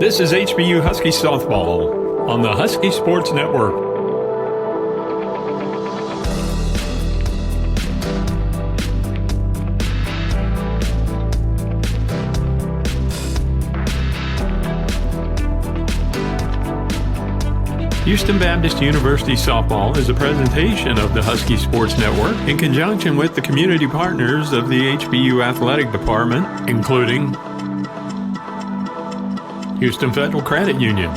This is HBU Husky Softball on the Husky Sports Network. Houston Baptist University Softball is a presentation of the Husky Sports Network in conjunction with the community partners of the HBU Athletic Department, including Houston Federal Credit Union,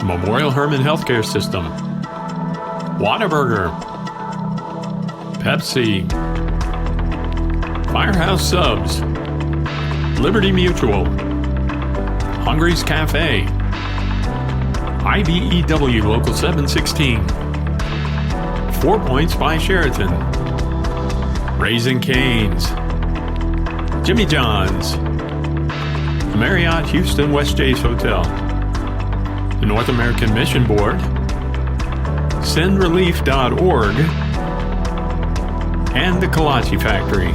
Memorial Hermann Healthcare System, Whataburger, Pepsi, Firehouse Subs, Liberty Mutual, Hungry's Cafe, IBEW Local 716, 4 Points by Sheraton, Raising Cane's, Jimmy John's, the Marriott Houston West Chase Hotel, the North American Mission Board, SendRelief.org, and the Kolache Factory.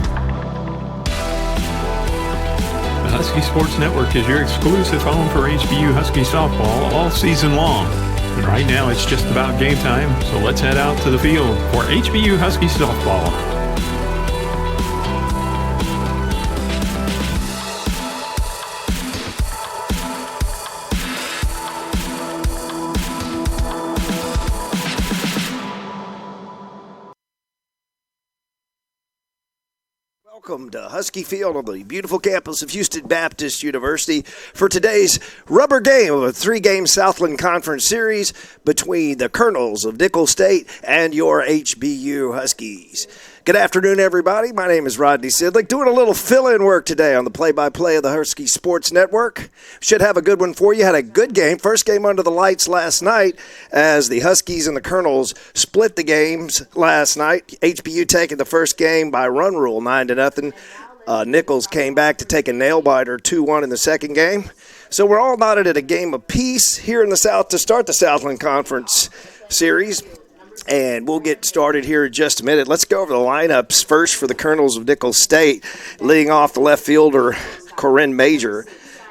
The Husky Sports Network is your exclusive home for HBU Husky softball all season long. And right now it's just about game time, so let's head out to the field for HBU Husky softball. Welcome to Husky Field on the beautiful campus of Houston Baptist University for today's rubber game of a three-game Southland Conference series between the Colonels of Nicholls State and your HBU Huskies. Good afternoon, everybody. My name is Rodney Sidlick, doing a little fill-in work today on the play-by-play of the Husky Sports Network. Should have a good one for you. Had a good game. First game under the lights last night as the Huskies and the Colonels split the games last night. HBU taking the first game by run rule, 9-0. Nicholls came back to take a nail-biter, 2-1 in the second game. So we're all knotted at a game apiece here in the South to start the Southland Conference series. And we'll get started here in just a minute. Let's go over the lineups first for the Colonels of Nicholls State. Leading off the left fielder, Corinne Major.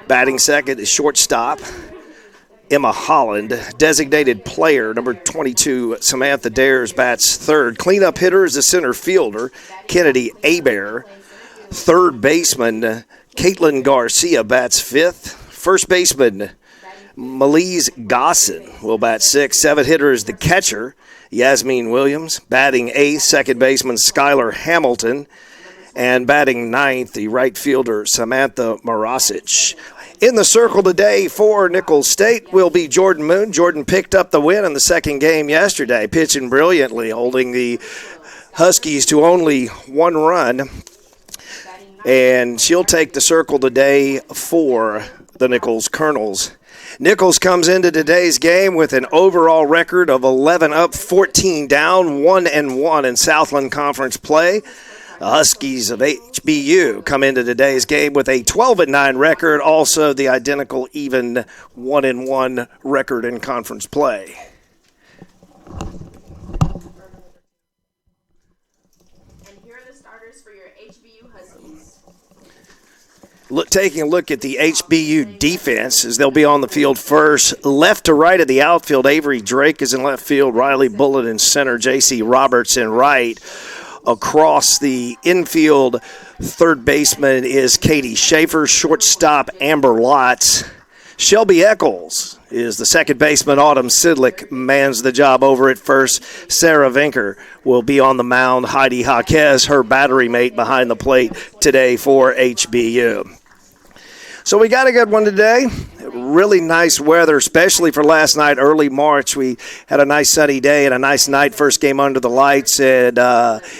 Batting second is shortstop, Emma Holland. Designated player, number 22, Samantha Dares, bats third. Cleanup hitter is the center fielder, Kennedy Abear. Third baseman, Caitlin Garcia, bats fifth. First baseman, Melise Gosson will bat sixth. Seventh hitter is the catcher, Yasmin Williams. Batting eighth, second baseman Skylar Hamilton. And batting ninth, the right fielder Samantha Morasic. In the circle today for Nicholls State will be Jordan Moon. Jordan picked up the win in the second game yesterday, pitching brilliantly, holding the Huskies to only one run. And she'll take the circle today for the Nicholls Colonels. Nicholls comes into today's game with an overall record of 11 up, 14 down, 1-1 in Southland Conference play. The Huskies of HBU come into today's game with a 12-9 record, also the identical even 1-1 record in conference play. Taking a look at the HBU defense as they'll be on the field first. Left to right of the outfield, Avery Drake is in left field, Riley Bullitt in center, J.C. Roberts in right. Across the infield, third baseman is Katie Schaefer, shortstop Amber Lotz. Shelby Eccles is the second baseman. Autumn Sidlick mans the job over at first. Sarah Vinker will be on the mound. Heidi Jaquez, her battery mate behind the plate today for HBU. So we got a good one today. Really nice weather, especially for last night, early March. We had a nice sunny day and a nice night, first game under the lights, and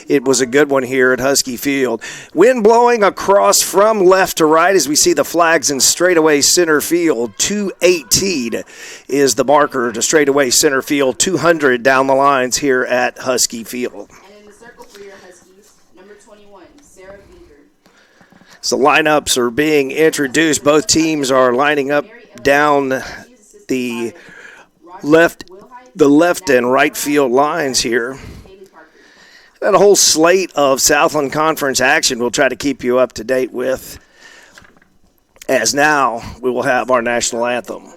it was a good one here at Husky Field. Wind blowing across from left to right as we see the flags in straightaway center field. 218 is the marker to straightaway center field, 200 down the lines here at Husky Field. So lineups are being introduced. Both teams are lining up down the left and right field lines here. And a whole slate of Southland Conference action we'll try to keep you up to date with as now we will have our national anthem.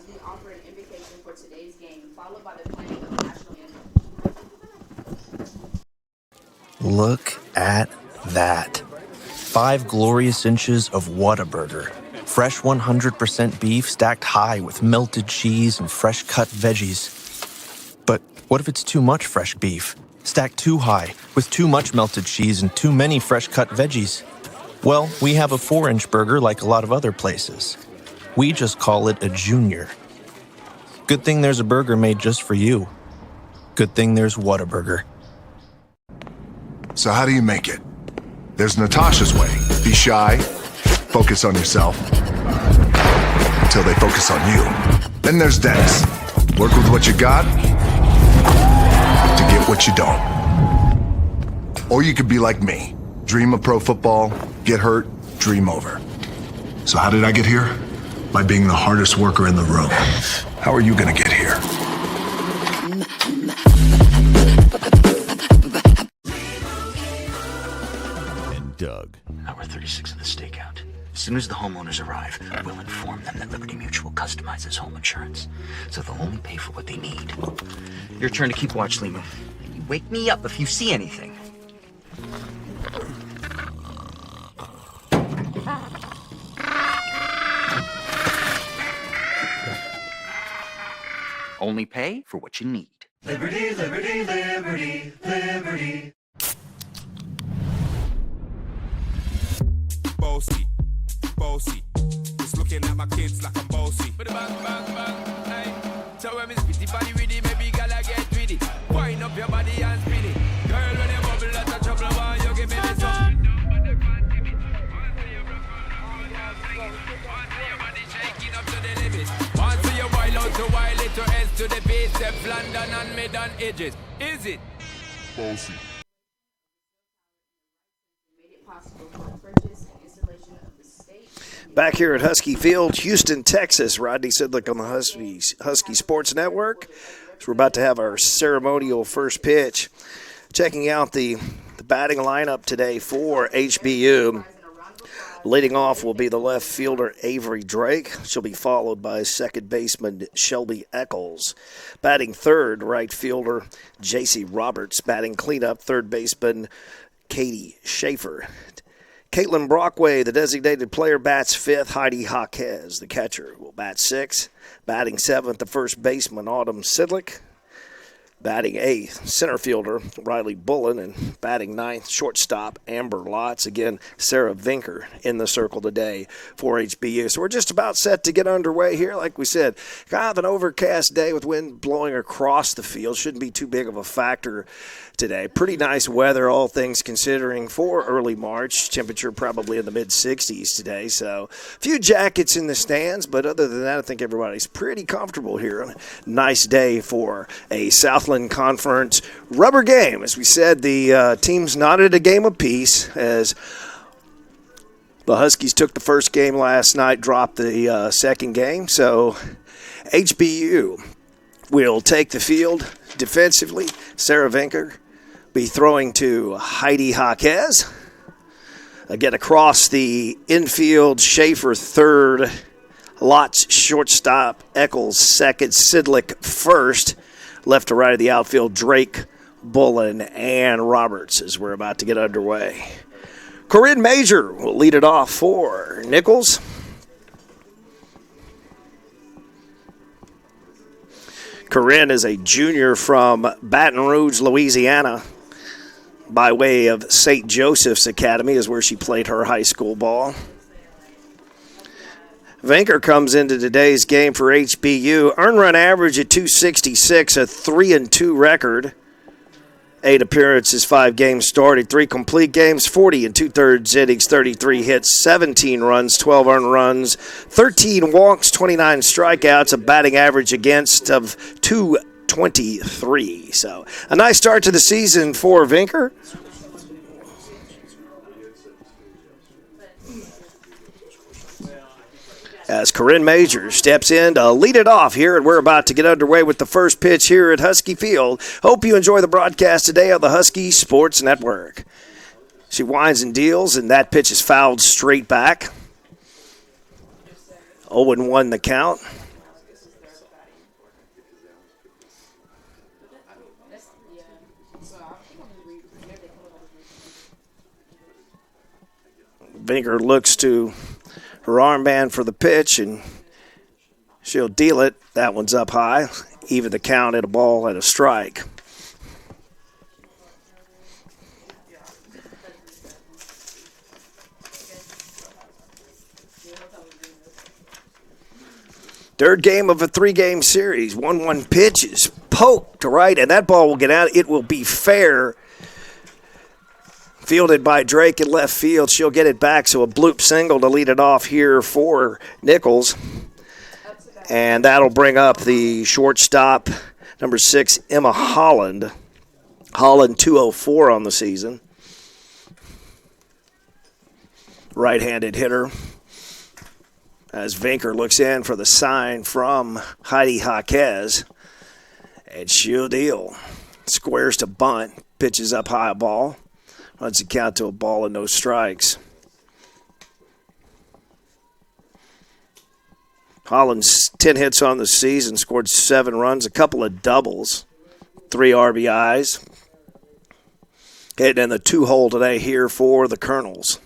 Look at that. 5 glorious inches of Whataburger. Fresh 100% beef stacked high with melted cheese and fresh cut veggies. But what if it's too much fresh beef? Stacked too high with too much melted cheese and too many fresh cut veggies? Well, we have a 4-inch burger like a lot of other places. We just call it a junior. Good thing there's a burger made just for you. Good thing there's Whataburger. So how do you make it? There's Natasha's way. Be shy, focus on yourself, until they focus on you. Then there's Dennis. Work with what you got to get what you don't. Or you could be like me. Dream of pro football, get hurt, dream over. So how did I get here? By being the hardest worker in the room. How are you gonna get here? Doug. Hour 36 of the stakeout. As soon as the homeowners arrive, we'll inform them that Liberty Mutual customizes home insurance, so they'll only pay for what they need. Your turn to keep watch, Limu. You wake me up if you see anything. Only pay for what you need. Liberty, liberty, liberty, liberty. Bossy, bossy. Just looking at my kids like I'm bossy. Bang, bang, bang, hey. So when me spitty body with it, maybe gala get with it. Wind up your body and spin it. Girl, when you bubble, that's a trouble. Why you give me this up? Once you wild out to wild it to S to the base, step London and mid and edges. Is it? Bossy. Back here at Husky Field, Houston, Texas. Rodney Sidlick on the Husky Sports Network. So we're about to have our ceremonial first pitch. Checking out the batting lineup today for HBU. Leading off will be the left fielder Avery Drake. She'll be followed by second baseman Shelby Nicholls. Batting third, right fielder J.C. Roberts. Batting cleanup, third baseman Katie Schaefer. Caitlin Brockway, the designated player, bats fifth. Heidi Jaquez, the catcher, will bat sixth. Batting seventh, the first baseman Autumn Sidlick. Batting eighth, center fielder Riley Bullen, and batting ninth, shortstop Amber Lotz. Again, Sarah Vinker in the circle today for HBU. So we're just about set to get underway here. Like we said, kind of an overcast day with wind blowing across the field. Shouldn't be too big of a factor today. Pretty nice weather, all things considering, for early March. Temperature probably in the mid-60s today. So a few jackets in the stands, but other than that, I think everybody's pretty comfortable here. Nice day for a Southland Conference rubber game. As we said, the teams knotted a game apiece as the Huskies took the first game last night, dropped the second game. So HBU will take the field defensively. Sarah Vinker be throwing to Heidi Jaquez. Again, across the infield, Schaefer third, Lotz shortstop, Eccles second, Sidlick first. Left to right of the outfield, Drake, Bullen, and Roberts as we're about to get underway. Corinne Major will lead it off for Nicholls. Corinne is a junior from Baton Rouge, Louisiana, by way of St. Joseph's Academy is where she played her high school ball. Vinker comes into today's game for HBU. Earned run average at 266, a 3-2 record. 8 appearances, 5 games started, 3 complete games, 40 and 2/3 innings, 33 hits, 17 runs, 12 earned runs, 13 walks, 29 strikeouts, a batting average against of 223. So a nice start to the season for Vinker. As Corinne Major steps in to lead it off here, and we're about to get underway with the first pitch here at Husky Field. Hope you enjoy the broadcast today on the Husky Sports Network. She winds and deals, and that pitch is fouled straight back. 0-1 the count. Vinker looks to her armband for the pitch, and she'll deal it. That one's up high. Even the count at a ball and a strike. Third game of a 3-game series. 1-1 pitch is poked to right, and that ball will get out. It will be fair. Fielded by Drake in left field. She'll get it back, so a bloop single to lead it off here for Nicholls. And that'll bring up the shortstop, number 6, Emma Holland. Holland 204 on the season. Right-handed hitter. As Vinker looks in for the sign from Heidi Jaquez. And she'll deal. Squares to bunt. Pitches up high ball. Runs the count to a ball and no strikes. Holland's 10 hits on the season, scored 7 runs, a couple of doubles, 3 RBIs. Hitting in the 2-hole today here for the Colonels.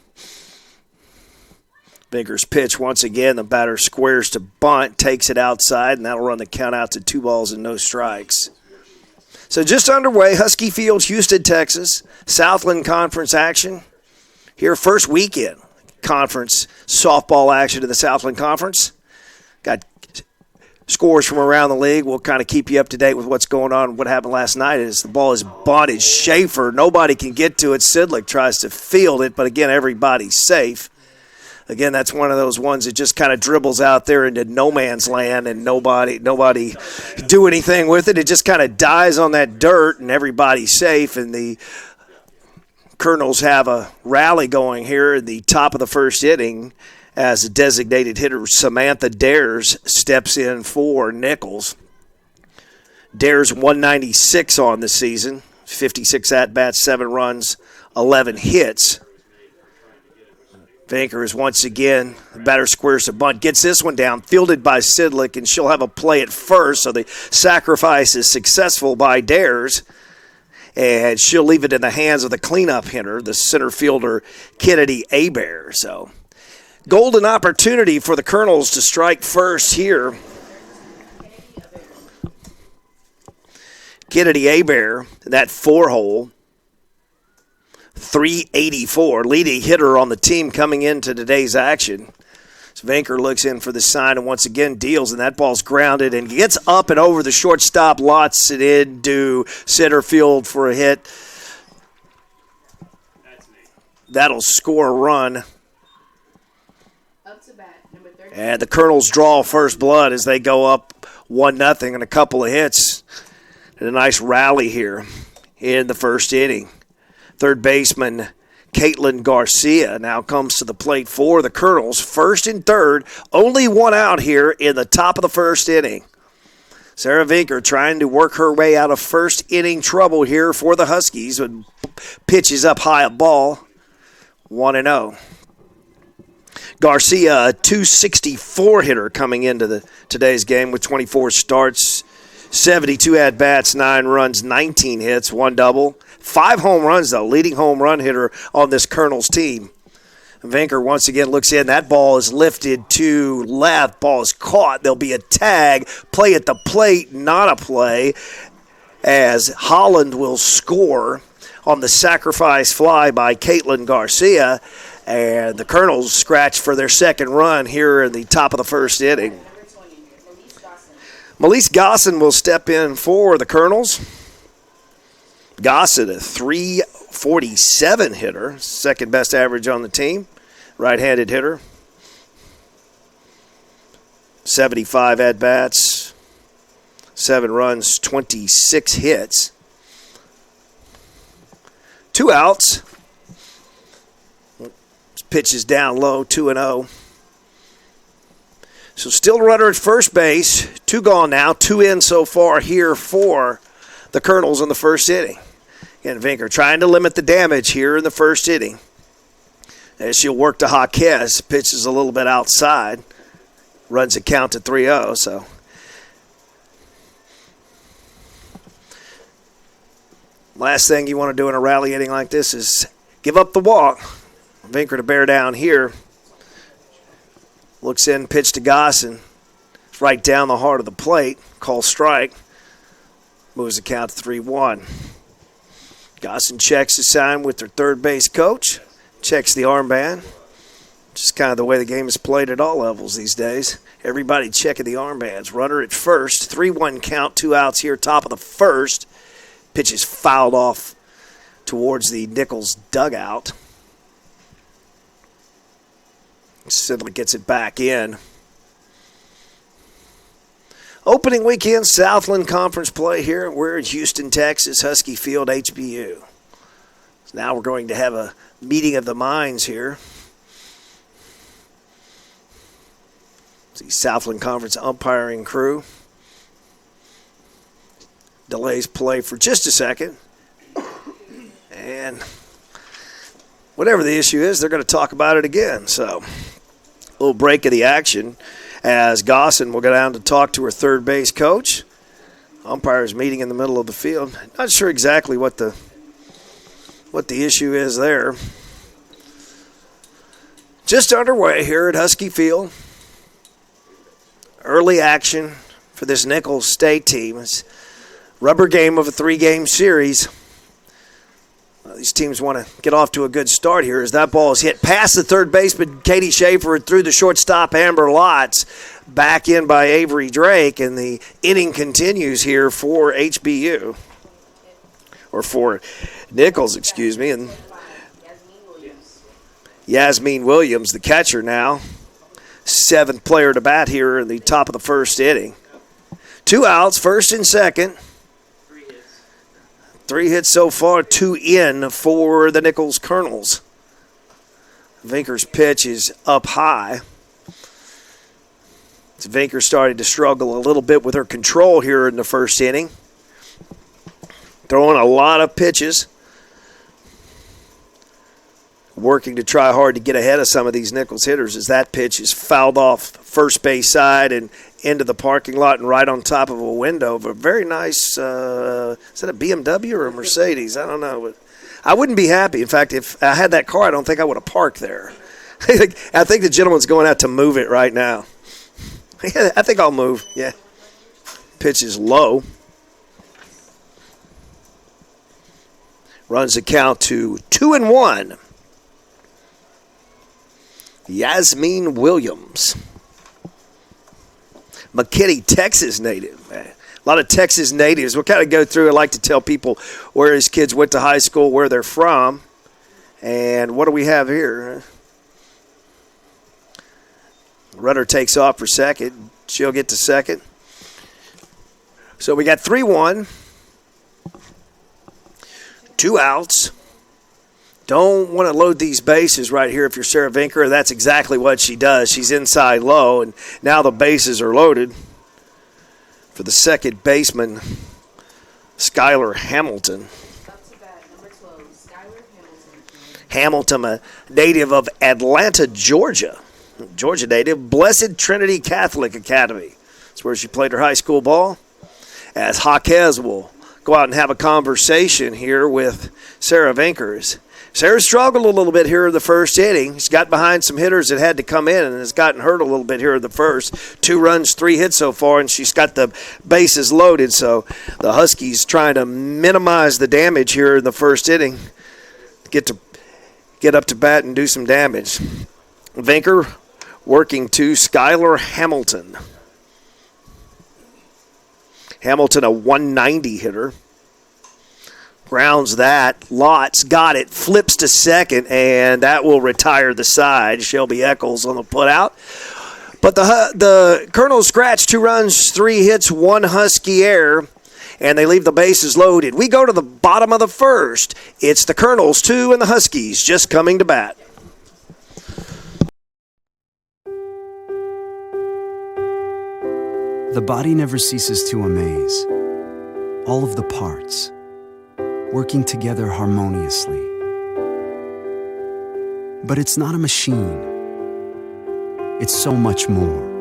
Vinker's pitch once again. The batter squares to bunt, takes it outside, and that'll run the count out to 2 balls and no strikes. So just underway, Husky Field, Houston, Texas. Southland Conference action. Here, first weekend conference softball action in the Southland Conference. Got scores from around the league. We'll kind of keep you up to date with what's going on. What happened last night is the ball is bunted. Schaefer, nobody can get to it. Sidlick tries to field it, but again, everybody's safe. Again, that's one of those ones that just kind of dribbles out there into no man's land and nobody do anything with it. It just kind of dies on that dirt and everybody's safe. And the Colonels have a rally going here in the top of the first inning as a designated hitter, Samantha Dares, steps in for Nicholls. Dares 196 on the season, 56 at-bats, 7 runs, 11 hits. Vinker is once again, the batter squares to bunt, gets this one down, fielded by Sidlick, and she'll have a play at first, so the sacrifice is successful by Dares, and she'll leave it in the hands of the cleanup hitter, the center fielder, Kennedy Hebert. So, golden opportunity for the Colonels to strike first here. Kennedy Hebert, that 4-hole. 384, leading hitter on the team coming into today's action. So Vinker looks in for the sign and once again deals, and that ball's grounded and gets up and over the shortstop, lots it into center field for a hit. That'll score a run. And the Colonels draw first blood as they go up 1-0 and a couple of hits. And a nice rally here in the first inning. Third baseman Caitlin Garcia now comes to the plate for the Colonels. First and third, only one out here in the top of the first inning. Sarah Vinker trying to work her way out of first inning trouble here for the Huskies. When pitches up high a ball, 1-0. Garcia, a 264 hitter coming into today's game with 24 starts, 72 at-bats, 9 runs, 19 hits, 1 double. 5 home runs, though, leading home run hitter on this Colonels team. Vinker once again looks in. That ball is lifted to left. Ball is caught. There'll be a tag. Play at the plate, not a play, as Holland will score on the sacrifice fly by Caitlin Garcia. And the Colonels scratch for their second run here in the top of the first inning. Melise Gosson will step in for the Colonels. Gossett, a 347 hitter, second best average on the team, right-handed hitter. 75 at-bats, 7 runs, 26 hits. 2 outs. Pitch is down low, 2-0. So still a runner at first base, 2 gone now, 2 in so far here for the Colonels in the first inning. Again, Vinker trying to limit the damage here in the first inning. As she'll work to Jaquez, pitches a little bit outside. runs a count to 3-0. So last thing you want to do in a rally inning like this is give up the walk. Vinker to bear down here. Looks in, pitch to Gosson. It's right down the heart of the plate. Call strike. Moves the count to 3-1. Gosson checks the sign with their third base coach. Checks the armband. Just kind of the way the game is played at all levels these days. Everybody checking the armbands. Runner at first. 3-1 count, 2 outs here, top of the first. Pitch is fouled off towards the Nicholls dugout. Sidley gets it back in. Opening weekend Southland Conference play here. We're in Houston, Texas, Husky Field, HBU. So now we're going to have a meeting of the minds here. See Southland Conference umpiring crew. Delays play for just a second. And whatever the issue is, they're going to talk about it again. So a little break of the action as Gosson will go down to talk to her third base coach. Umpires meeting in the middle of the field. Not sure exactly what the issue is there. Just underway here at Husky Field. Early action for this Nicholls State team. It's a rubber game of a 3-game series. These teams want to get off to a good start here as that ball is hit past the third baseman, Katie Schaefer, and through the shortstop, Amber Lotz. Back in by Avery Drake, and the inning continues here for HBU. Or for Nicholls, excuse me. And Yasmin Williams, the catcher now. 7th player to bat here in the top of the first inning. 2 outs, first and second. 3 hits so far, 2 in for the Nicholls Colonels. Vinker's pitch is up high. Vinker started to struggle a little bit with her control here in the first inning. Throwing a lot of pitches. Working to try hard to get ahead of some of these Nicholls hitters as that pitch is fouled off first base side and into the parking lot and right on top of a window of a very nice, is that a BMW or a Mercedes? I don't know. But I wouldn't be happy. In fact, if I had that car, I don't think I would have parked there. I think the gentleman's going out to move it right now. I think I'll move, yeah. Pitch is low. Runs the count to 2-1. Yasmin Williams. McKinney, Texas native. Man. A lot of Texas natives. We'll kind of go through. I like to tell people where his kids went to high school, where they're from. And what do we have here? Runner takes off for second. She'll get to second. So we got 3-1. 2 outs. Don't want to load these bases right here if you're Sarah Vinker. That's exactly what she does. She's inside low, and now the bases are loaded for the second baseman, Skylar Hamilton. Hamilton, a native of Atlanta, Georgia. Georgia native, Blessed Trinity Catholic Academy. That's where she played her high school ball. As Jaquez will go out and have a conversation here with Sarah Vinkers. Sarah struggled a little bit here in the first inning. She's got behind some hitters that had to come in and has gotten hurt a little bit here in the first. 2 runs, 3 hits so far, and she's got the bases loaded. So the Huskies trying to minimize the damage here in the first inning. Get up to bat and do some damage. Vinker working to Skylar Hamilton. Hamilton, a 190 hitter. Grounds that. Lotz got it. Flips to second, and that will retire the side. Shelby Eccles on the putout. But the Colonels scratch 2 runs, 3 hits, 1 Husky error, and they leave the bases loaded. We go to the bottom of the first. It's the Colonels 2 and the Huskies just coming to bat. The body never ceases to amaze. All of the parts working together harmoniously. But it's not a machine. It's so much more.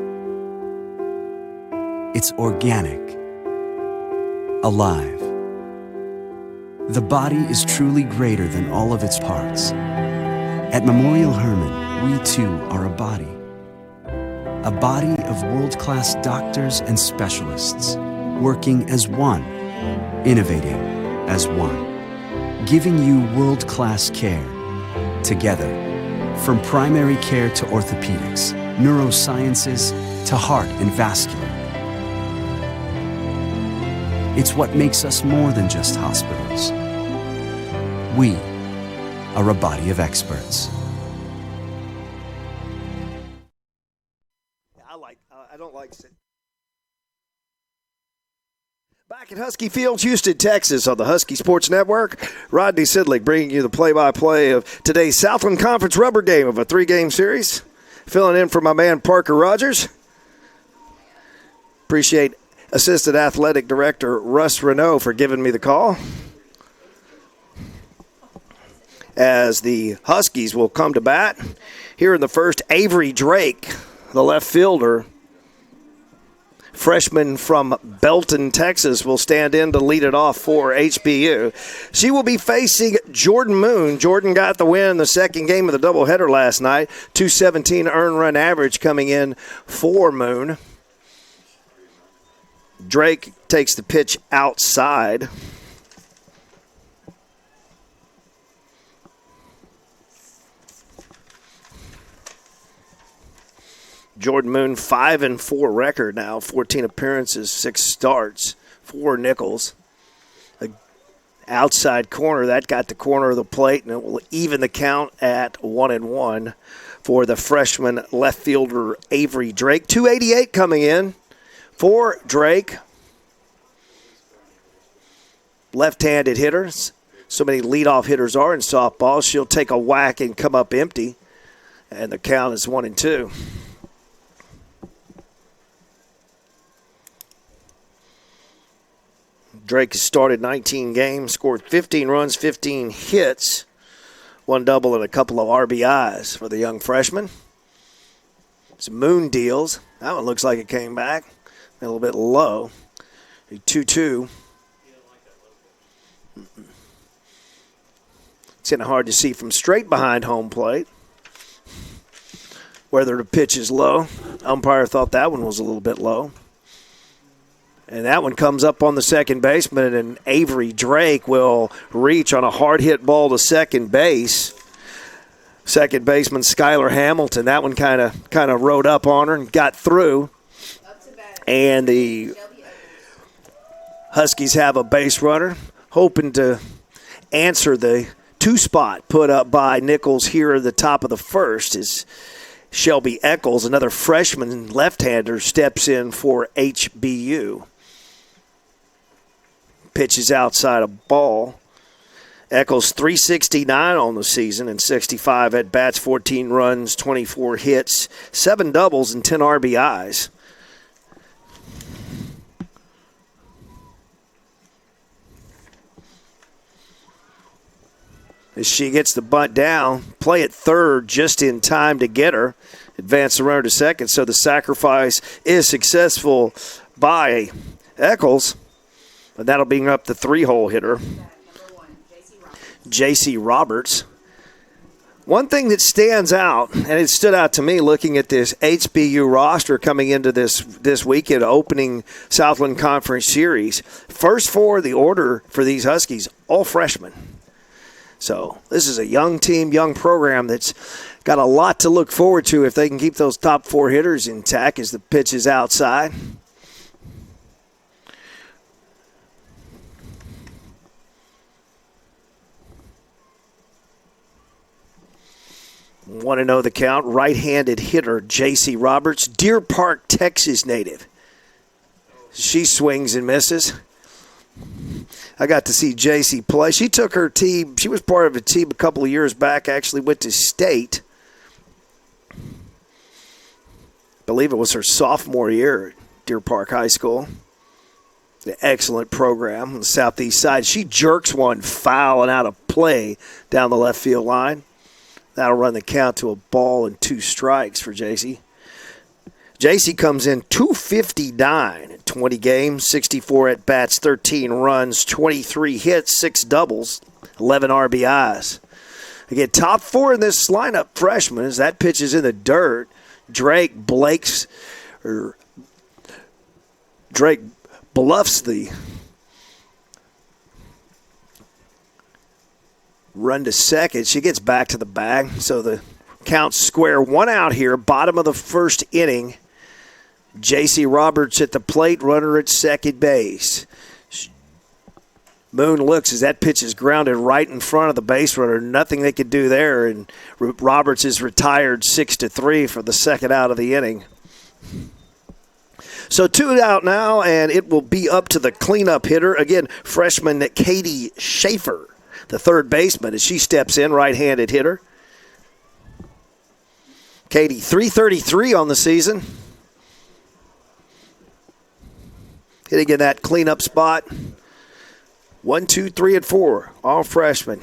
It's organic, alive. The body is truly greater than all of its parts. At Memorial Hermann, we too are a body. A body of world-class doctors and specialists, working as one, innovating as one, giving you world-class care, together, from primary care to orthopedics, neurosciences to heart and vascular. It's what makes us more than just hospitals. We are a body of experts. I don't like it. Back at Husky Field, Houston, Texas, on the Husky Sports Network, Rodney Sidlick bringing you the play-by-play of today's Southland Conference rubber game of a 3-game series. Filling in for my man Parker Rogers. Appreciate Assistant Athletic Director Russ Renault for giving me the call. As the Huskies will come to bat here in the first, Avery Drake, the left fielder, freshman from Belton, Texas, will stand in to lead it off for HBU. She will be facing Jordan Moon. Jordan got the win in the second game of the doubleheader last night. 217 earned run average coming in for Moon. Drake takes the pitch outside. Jordan Moon, 5-4 record now, 14 appearances, 6 starts for Nicholls. Outside corner, that got the corner of the plate, and it will even the count at 1-1 for the freshman left fielder Avery Drake. 288 coming in for Drake. Left-handed hitters. So many leadoff hitters are in softball. She'll take a whack and come up empty, and the count is 1-2. Drake has started 19 games, scored 15 runs, 15 hits, 1 double and a couple of RBIs for the young freshman. Some Moon deals. That one looks like it came back a little bit low. A 2-2. It's kind of hard to see from straight behind home plate whether the pitch is low. Umpire thought that one was a little bit low. And that one comes up on the second baseman, and Avery Drake will reach on a hard hit ball to second base. Second baseman Skylar Hamilton, that one kind of rode up on her and got through. And the Huskies have a base runner, hoping to answer the 2 spot put up by Nicholls here at the top of the first. As Shelby Eccles, another freshman left-hander, steps in for HBU. Pitches outside a ball. Eccles 369 on the season and 65 at-bats, 14 runs, 24 hits, 7 doubles, and 10 RBIs. As she gets the bunt down, play at third just in time to get her. Advance the runner to second, so the sacrifice is successful by Eccles. And that'll bring up the 3-hole hitter, J.C. Roberts. One thing that stands out, and it stood out to me looking at this HBU roster coming into this weekend opening Southland Conference Series, first 4 of the order for these Huskies, all freshmen. So this is a young team, young program that's got a lot to look forward to if they can keep those top 4 hitters intact as the pitch is outside. Want to know the count? Right-handed hitter J.C. Roberts, Deer Park, Texas native. She swings and misses. I got to see J.C. play. She took her team. She was part of a team a couple of years back, actually went to state. I believe it was her sophomore year at Deer Park High School. An excellent program on the southeast side. She jerks one foul and out of play down the left field line. That'll run the count to a ball and 2 strikes for J.C. JC comes in 259 in 20 games, 64 at-bats, 13 runs, 23 hits, 6 doubles, 11 RBIs. Again, top 4 in this lineup, freshman, as that pitch is in the dirt. Drake bluffs the run to second. She gets back to the bag, so the count's square. 1 out here, bottom of the first inning. J.C. Roberts at the plate, runner at second base. Moon looks as that pitch is grounded right in front of the base runner. Nothing they could do there, and Roberts is retired 6-3 for the second out of the inning. So 2 out now, and it will be up to the cleanup hitter. Again, freshman Katie Schaefer, the third baseman, as she steps in, right-handed hitter. Katie, .333 on the season. Hitting in that cleanup spot. 1, 2, 3, and 4, all freshmen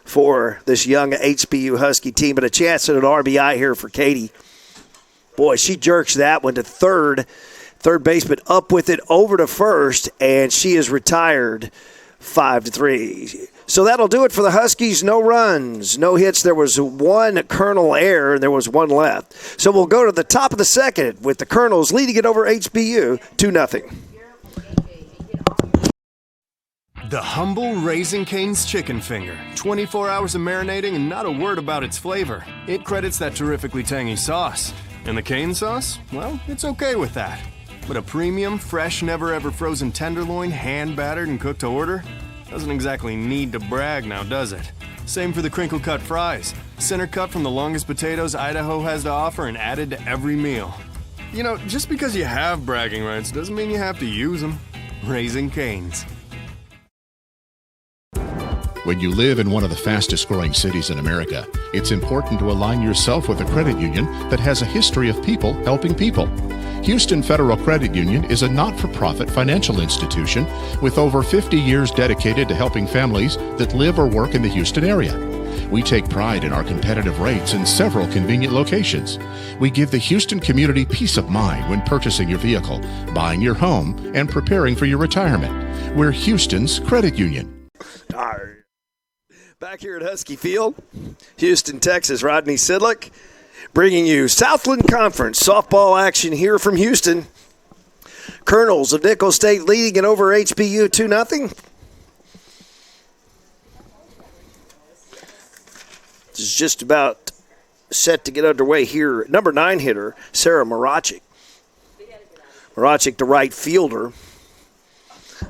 for this young HBU Husky team. But a chance at an RBI here for Katie. Boy, she jerks that one to third. Third baseman up with it over to first, and she is retired 5-3. So that'll do it for the Huskies. No runs, no hits. There was 1 Colonel error, and there was 1 left. So we'll go to the top of the second with the Colonels leading it over HBU 2-0. The humble Raising Cane's chicken finger. 24 hours of marinating and not a word about its flavor. It credits that terrifically tangy sauce. And the cane sauce? Well, it's okay with that. But a premium, fresh, never-ever frozen tenderloin, hand-battered and cooked to order? Doesn't exactly need to brag now, does it? Same for the crinkle-cut fries. Center cut from the longest potatoes Idaho has to offer and added to every meal. You know, just because you have bragging rights doesn't mean you have to use them. Raising Cane's. When you live in one of the fastest growing cities in America, it's important to align yourself with a credit union that has a history of people helping people. Houston Federal Credit Union is a not-for-profit financial institution with over 50 years dedicated to helping families that live or work in the Houston area. We take pride in our competitive rates in several convenient locations. We give the Houston community peace of mind when purchasing your vehicle, buying your home, and preparing for your retirement. We're Houston's credit union. Back here at Husky Field, Houston, Texas, Rodney Sidlick bringing you Southland Conference softball action here from Houston. Colonels of Nicholls State leading it over HBU 2-0. This is just about set to get underway here. Number 9 hitter, Sarah Marachik. Marachik, the right fielder.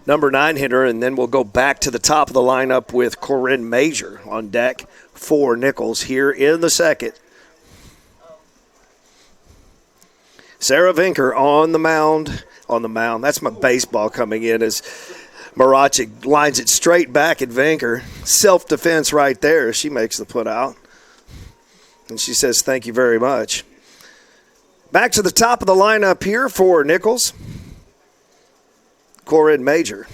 Number 9 hitter, and then we'll go back to the top of the lineup with Corinne Major on deck for Nicholls here in the second. Sarah Vinker on the mound. That's my baseball coming in as Marachik lines it straight back at Vinker. Self-defense right there. She makes the put out. And she says, thank you very much. Back to the top of the lineup here for Nicholls. Corinne Major.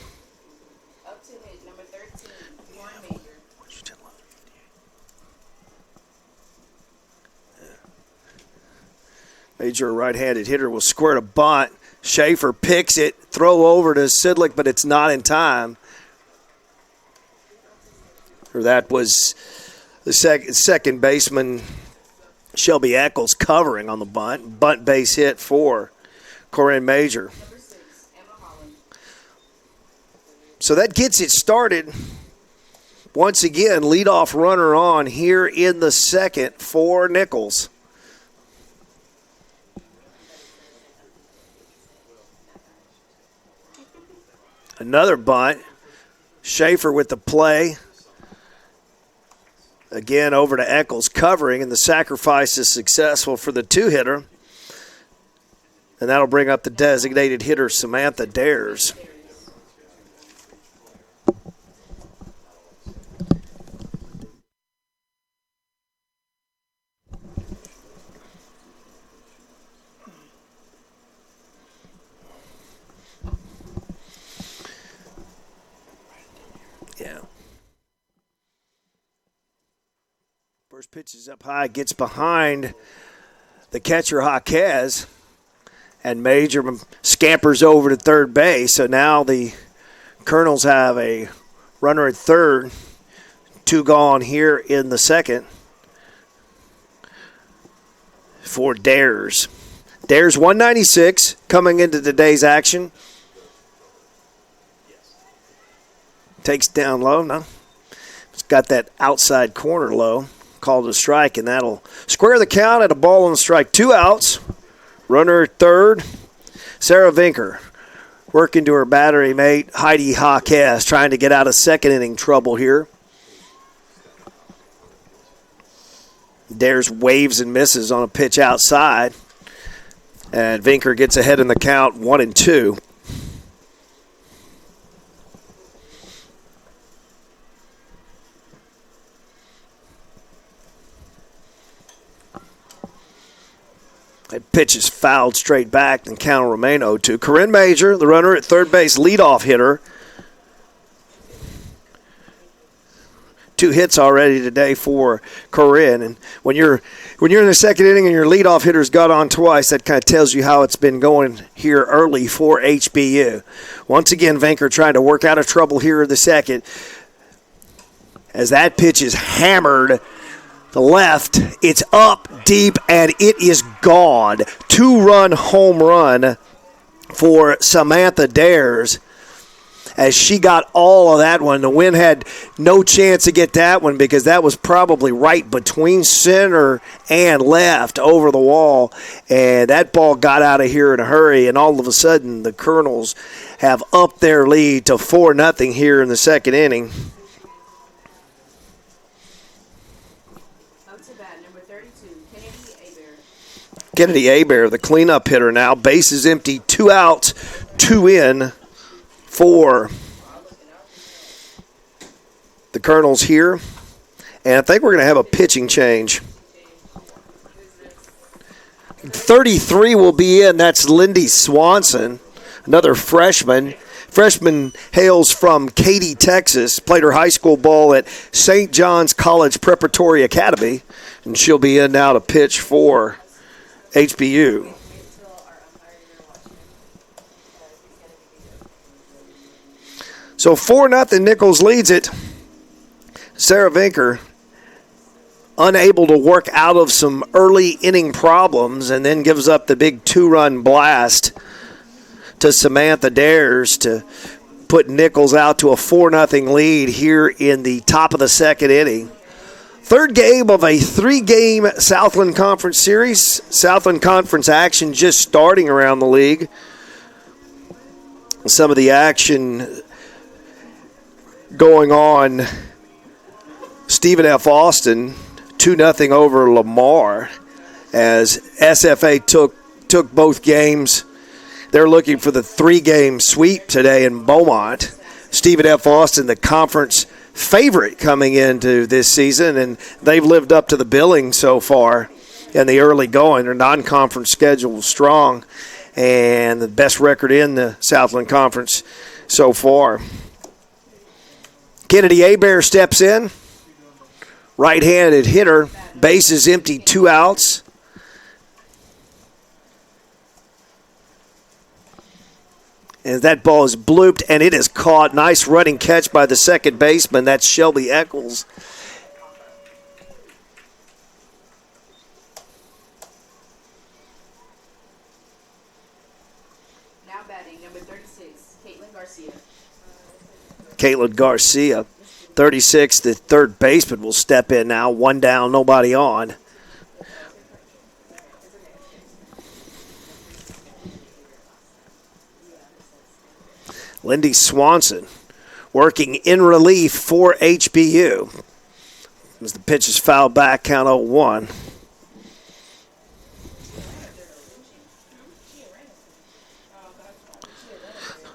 Up to it, number 13, Corinne Major. Major, a right-handed hitter, will squirt a bunt. Schaefer picks it, throw over to Sidlick, but it's not in time. Or that was the second baseman, Shelby Eccles, covering on the bunt. Bunt base hit for Corinne Major. So that gets it started. Once again, leadoff runner on here in the second for Nicholls. Another bunt. Schaefer with the play. Again, over to Eccles covering, and the sacrifice is successful for the 2-hitter. And that'll bring up the designated hitter, Samantha Dares. First pitch is up high, gets behind the catcher, Jaquez. And Major scampers over to third base. So now the Colonels have a runner at third, 2 gone here in the second for Dares. Dares 196 coming into today's action. Takes down low. No. It's got that outside corner low. Called a strike, and that'll square the count at a ball and strike. 2 outs. Runner at third. Sarah Vinker working to her battery mate, Heidi Hawkes, trying to get out of second inning trouble here. Dares waves and misses on a pitch outside. And Vinker gets ahead in the count, 1-2. That pitch is fouled straight back and count will remain 0-2. Corinne Major, the runner at third base, leadoff hitter. 2 hits already today for Corinne. And when you're in the second inning and your leadoff hitter's got on twice, that kind of tells you how it's been going here early for HBU. Once again, Vinker trying to work out of trouble here in the second. As that pitch is hammered the left, it's up deep, and it is gone. 2-run home run for Samantha Dares as she got all of that one. The Wind had no chance to get that one because that was probably right between center and left over the wall, and that ball got out of here in a hurry, and all of a sudden the Colonels have upped their lead to 4-0 here in the second inning. Kennedy Abear, the cleanup hitter now. Bases empty, 2 outs, 2 in for the Colonels here. And I think we're going to have a pitching change. 33 will be in. That's Lindy Swanson, another freshman. Freshman hails from Katy, Texas. Played her high school ball at St. John's College Preparatory Academy. And she'll be in now to pitch for HBU. So 4-0, Nicholls leads it. Sarah Vinker unable to work out of some early inning problems and then gives up the big 2-run blast to Samantha Dares to put Nicholls out to a 4-0 lead here in the top of the second inning. Third game of a 3-game Southland Conference series. Southland Conference action just starting around the league. Some of the action going on. Stephen F. Austin, 2-0 over Lamar as SFA took both games. They're looking for the 3-game sweep today in Beaumont. Stephen F. Austin, the conference favorite coming into this season, and they've lived up to the billing so far in the early going. Their non-conference schedule was strong and the best record in the Southland Conference so far. Kennedy Abear steps in, right-handed hitter, bases empty, 2 outs. And that ball is blooped, and it is caught. Nice running catch by the second baseman. That's Shelby Eccles. Now batting, number 36, Caitlin Garcia. Caitlin Garcia, 36, the third baseman, will step in now. 1 down, nobody on. Lindy Swanson working in relief for HBU. As the pitch is fouled back, count 0-1.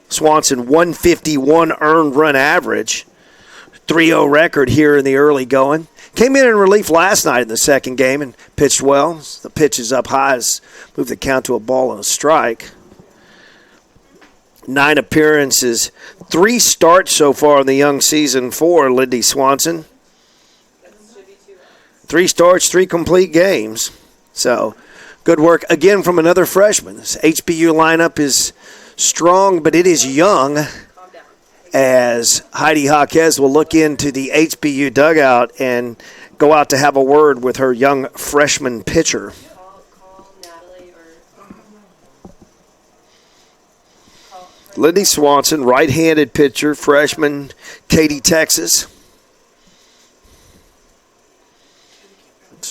Swanson, 151 earned run average. 3-0 record here in the early going. Came in relief last night in the second game and pitched well. The pitch is up high, moved the count to a ball and a strike. 9 appearances, 3 starts so far in the young season for Lindy Swanson. 3 starts, 3 complete games. So Good work again from another freshman. This HBU lineup is strong, but it is young, as Heidi Jaquez will look into the HBU dugout and go out to have a word with her young freshman pitcher. Lindy Swanson, right-handed pitcher, freshman, Katy, Texas.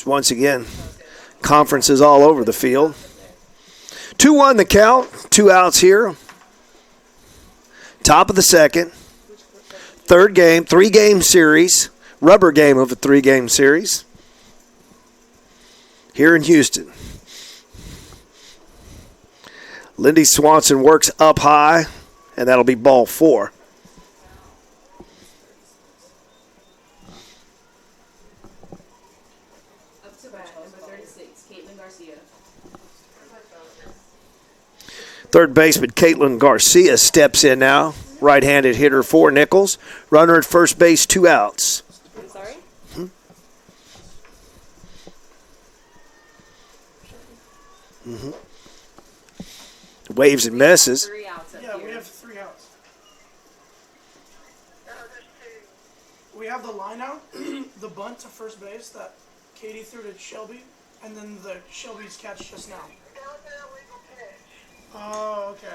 Once again, conferences all over the field. 2-1 the count, 2 outs here. Top of the second. Third game, 3-game series. Rubber game of a 3-game series here in Houston. Lindy Swanson works up high, and that'll be ball 4. Up to bat, number 36, Caitlin Garcia. Third baseman Caitlin Garcia steps in now. Right-handed hitter for Nicholls. Runner at first base, 2 outs. I'm sorry? Waves and misses. 3 outs up Yeah, here. we have 3 outs. We have the line out, the bunt to first base that Katie threw to Shelby, and then the Shelby's catch just now. Oh, okay.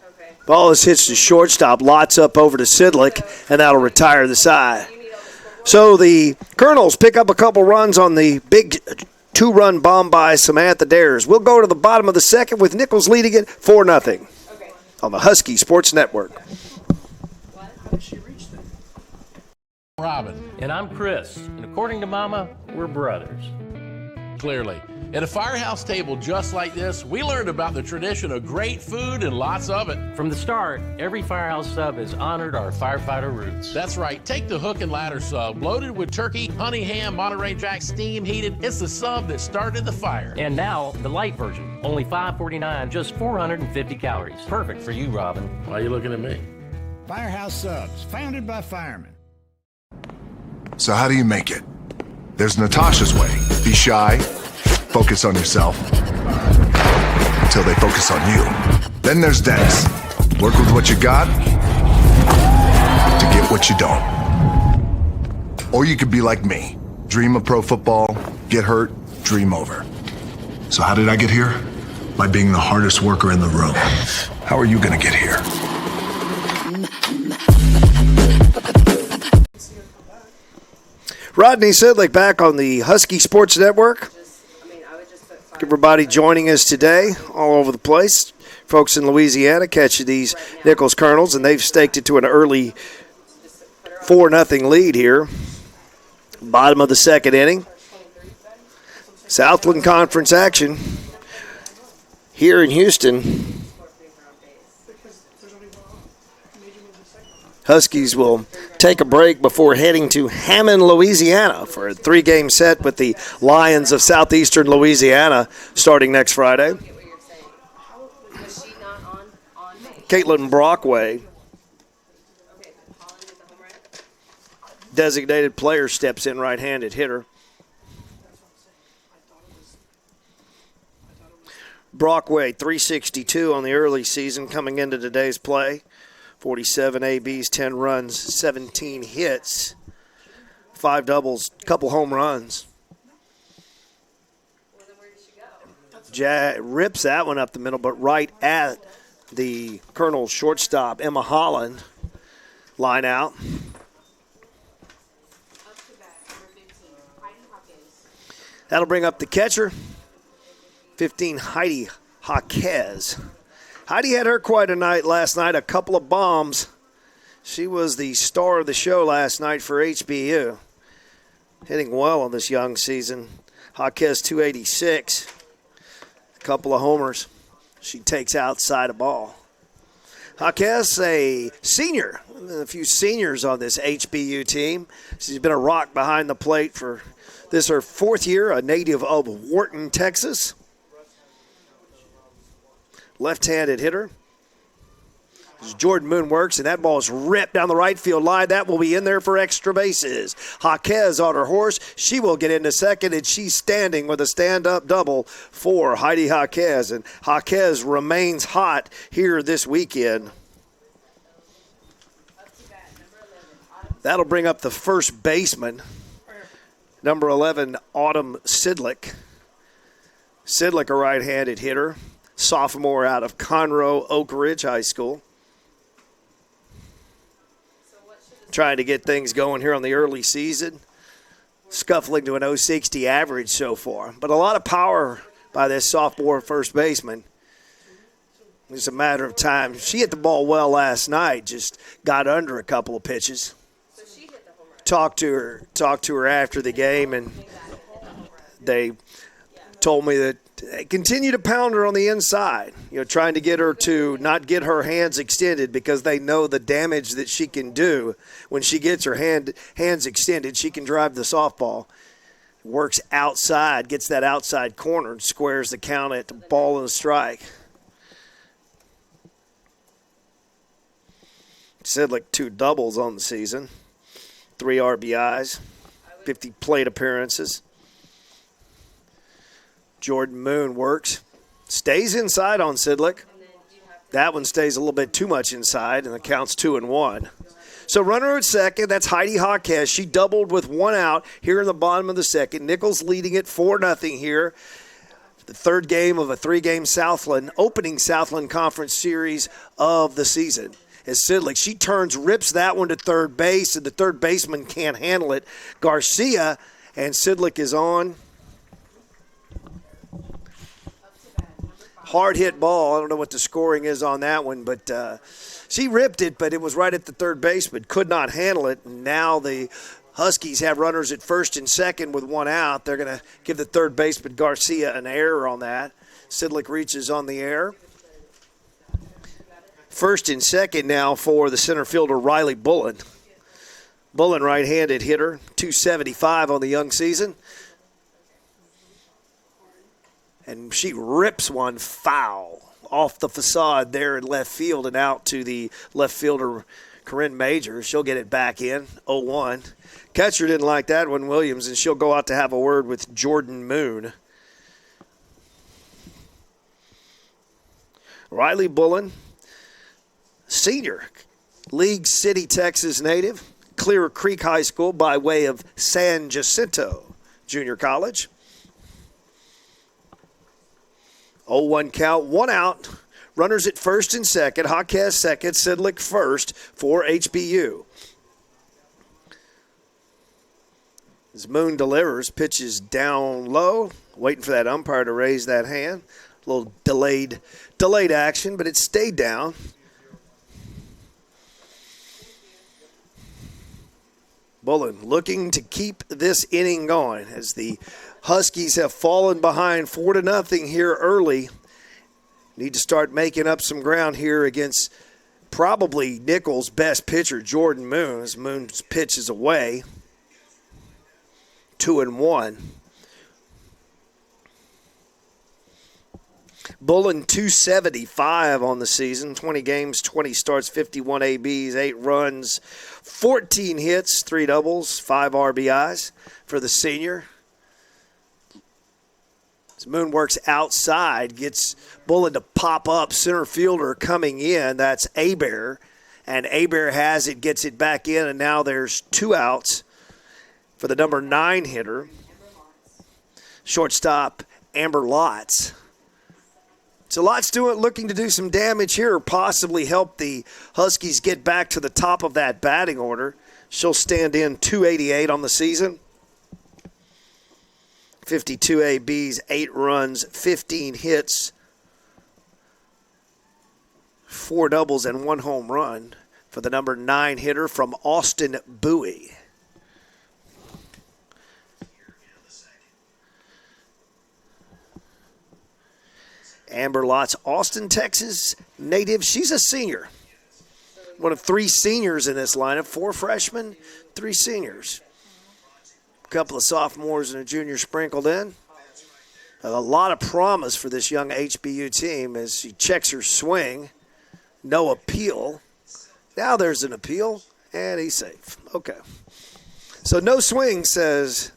Okay. Ball is hit to shortstop. Lots up over to Sidlick, and that'll retire the side. So the Colonels pick up a couple runs on the big 2-run bomb by Samantha Dares. We'll go to the bottom of the second with Nicholls leading it 4-0 on the Husky Sports Network. Robin. And I'm Chris. And according to Mama, we're brothers. Clearly. At a firehouse table just like this, we learned about the tradition of great food and lots of it. From the start, every firehouse sub has honored our firefighter roots. That's right. Take the hook and ladder sub, loaded with turkey, honey ham, Monterey Jack, steam heated. It's the sub that started the fire. And now, the light version. Only $5.49, just 450 calories. Perfect for you, Robin. Why are you looking at me? Firehouse Subs, founded by firemen. So how do you make it? There's Natasha's way. Be shy, focus on yourself, until they focus on you. Then there's Dennis. Work with what you got to get what you don't. Or you could be like me. Dream of pro football, get hurt, dream over. So how did I get here? By being the hardest worker in the room. How are you gonna get here? Rodney Sidlick back on the Husky Sports Network. Everybody joining us today all over the place. Folks in Louisiana catching these Nicholls Colonels, and they've staked it to an early 4-0 lead here. Bottom of the second inning. Southland Conference action here in Houston. Huskies will take a break before heading to Hammond, Louisiana for a 3-game set with the Lions of Southeastern Louisiana starting next Friday. Caitlin Brockway, designated player, steps in, right-handed hitter. Brockway, 362 on the early season coming into today's play. 47 ABs, 10 runs, 17 hits, 5 doubles, couple home runs. Rips that one up the middle, but right at the Colonel's shortstop, Emma Holland, line out. That'll bring up the catcher, 15, Heidi Jaquez. Heidi had her quite a night last night, a couple of bombs. She was the star of the show last night for HBU. Hitting well on this young season. Jaquez 286, a couple of homers. She takes outside a ball. Jaquez, a senior, a few seniors on this HBU team. She's been a rock behind the plate for this her 4th year, a native of Wharton, Texas. Left-handed hitter. As Jordan Moon works, and that ball is ripped down the right field line. That will be in there for extra bases. Jaquez on her horse. She will get into second, and she's standing with a stand-up double for Heidi Jaquez. And Jaquez remains hot here this weekend. That'll bring up the first baseman, number 11, Autumn Sidlick. Sidlick, a right-handed hitter, sophomore out of Conroe Oak Ridge High School. Trying to get things going here on the early season. Scuffling to an 060 average so far. But a lot of power by this sophomore first baseman. It's a matter of time. She hit the ball well last night, just got under a couple of pitches. Talked to her after the game, and they told me that they continue to pound her on the inside, trying to get her to not get her hands extended because they know the damage that she can do when she gets her hands extended. She can drive the softball. Works outside, gets that outside corner, and squares the count at the ball and a strike. Sidlick 2 doubles on the season. 3 RBIs, 50 plate appearances. Jordan Moon works, stays inside on Sidlick. That one stays a little bit too much inside, and the count's 2-1. So runner at second, that's Heidi Jaquez. She doubled with 1 out here in the bottom of the second. Nicholls leading it 4-0 here. The third game of a 3-game Southland, opening Southland Conference series of the season. As Sidlick, she turns, rips that one to third base, and the third baseman can't handle it. Garcia, and Sidlick is on. Hard hit ball. I don't know what the scoring is on that one, but she ripped it, but it was right at the third baseman. Could not handle it. And now the Huskies have runners at first and second with 1 out. They're going to give the third baseman Garcia an error on that. Sidlick reaches on the air. First and second now for the center fielder, Riley Bullen. Bullen, right-handed hitter, 275 on the young season. And she rips one foul off the facade there in left field and out to the left fielder, Corinne Major. She'll get it back in, 0-1. Catcher didn't like that one, Williams, and she'll go out to have a word with Jordan Moon. Riley Bullen, senior, League City, Texas native, Clear Creek High School by way of San Jacinto Junior College. 0-1 count, 1 out. Runners at first and second. Jaquez second, Sidlick first for HBU. As Moon delivers, pitches down low, waiting for that umpire to raise that hand. A little delayed action, but it stayed down. Bullen looking to keep this inning going as the Huskies have fallen behind 4-0 here early. Need to start making up some ground here against probably Nicholls' best pitcher, Jordan Moon, as Moon's pitch is away. 2-1. Bullen 275 on the season, 20 games, 20 starts, 51 ABs, 8 runs, 14 hits, 3 doubles, 5 RBIs for the senior. As Moon works outside, gets Bullen to pop up, center fielder coming in, that's Hebert. And Hebert has it, gets it back in, and now there's 2 outs for the number 9 hitter. Shortstop, Amber Lotz. So Lotz looking to do some damage here, or possibly help the Huskies get back to the top of that batting order. She'll stand in 288 on the season. 52 ABs, 8 runs, 15 hits, 4 doubles, and 1 home run for the number 9 hitter from Austin Bowie. Amber Lotz, Austin, Texas native. She's a senior. One of 3 seniors in this lineup. 4 freshmen, 3 seniors. A couple of sophomores and a junior sprinkled in. A lot of promise for this young HBU team as she checks her swing. No appeal. Now there's an appeal, and he's safe. Okay. So no swing, says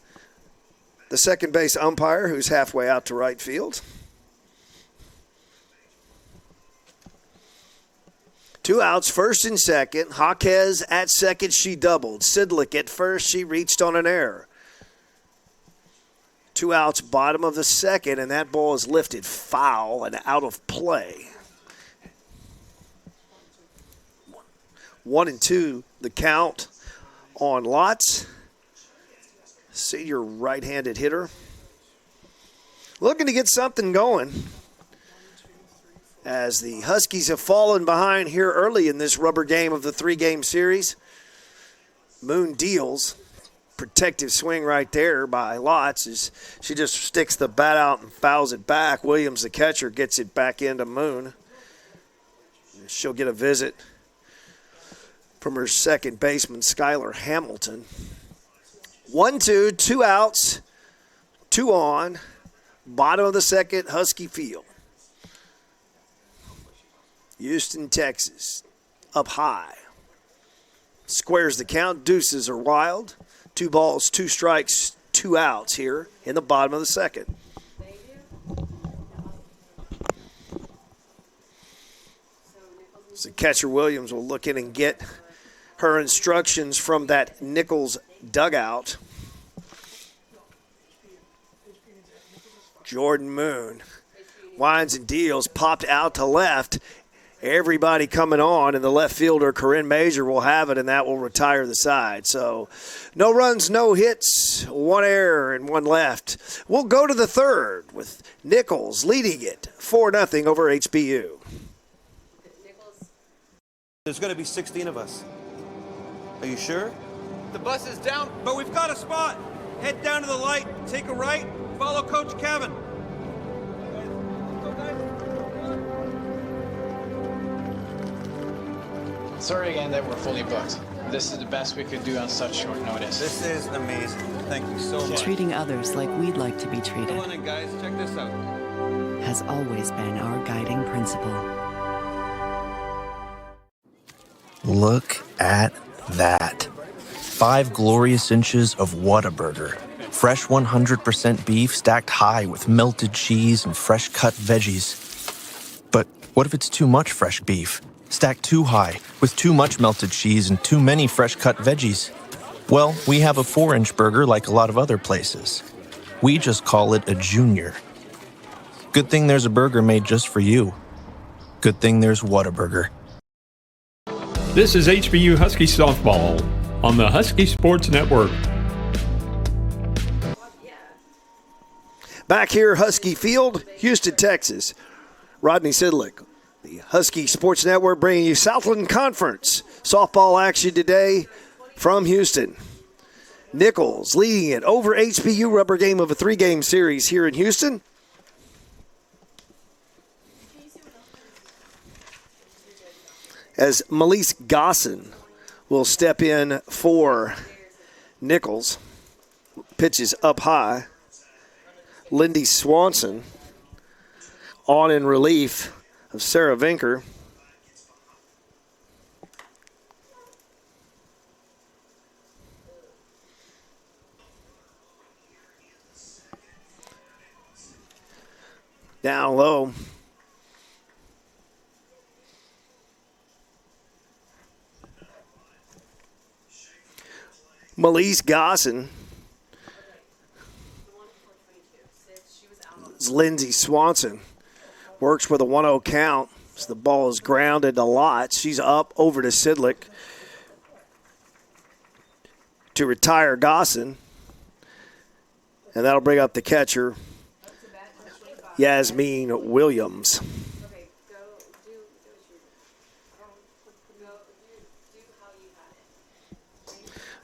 the second base umpire, who's halfway out to right field. 2 outs, first and second. Jaquez at second, she doubled. Sidlick at first, she reached on an error. 2 outs, bottom of the second, and that ball is lifted foul and out of play. 1-2, the count on Lotz. Senior right-handed hitter. Looking to get something going, as the Huskies have fallen behind here early in this rubber game of the 3-game series. Moon deals. Protective swing right there by Lotz as she just sticks the bat out and fouls it back. Williams, the catcher, gets it back into Moon. She'll get a visit from her second baseman, Skylar Hamilton. 1-2, 2 outs, 2 on. Bottom of the second, Husky field. Houston, Texas, up high. Squares the count. Deuces are wild. 2 balls, 2 strikes, 2 outs here in the bottom of the second. So catcher Williams will look in and get her instructions from that Nicholls dugout. Jordan Moon winds and deals, popped out to left. Everybody coming on, and the left fielder, Corinne Major, will have it, and that will retire the side. So no runs, no hits, 1 error and 1 left. We'll go to the third with Nicholls leading it 4-0 over HBU. There's going to be 16 of us. Are you sure? The bus is down, but we've got a spot. Head down to the light, take a right, follow Coach Kevin. Sorry again that we're fully booked. This is the best we could do on such short notice. This is amazing. Thank you so much. Treating others like we'd like to be treated Come on in, guys. Check this out. has always been our guiding principle. Look at that. 5 glorious inches of Whataburger. Fresh 100% beef stacked high with melted cheese and fresh cut veggies. But what if it's too much fresh beef? Stacked too high with too much melted cheese and too many fresh cut veggies? Well, we have a 4-inch burger like a lot of other places. We just call it a junior. Good thing there's a burger made just for you. Good thing there's Whataburger. This is HBU Husky Softball on the Husky Sports Network. Back here, Husky Field, Houston, Texas. Rodney Sidlick, the Husky Sports Network, bringing you Southland Conference softball action today from Houston. Nicholls leading it over HBU, rubber game of a 3-game series here in Houston. As Melise Gosson will step in for Nicholls. Pitches up high. Lindy Swanson on in relief of Sarah Vinker. Down low. Melise Gosson. Lindsay Swanson works with a 1-0 count. So the ball is grounded a lot. She's up over to Sidlick to retire Gosson. And that'll bring up the catcher, Yasmin Williams.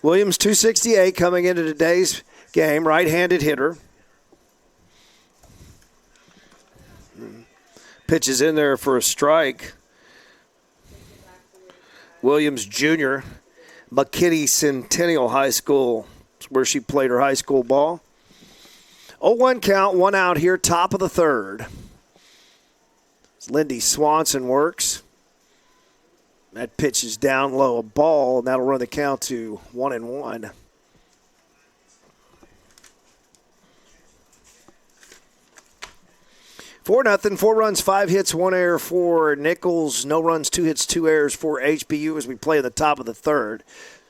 Williams, 268 coming into today's game, right-handed hitter. Pitches in there for a strike. Williams Jr., McKinney Centennial High School, where she played her high school ball. 0-1 count, 1 out here, top of the third. Lindy Swanson works. That pitch is down low, a ball, and that'll run the count to 1-1. Four nothing, 4 runs, 5 hits, 1 error for Nicholls. No runs, 2 hits, 2 errors for HBU as we play at the top of the third.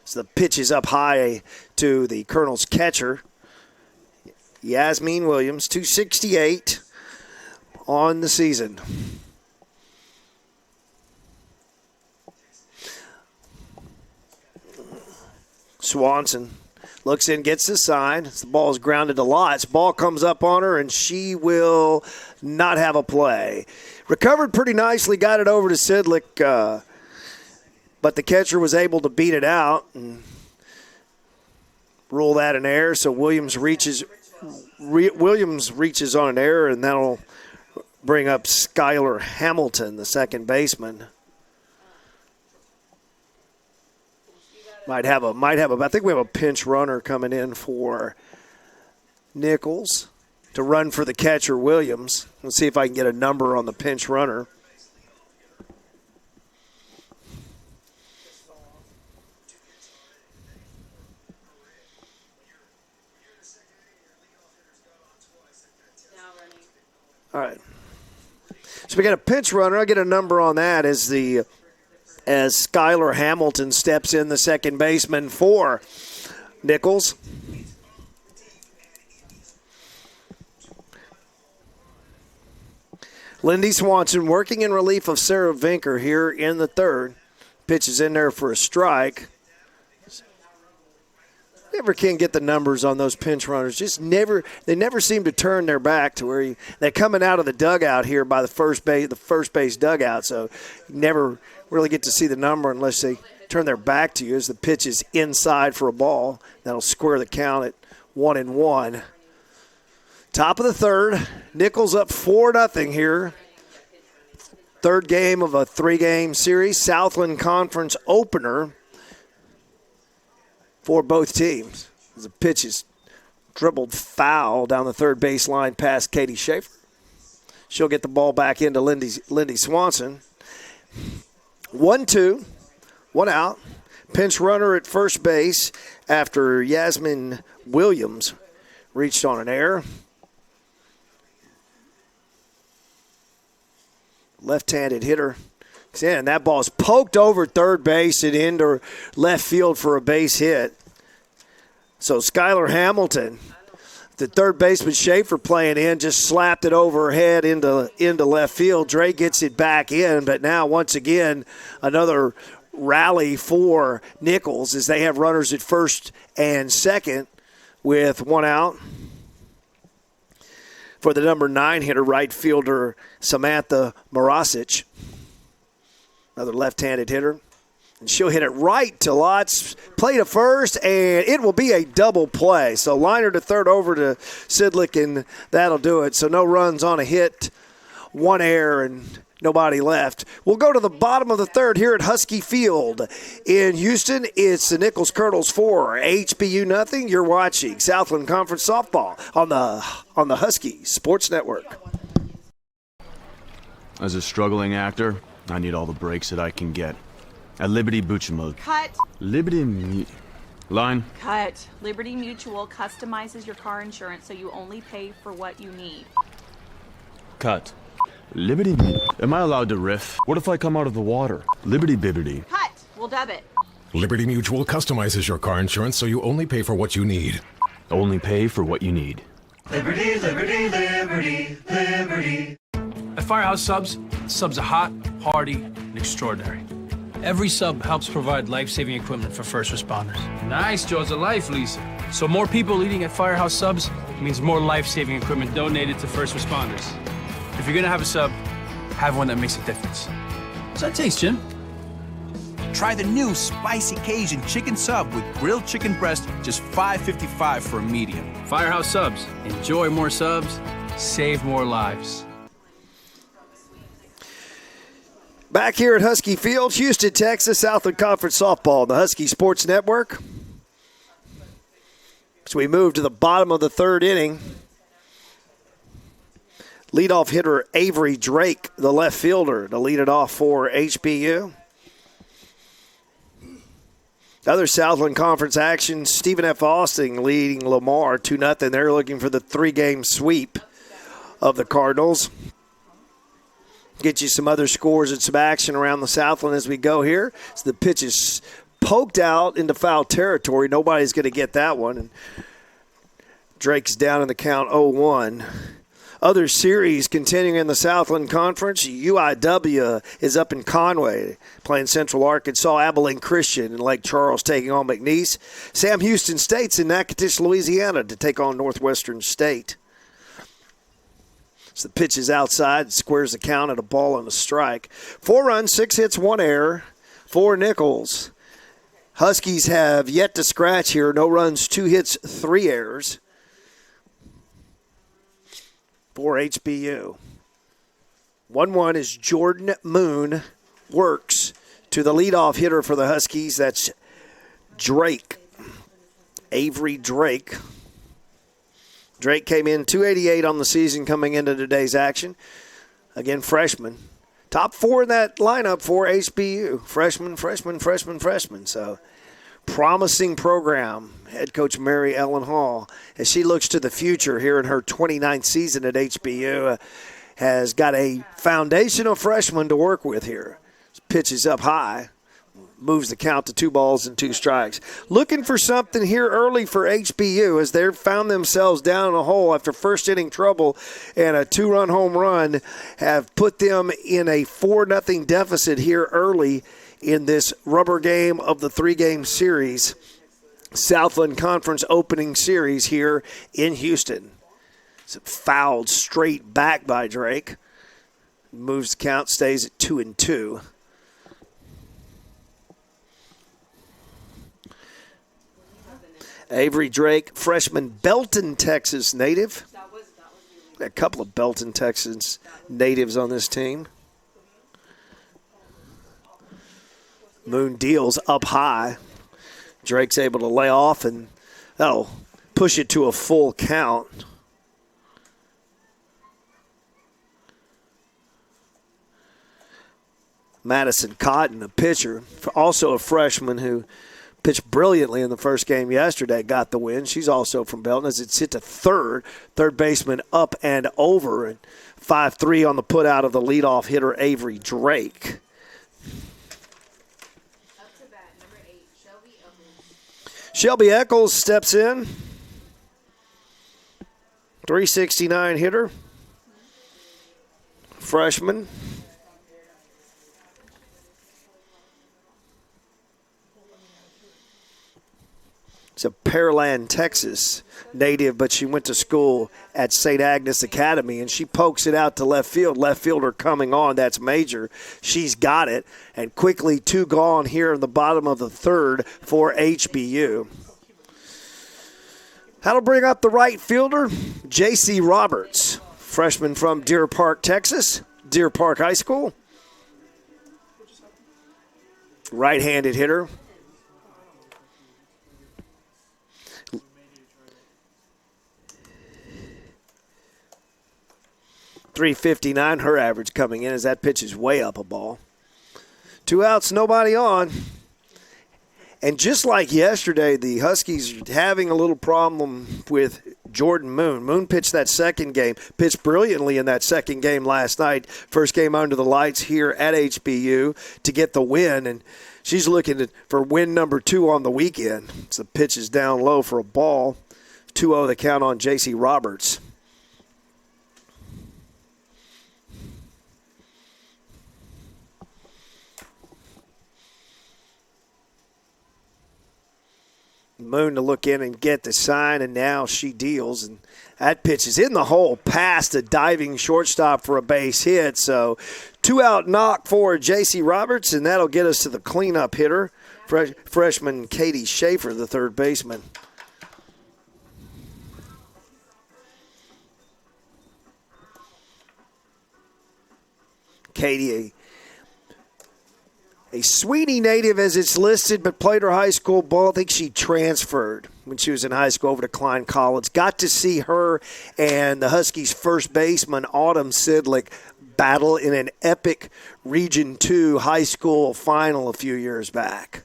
So the pitch is up high to the Colonel's catcher, Yasmin Williams, 268 on the season. Swanson looks in, gets the sign. The ball is grounded to Lots. Ball comes up on her, and she will not have a play. Recovered pretty nicely, got it over to Sidlick, but the catcher was able to beat it out and rule that an error. So Williams reaches on an error, and that'll bring up Skylar Hamilton, the second baseman. I think we have a pinch runner coming in for Nicholls to run for the catcher, Williams. Let's see if I can get a number on the pinch runner. All right. So we got a pinch runner. I'll get a number on that as Skylar Hamilton steps in, the second baseman for Nicholls. Lindy Swanson working in relief of Sarah Vinker here in the third. Pitch is in there for a strike. Never can get the numbers on those pinch runners. They never seem to turn their back to where they're coming out of the dugout here by the first base dugout. So you never really get to see the number unless they turn their back to you as the pitch is inside for a ball. That'll square the count at 1-1. Top of the third. Nicholls up 4-0 here. Third game of a 3-game series. Southland Conference opener for both teams. The pitch is dribbled foul down the third baseline past Katie Schaefer. She'll get the ball back into Lindy Swanson. 1-2, 1 out. Pinch runner at first base after Yasmin Williams reached on an error. Left-handed hitter. And that ball is poked over third base and into left field for a base hit. So Skylar Hamilton, the third baseman Schaefer playing in, just slapped it over her head into left field. Dre gets it back in, but now once again another rally for Nicholls as they have runners at first and second with 1 out. For the number 9 hitter, right fielder Samantha Morasic. Another left-handed hitter. And she'll hit it right to Lots. Play to first, and it will be a double play. So liner to third over to Sidlick, and that'll do it. So no runs on a hit, 1 error, and nobody left. We'll go to the bottom of the third here at Husky Field in Houston. It's the Nicholls Colonels 4, HBU nothing. You're watching Southland Conference softball on the Husky Sports Network. As a struggling actor, I need all the breaks that I can get. At Liberty Mutual. Cut. Line. Cut. Liberty Mutual customizes your car insurance so you only pay for what you need. Cut. Liberty. Am I allowed to riff? What if I come out of the water? Liberty Bibbity. Cut. We'll dub it. Liberty Mutual customizes your car insurance so you only pay for what you need. Only pay for what you need. Liberty, liberty, liberty, liberty. At Firehouse Subs are hot, hearty, and extraordinary. Every sub helps provide life-saving equipment for first responders. Nice, Jaws of life, Lisa. So more people eating at Firehouse Subs means more life-saving equipment donated to first responders. If you're gonna have a sub, have one that makes a difference. How's that taste, Jim? Try the new Spicy Cajun Chicken Sub with grilled chicken breast, just $5.55 for a medium. Firehouse Subs. Enjoy more subs, save more lives. Back here at Husky Field, Houston, Texas, Southland Conference softball, the Husky Sports Network. So we move to the bottom of the third inning. Leadoff hitter Avery Drake, the left fielder, to lead it off for HBU. Other Southland Conference action, Stephen F. Austin leading Lamar 2-0. They're looking for the 3-game sweep of the Cardinals. Get you some other scores and some action around the Southland as we go here. So the pitch is poked out into foul territory. Nobody's going to get that one. And Drake's down in the count 0-1. Other series continuing in the Southland Conference. UIW is up in Conway playing Central Arkansas. Abilene Christian and Lake Charles taking on McNeese. Sam Houston State's in Natchitoches, Louisiana to take on Northwestern State. So the pitch is outside, squares the count at a ball and a strike. 4 runs, 6 hits, 1 error for Nicholls. Huskies have yet to scratch here. No runs, 2 hits, 3 errors for HBU. 1-1 is Jordan Moon works to the leadoff hitter for the Huskies. That's Drake, Avery Drake. Drake came in 288 on the season coming into today's action. Again, freshman. Top 4 in that lineup for HBU. Freshman. So promising program. Head coach Mary Ellen Hall, as she looks to the future here in her 29th season at HBU, has got a foundation of freshmen to work with here. Pitches up high, moves the count to 2 balls and 2 strikes. Looking for something here early for HBU as they found themselves down in a hole after first inning trouble, and a 2-run home run have put them in a 4-0 deficit here early in this rubber game of the 3-game series. Southland Conference opening series here in Houston. It's fouled straight back by Drake. Moves the count, stays at 2-2. Avery Drake, freshman, Belton, Texas native. A couple of Belton, Texas natives on this team. Moon deals up high. Drake's able to lay off, and that'll push it to a full count. Madison Cotton, a pitcher, also a freshman who pitched brilliantly in the first game yesterday, got the win. She's also from Belton as it's hit to third baseman up and over, and 5-3 on the put out of the leadoff hitter Avery Drake. Shelby Eccles steps in. 369 hitter. Freshman. It's a Pearland, Texas native, but she went to school at St. Agnes Academy, and she pokes it out to left field. Left fielder coming on, that's Major. She's got it, and quickly 2 gone here in the bottom of the 3rd for HBU. That'll bring up the right fielder, J.C. Roberts, freshman from Deer Park, Texas, Deer Park High School. Right-handed hitter. .359 her average coming in as that pitch is way up a ball. 2 outs, nobody on. And just like yesterday, the Huskies are having a little problem with Jordan Moon. Moon pitched that second game, pitched brilliantly in that second game last night. First game under the lights here at HBU to get the win, and she's looking for win number 2 on the weekend. So the pitch is down low for a ball. 2-0 the count on J.C. Roberts. Moon to look in and get the sign, and now she deals. And that pitch is in the hole past a diving shortstop for a base hit. So 2-out knock for J.C. Roberts, and that'll get us to the cleanup hitter, freshman Katie Schaefer, the third baseman. Katie, a Sweeney native as it's listed, but played her high school ball. I think she transferred when she was in high school over to Klein College. Got to see her and the Huskies' first baseman, Autumn Sidlick, battle in an epic Region 2 high school final a few years back.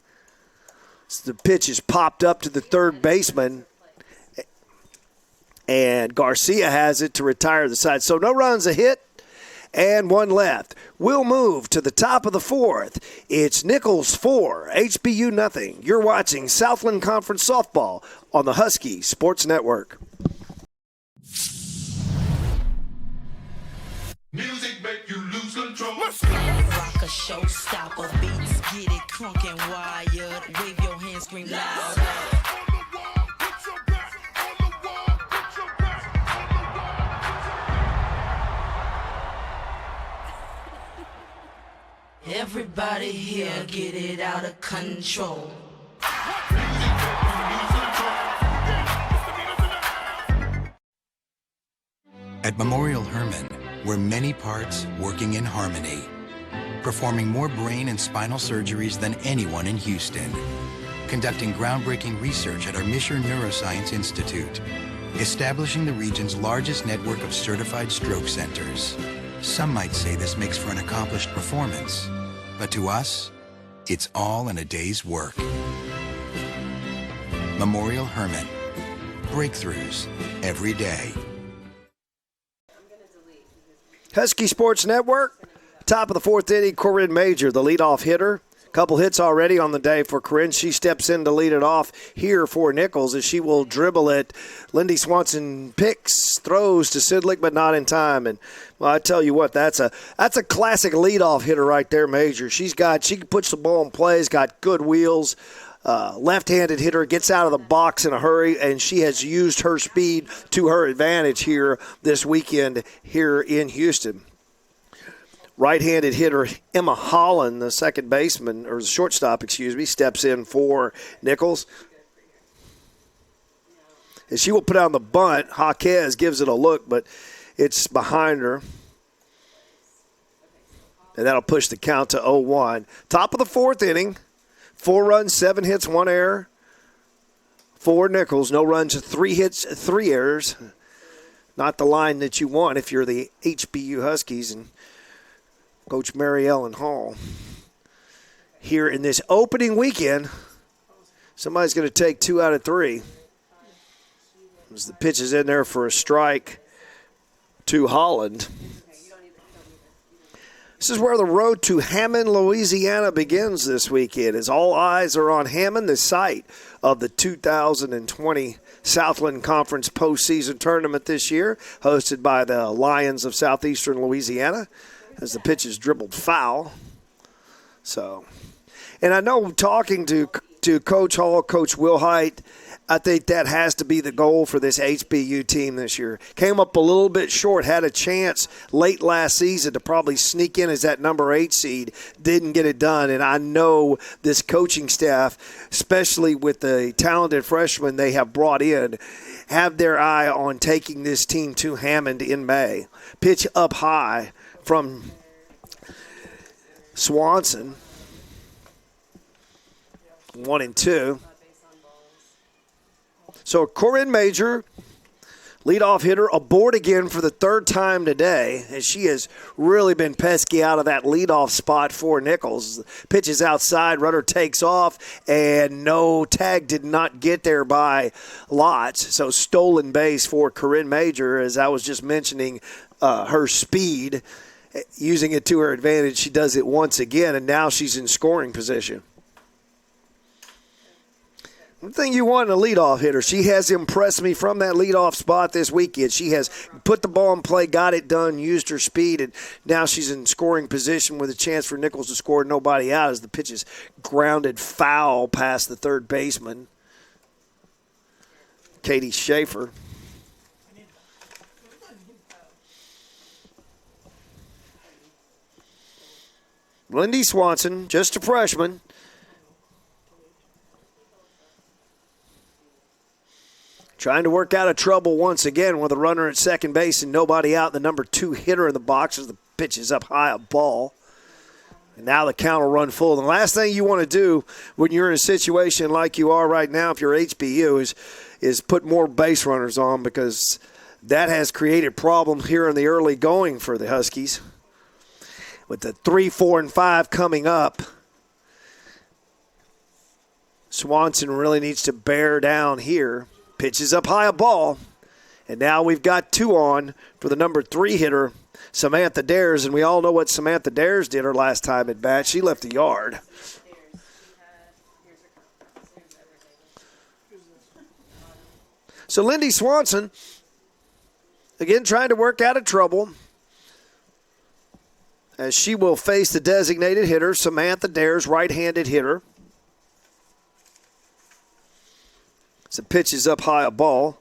The pitch is popped up to the third baseman, and Garcia has it to retire the side. So no runs, a hit, and one left. We'll move to the top of the fourth. It's Nicholls 4, HBU nothing. You're watching Southland Conference Softball on the Husky Sports Network. Music make you lose control. Rock a showstopper, beats get it crunk and wired. Wave your hands, scream loud. Everybody here get it out of control. At Memorial Hermann, we're many parts working in harmony, performing more brain and spinal surgeries than anyone in Houston, conducting groundbreaking research at our Mission Neuroscience Institute, establishing the region's largest network of certified stroke centers. Some might say this makes for an accomplished performance, but to us, it's all in a day's work. Memorial Hermann. Breakthroughs every day. Husky Sports Network, top of the fourth inning, Corinne Major, the leadoff hitter. Couple hits already on the day for Corinne. She steps in to lead it off here for Nicholls as she will dribble it. Lindy Swanson picks, throws to Sidlick, but not in time. And well, I tell you what, that's a classic leadoff hitter right there, Major. She puts the ball in play, has got good wheels. Left-handed hitter, gets out of the box in a hurry, and she has used her speed to her advantage here this weekend here in Houston. Right-handed hitter Emma Holland, the second baseman, or the shortstop, steps in for Nicholls. And she will put on the bunt. Jaquez gives it a look, but it's behind her. And that'll push the count to 0-1. Top of the fourth inning. 4 runs, 7 hits, 1 error for Nicholls. No runs, 3 hits, 3 errors. Not the line that you want if you're the HBU Huskies and Coach Mary Ellen Hall. Here in this opening weekend, somebody's going to take 2 out of 3. As the pitch is in there for a strike to Holland. This is where the road to Hammond, Louisiana begins this weekend, as all eyes are on Hammond, the site of the 2020 Southland Conference postseason tournament this year, hosted by the Lions of Southeastern Louisiana, as the pitch is dribbled foul. So, and I know talking to Coach Hall, Coach Wilhite, I think that has to be the goal for this HBU team this year. Came up a little bit short, had a chance late last season to probably sneak in as that number 8 seed. Didn't get it done, and I know this coaching staff, especially with the talented freshmen they have brought in, have their eye on taking this team to Hammond in May. Pitch up high from Swanson. 1-2. So Corinne Major, leadoff hitter, aboard again for the third time today, as she has really been pesky out of that leadoff spot for Nicholls. Pitch is outside, runner takes off, and no tag did not get there by Lots. So stolen base for Corinne Major, as I was just mentioning, her speed, using it to her advantage. She does it once again, and now she's in scoring position. One thing you want in a leadoff hitter, she has impressed me from that leadoff spot this weekend. She has put the ball in play, got it done, used her speed, and now she's in scoring position with a chance for Nicholls to score nobody out as the pitch is grounded foul past the third baseman, Katie Schaefer. Lindy Swanson, just a freshman. Trying to work out of trouble once again with a runner at second base and nobody out. The number 2 hitter in the box as the pitch is up high, a ball. And now the count will run full. And the last thing you want to do when you're in a situation like you are right now, if you're HBU, is put more base runners on, because that has created problems here in the early going for the Huskies. With the 3, 4, and 5 coming up, Swanson really needs to bear down here. Pitches up high a ball. And now we've got 2 on for the number 3 hitter, Samantha Dares. And we all know what Samantha Dares did her last time at bat. She left the yard. So Lindy Swanson, again, trying to work out of trouble, as she will face the designated hitter, Samantha Dares, right-handed hitter. So pitch is up high a ball.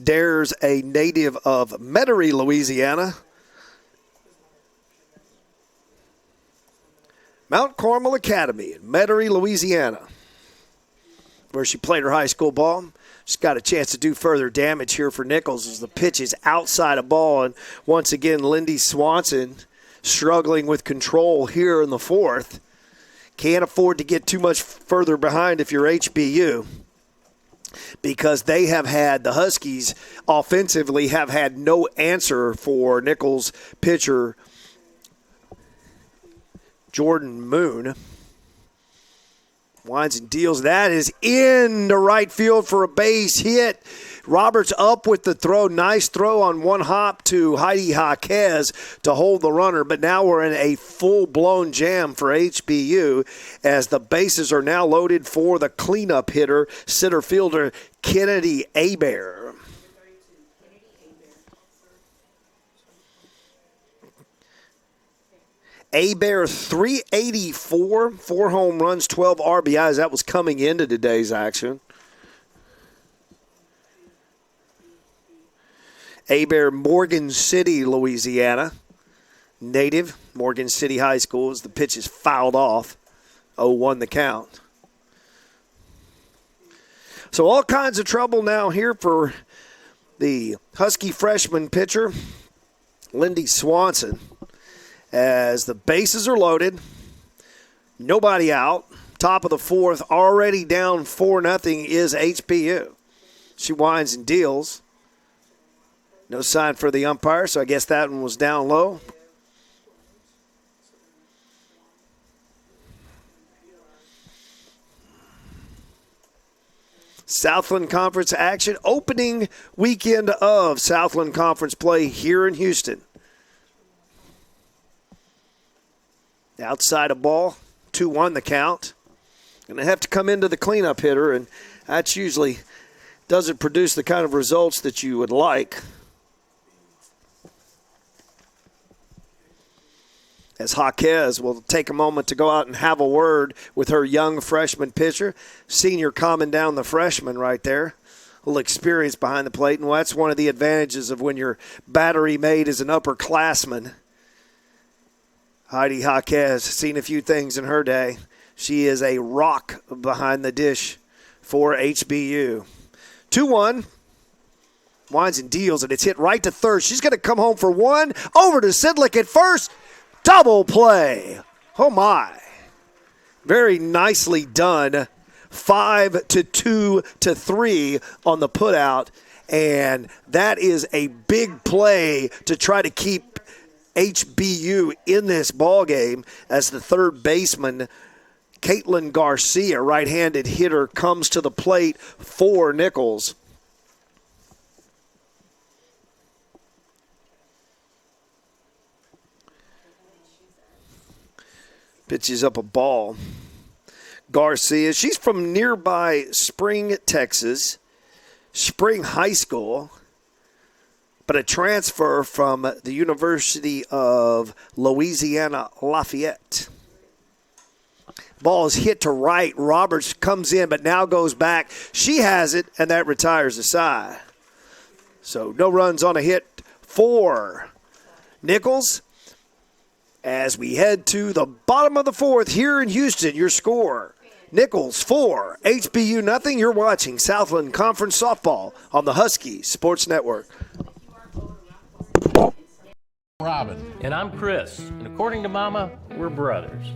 Dares, a native of Metairie, Louisiana. Mount Carmel Academy in Metairie, Louisiana, where she played her high school ball. She's got a chance to do further damage here for Nicholls as the pitch is outside a ball. And once again, Lindy Swanson struggling with control here in the 4th. Can't afford to get too much further behind if you're HBU, because they have had, the Huskies offensively have had no answer for Nicholls pitcher Jordan Moon. Winds and deals. That is in the right field for a base hit. Roberts up with the throw. Nice throw on one hop to Heidi Jaquez to hold the runner. But now we're in a full-blown jam for HBU as the bases are now loaded for the cleanup hitter, center fielder Kennedy Hebert. Hebert, 384, 4 home runs, 12 RBIs. That was coming into today's action. Hebert, Morgan City, Louisiana. Native, Morgan City High School, as the pitch is fouled off. 0-1 the count. So all kinds of trouble now here for the Husky freshman pitcher, Lindy Swanson, as the bases are loaded, nobody out. Top of the 4th, already down 4-0 is HBU. She winds and deals. No sign for the umpire, so I guess that one was down low. Southland Conference action, opening weekend of Southland Conference play here in Houston. Outside a ball, 2-1 the count. Going to have to come into the cleanup hitter, and that usually doesn't produce the kind of results that you would like. As Jaquez will take a moment to go out and have a word with her young freshman pitcher. Senior calming down the freshman right there. A little experience behind the plate, and that's one of the advantages of when your battery mate is an upperclassman. Heidi Jaquez, seen a few things in her day. She is a rock behind the dish for HBU. 2-1. Winds and deals, and it's hit right to third. She's going to come home for 1. Over to Sidlick at first. Double play. Oh, my. Very nicely done. 5-2-3 on the putout. And that is a big play to try to keep HBU in this ball game as the third baseman, Caitlin Garcia, right-handed hitter, comes to the plate for Nicholls. Pitches up a ball. Garcia, she's from nearby Spring, Texas, Spring High School, but a transfer from the University of Louisiana Lafayette. Ball is hit to right. Roberts comes in, but now goes back. She has it, and that retires the side. So no runs on a hit for Nicholls. As we head to the bottom of the 4th here in Houston, your score, Nicholls 4, HBU nothing. You're watching Southland Conference Softball on the Husky Sports Network. Robin. And I'm Chris. And according to Mama, we're brothers.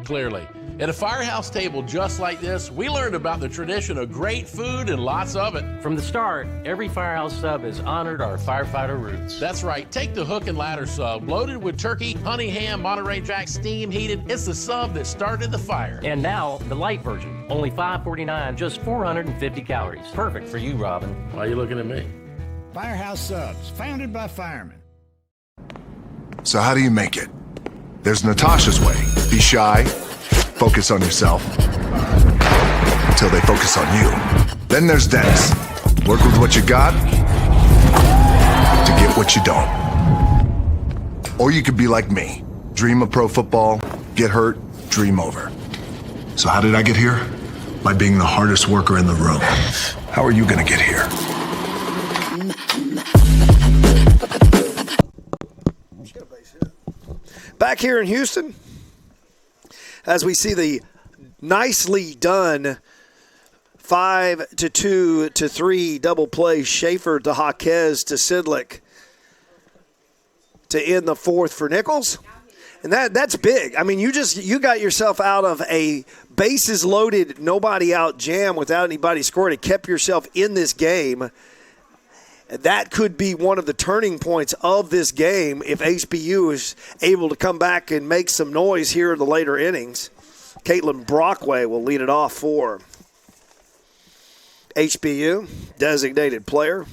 Clearly. At a firehouse table just like this, we learned about the tradition of great food and lots of it. From the start, every firehouse sub has honored our firefighter roots. That's right. Take the hook and ladder sub, loaded with turkey, honey ham, Monterey Jack, steam heated. It's the sub that started the fire. And now, the light version. Only $5.49, just 450 calories. Perfect for you, Robin. Why are you looking at me? Firehouse Subs, founded by firemen. So how do you make it? There's Natasha's way. Be shy, focus on yourself, until they focus on you. Then there's Dennis. Work with what you got to get what you don't. Or you could be like me. Dream of pro football, get hurt, dream over. So how did I get here? By being the hardest worker in the room. How are you gonna get here? Back here in Houston, as we see the nicely done 5-2-3 double play, Schaefer to Jaquez to Sidlick to end the fourth for Nicholls. And that's big. I mean, you got yourself out of a bases loaded, nobody out jam without anybody scoring. It kept yourself in this game. That could be one of the turning points of this game if HBU is able to come back and make some noise here in the later innings. Caitlin Brockway will lead it off for HBU, designated player.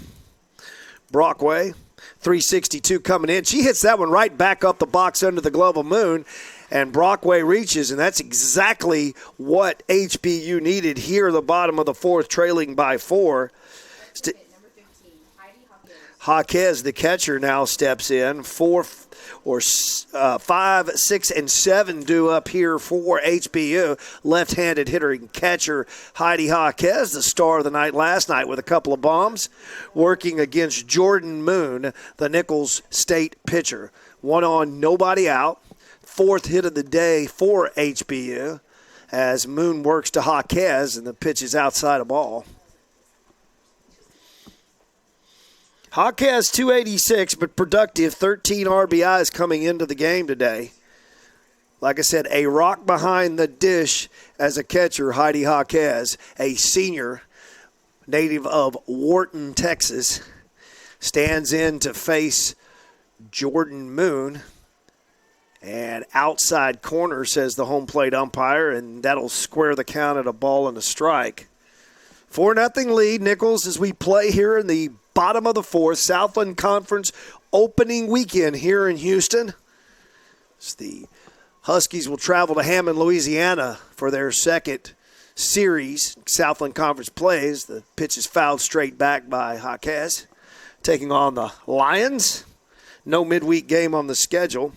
Brockway, 362 coming in. She hits that one right back up the box under the glove of Moon, and Brockway reaches, and that's exactly what HBU needed here at the bottom of the fourth, trailing by 4. Jaquez, the catcher, now steps in. 5, 6, and 7 due up here for HBU. Left-handed hitter and catcher Heidi Jaquez, the star of the night last night with a couple of bombs, working against Jordan Moon, the Nicholls State pitcher. 1 on, nobody out. 4th hit of the day for HBU as Moon works to Jaquez, and the pitch is outside of ball. Jaquez 286, but productive, 13 RBIs coming into the game today. Like I said, a rock behind the dish as a catcher, Heidi Jaquez, a senior, native of Wharton, Texas, stands in to face Jordan Moon. And outside corner, says the home plate umpire, and that'll square the count at a ball and a strike. 4-0 lead, Nicholls, as we play here in the bottom of the fourth, Southland Conference opening weekend here in Houston. As the Huskies will travel to Hammond, Louisiana for their second series. Southland Conference plays. The pitch is fouled straight back by Jaquez, taking on the Lions. No midweek game on the schedule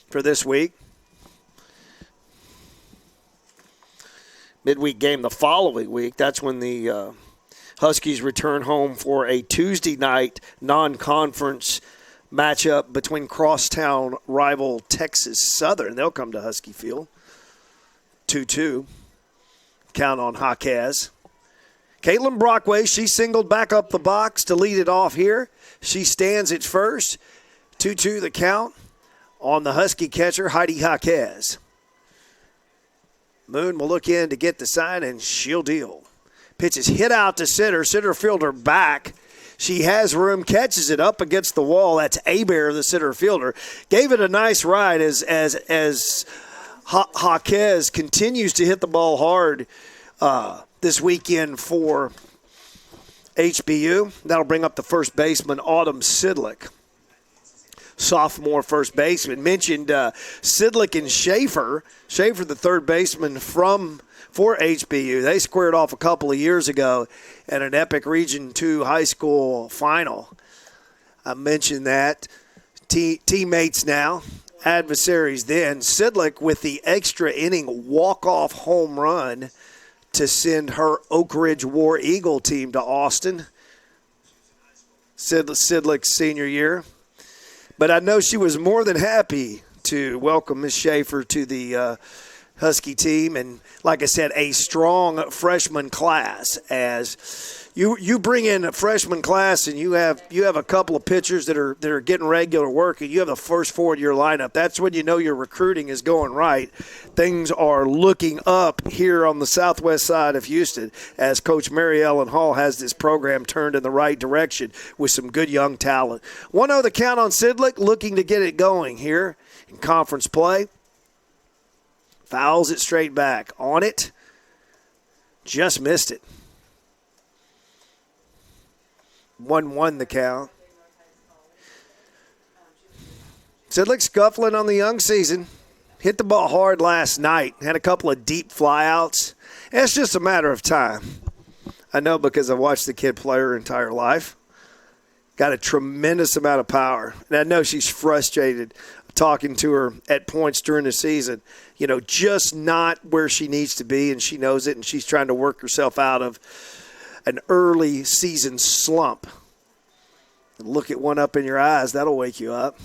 for this week. Midweek game the following week. That's when the Huskies return home for a Tuesday night non-conference matchup between crosstown rival Texas Southern. They'll come to Husky Field. 2-2. Count on Jaquez. Caitlin Brockway, she singled back up the box to lead it off here. She stands at first. 2-2 the count on the Husky catcher, Heidi Jaquez. Moon will look in to get the sign, and she'll deal. Pitch is hit out to center. Center fielder back. She has room, catches it up against the wall. That's Abear, the center fielder. Gave it a nice ride as Jaquez continues to hit the ball hard this weekend for HBU. That'll bring up the first baseman, Autumn Sidlick. Sophomore first baseman. Mentioned Sidlick and Schaefer. Schaefer, the third baseman for HBU. They squared off a couple of years ago at an epic Region 2 high school final. I mentioned that. Teammates now, adversaries then. Sidlick with the extra inning walk-off home run to send her Oak Ridge War Eagle team to Austin. Sidlick's senior year. But I know she was more than happy to welcome Ms. Schaefer to the Husky team, and like I said, a strong freshman class. As you bring in a freshman class and you have a couple of pitchers that are getting regular work, and you have the first four in your lineup, that's when you know your recruiting is going right. Things are looking up here on the southwest side of Houston as Coach Mary Ellen Hall has this program turned in the right direction with some good young talent. 1-0 the count on Sidlick, looking to get it going here in conference play. Fouls it straight back. On it. Just missed it. 1-1 the count. Sidlick scuffling on the young season. Hit the ball hard last night. Had a couple of deep flyouts. It's just a matter of time. I know because I've watched the kid play her entire life. Got a tremendous amount of power. And I know she's frustrated talking to her at points during the season, just not where she needs to be, and she knows it, and she's trying to work herself out of an early season slump. Look at one up in your eyes. That'll wake you up.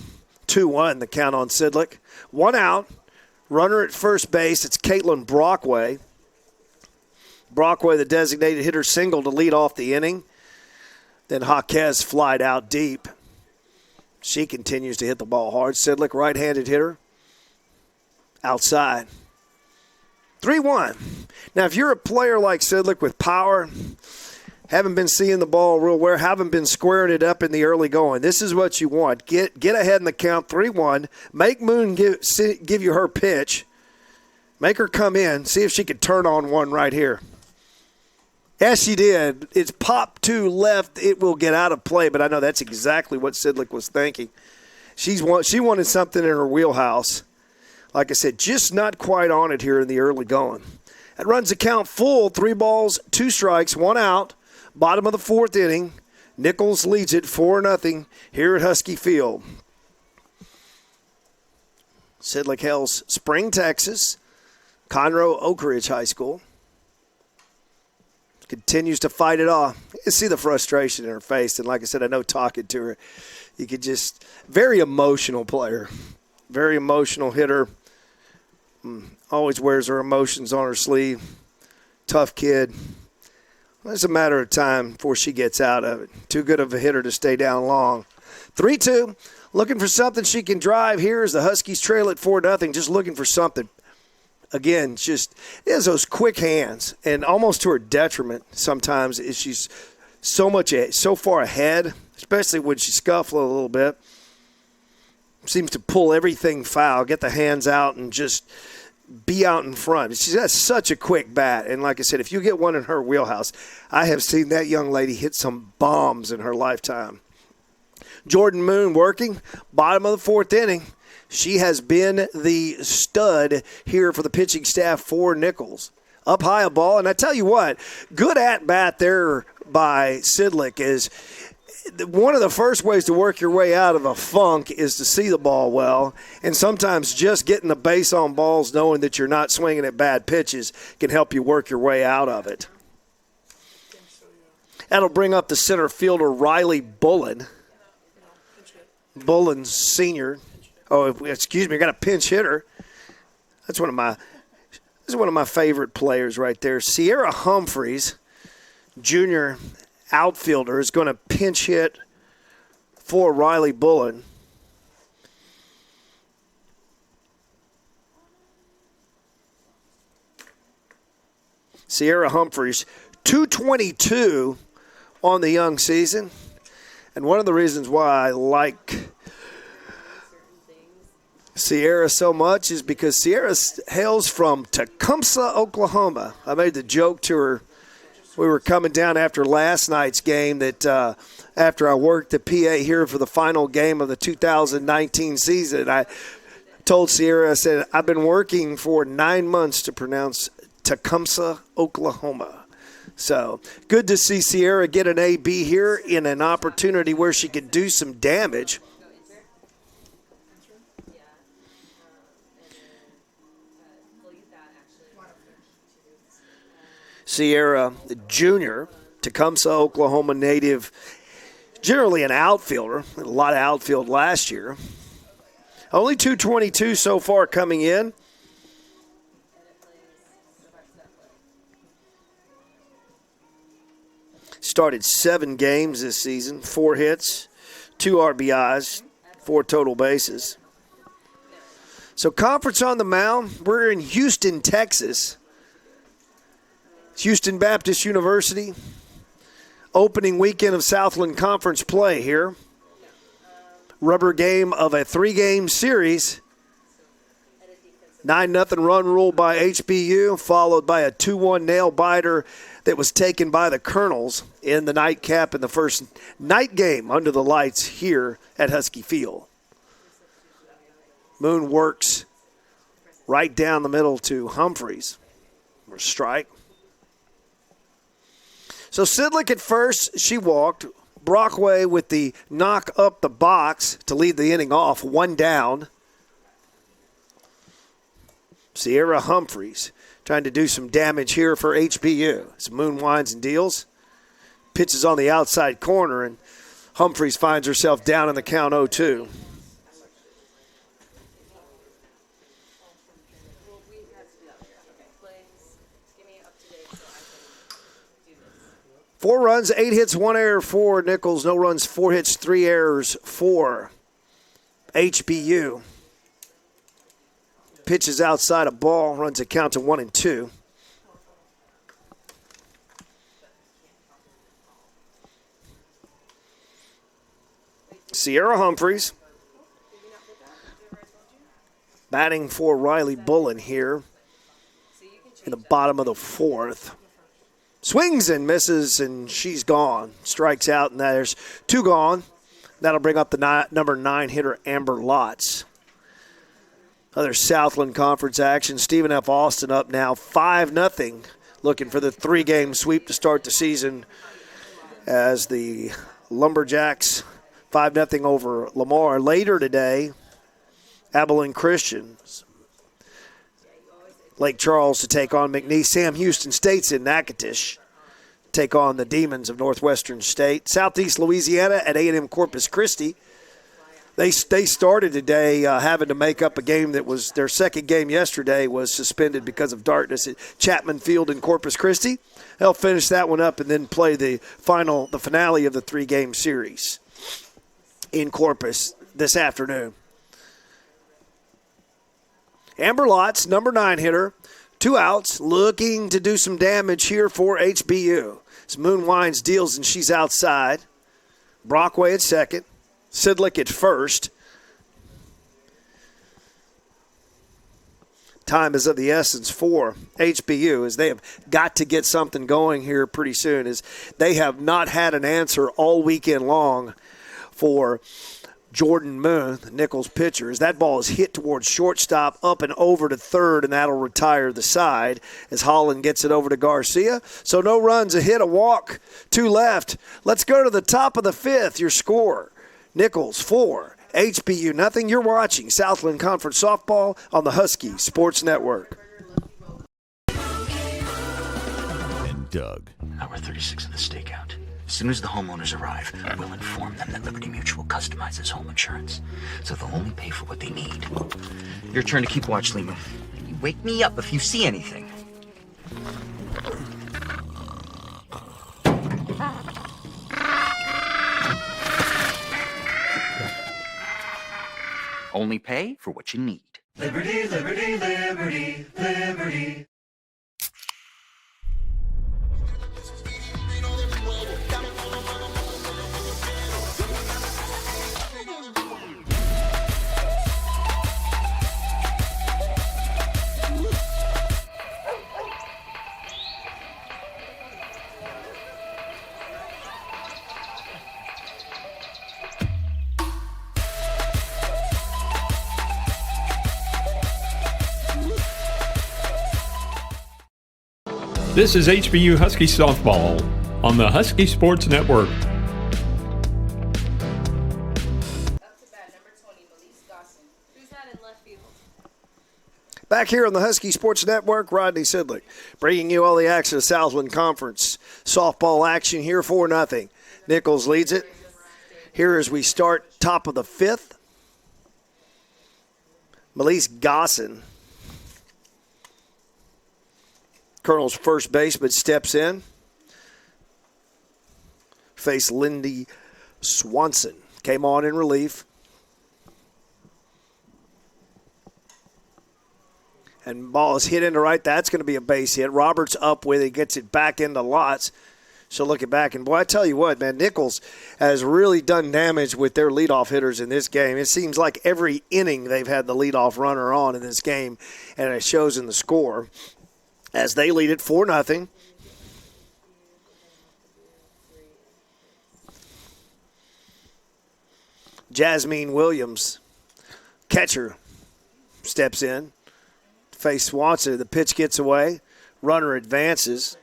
2-1, the count on Sidlick. 1 out. Runner at first base. It's Caitlin Brockway. Brockway, the designated hitter, single to lead off the inning. Then Jaquez flied out deep. She continues to hit the ball hard. Sidlick, right-handed hitter. Outside. 3-1. Now, if you're a player like Sidlick with power, haven't been seeing the ball real well, haven't been squaring it up in the early going, this is what you want. Get ahead in the count, 3-1. Make Moon give you her pitch. Make her come in. See if she can turn on one right here. Yes, she did. It's popped to left. It will get out of play, but I know that's exactly what Sidlick was thinking. She wanted something in her wheelhouse. Like I said, just not quite on it here in the early going. That runs the count full. 3 balls, 2 strikes, 1 out. Bottom of the 4th inning. Nicholls leads it 4-0 here at Husky Field. Sidlick hails Spring, Texas. Conroe Oak Ridge High School. Continues to fight it off. You see the frustration in her face. And like I said, I know talking to her, you could just, very emotional player. Very emotional hitter. Always wears her emotions on her sleeve. Tough kid. Well, it's a matter of time before she gets out of it. Too good of a hitter to stay down long. 3-2. Looking for something she can drive here as the Huskies trail at 4-0. Just looking for something. Again, just has those quick hands, and almost to her detriment sometimes is she's so far ahead, especially when she scuffles a little bit. Seems to pull everything foul, get the hands out, and just be out in front. She's got such a quick bat, and like I said, if you get one in her wheelhouse, I have seen that young lady hit some bombs in her lifetime. Jordan Moon working, bottom of the 4th inning. She has been the stud here for the pitching staff for Nicholls. Up high a ball, and I tell you what, good at-bat there by Sidlick is one of the first ways to work your way out of a funk is to see the ball well, and sometimes just getting the base on balls, knowing that you're not swinging at bad pitches, can help you work your way out of it. That'll bring up the center fielder, Riley Bullen. Bullen Sr., oh, excuse me, I got a pinch hitter. That's one of my favorite players right there. Sierra Humphreys, junior outfielder, is going to pinch hit for Riley Bullen. Sierra Humphreys, 222 on the young season. And one of the reasons why I like Sierra so much is because Sierra hails from Tecumseh, Oklahoma. I made the joke to her. We were coming down after last night's game that after I worked the PA here for the final game of the 2019 season, I told Sierra, I said, I've been working for 9 months to pronounce Tecumseh, Oklahoma. So good to see Sierra get an AB here in an opportunity where she could do some damage. Sierra, junior, Tecumseh, Oklahoma native, generally an outfielder. A lot of outfield last year. Only 222 so far coming in. Started 7 games this season, 4 hits, 2 RBIs, 4 total bases. So conference on the mound, we're in Houston, Texas. It's Houston Baptist University. Opening weekend of Southland Conference play here. Rubber game of a 3-game series. 9-0 run rule by HBU, followed by a 2-1 nail-biter that was taken by the Colonels in the nightcap in the first night game under the lights here at Husky Field. Moon works right down the middle to Humphreys. For strike. So Sidlick at first, she walked. Brockway with the knock up the box to lead the inning off, 1 down. Sierra Humphreys trying to do some damage here for HBU. As Moon winds and deals. Pitches on the outside corner, and Humphreys finds herself down in the count 0-2. Four runs, 8 hits, 1 error for Nicholls. No runs, 4 hits, 3 errors for HBU. Pitches outside a ball, runs a count to 1-2. Sierra Humphreys batting for Riley Bullen here in the bottom of the 4th. Swings and misses, and she's gone. Strikes out, and there's 2 gone. That'll bring up the number 9 hitter, Amber Lotz. Other Southland Conference action. Stephen F. Austin up now 5-0, looking for the 3-game sweep to start the season as the Lumberjacks 5-0 over Lamar. Later today, Abilene Christian, Lake Charles to take on McNeese. Sam Houston State's in Natchitoches, take on the Demons of Northwestern State. Southeast Louisiana at A&M Corpus Christi. They started today having to make up a game that was their second game yesterday was suspended because of darkness at Chapman Field in Corpus Christi. They'll finish that one up and then play the finale of the 3-game series in Corpus this afternoon. Amber Lotz, number 9 hitter, 2 outs, looking to do some damage here for HBU. As Moon winds, deals, and she's outside. Brockway at second. Sidlick at first. Time is of the essence for HBU as they have got to get something going here pretty soon, as they have not had an answer all weekend long for Jordan Moon, the Nicholls pitcher, as that ball is hit towards shortstop, up and over to third, and that'll retire the side as Holland gets it over to Garcia. So no runs, a hit, a walk, 2 left. Let's go to the top of the 5th. Your score, Nicholls 4, HBU nothing. You're watching Southland Conference Softball on the Husky Sports Network. And Doug. Hour 36 of the stakeout. As soon as the homeowners arrive, we'll inform them that Liberty Mutual customizes home insurance, so they'll only pay for what they need. Your turn to keep watch, Lima. You wake me up if you see anything. Only pay for what you need. Liberty, liberty, liberty, liberty. This is HBU Husky Softball on the Husky Sports Network. Back here on the Husky Sports Network, Rodney Sidlick bringing you all the action of Southland Conference softball action here, 4-0. Nicholls leads it. Here as we start top of the 5th. Melise Gosson, Colonel's first baseman, steps in. face Lindy Swanson. Came on in relief. And ball is hit into right. That's going to be a base hit. Roberts up with it, gets it back into Lots. She'll look it back. And, boy, I tell you what, man, Nicholls has really done damage with their leadoff hitters in this game. It seems like every inning they've had the leadoff runner on in this game, and it shows in the score as they lead it 4-0. Jasmine Williams, catcher, steps in. Face Swanson. The pitch gets away. Runner advances.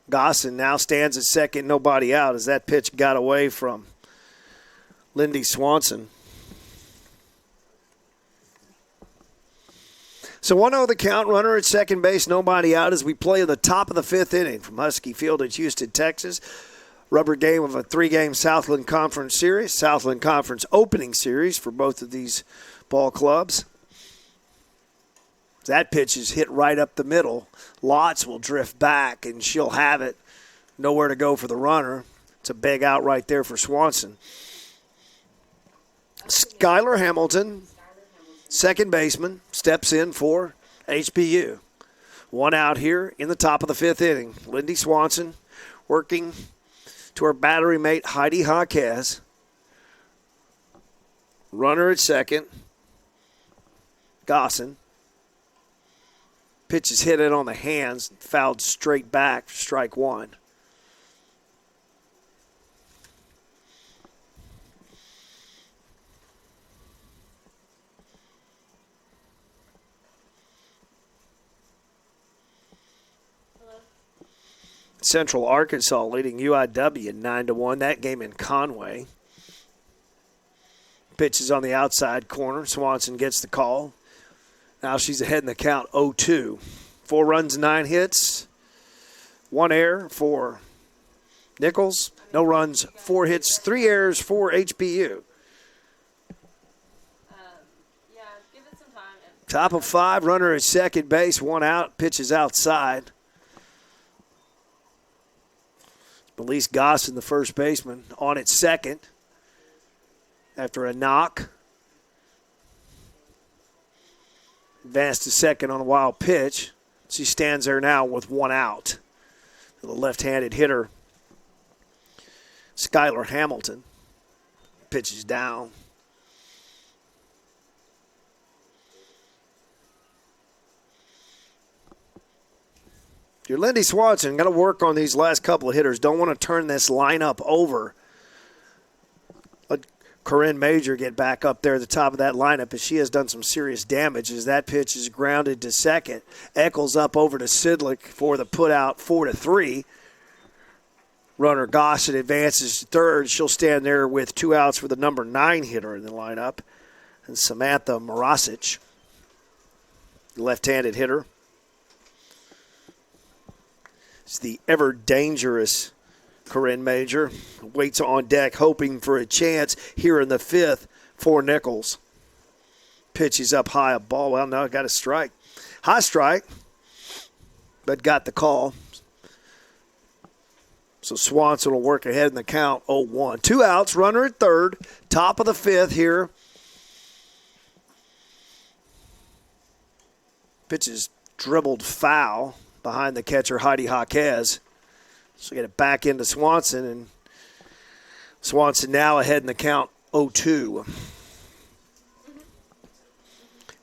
Gosson now stands at second, nobody out as that pitch got away from Lindy Swanson. So 1-0 the count, runner at second base, nobody out as we play the top of the fifth inning from Husky Field at Houston, Texas. Rubber game of a 3-game Southland Conference series, Southland Conference opening series for both of these ball clubs. That pitch is hit right up the middle. Lots will drift back, and she'll have it. Nowhere to go for the runner. It's a big out right there for Swanson. Skylar Hamilton, second baseman, steps in for HBU. One out here in the top of the fifth inning. Lindy Swanson working to her battery mate Heidi Jaquez. Runner at second. Gosson. Pitch is hit in on the hands, fouled straight back, strike one. Central Arkansas leading UIW 9-1. That game in Conway. Pitch is on the outside corner. Swanson gets the call. Now she's ahead in the count 0-2. 4 runs, 9 hits. 1 error for Nicholls. No runs, 4 hits, 3 errors for HBU. Top of 5, runner at second base, 1 out, pitches outside. Elise Gosson, the first baseman, on at second after a knock. Advanced to second on a wild pitch. She stands there now with 1 out. The left-handed hitter, Skylar Hamilton, pitches down. Your Lindy Swanson got to work on these last couple of hitters. Don't want to turn this lineup over. Let Corinne Major get back up there at the top of that lineup as she has done some serious damage as that pitch is grounded to second. Eccles up over to Sidlick for the putout 4-3. Runner Gossett advances to third. She'll stand there with 2 outs for the number 9 hitter in the lineup. And Samantha Morasic, left-handed hitter. It's the ever-dangerous Corinne Major. Waits on deck, hoping for a chance here in the 5th for Nicholls. Pitch is up high, a ball. Well, no, got a strike. High strike, but got the call. So Swanson will work ahead in the count, 0-1. 2 outs, runner at third, top of the 5th here. Pitch is dribbled foul behind the catcher, Heidi Jaquez. So get it back into Swanson, and Swanson now ahead in the count, 0-2.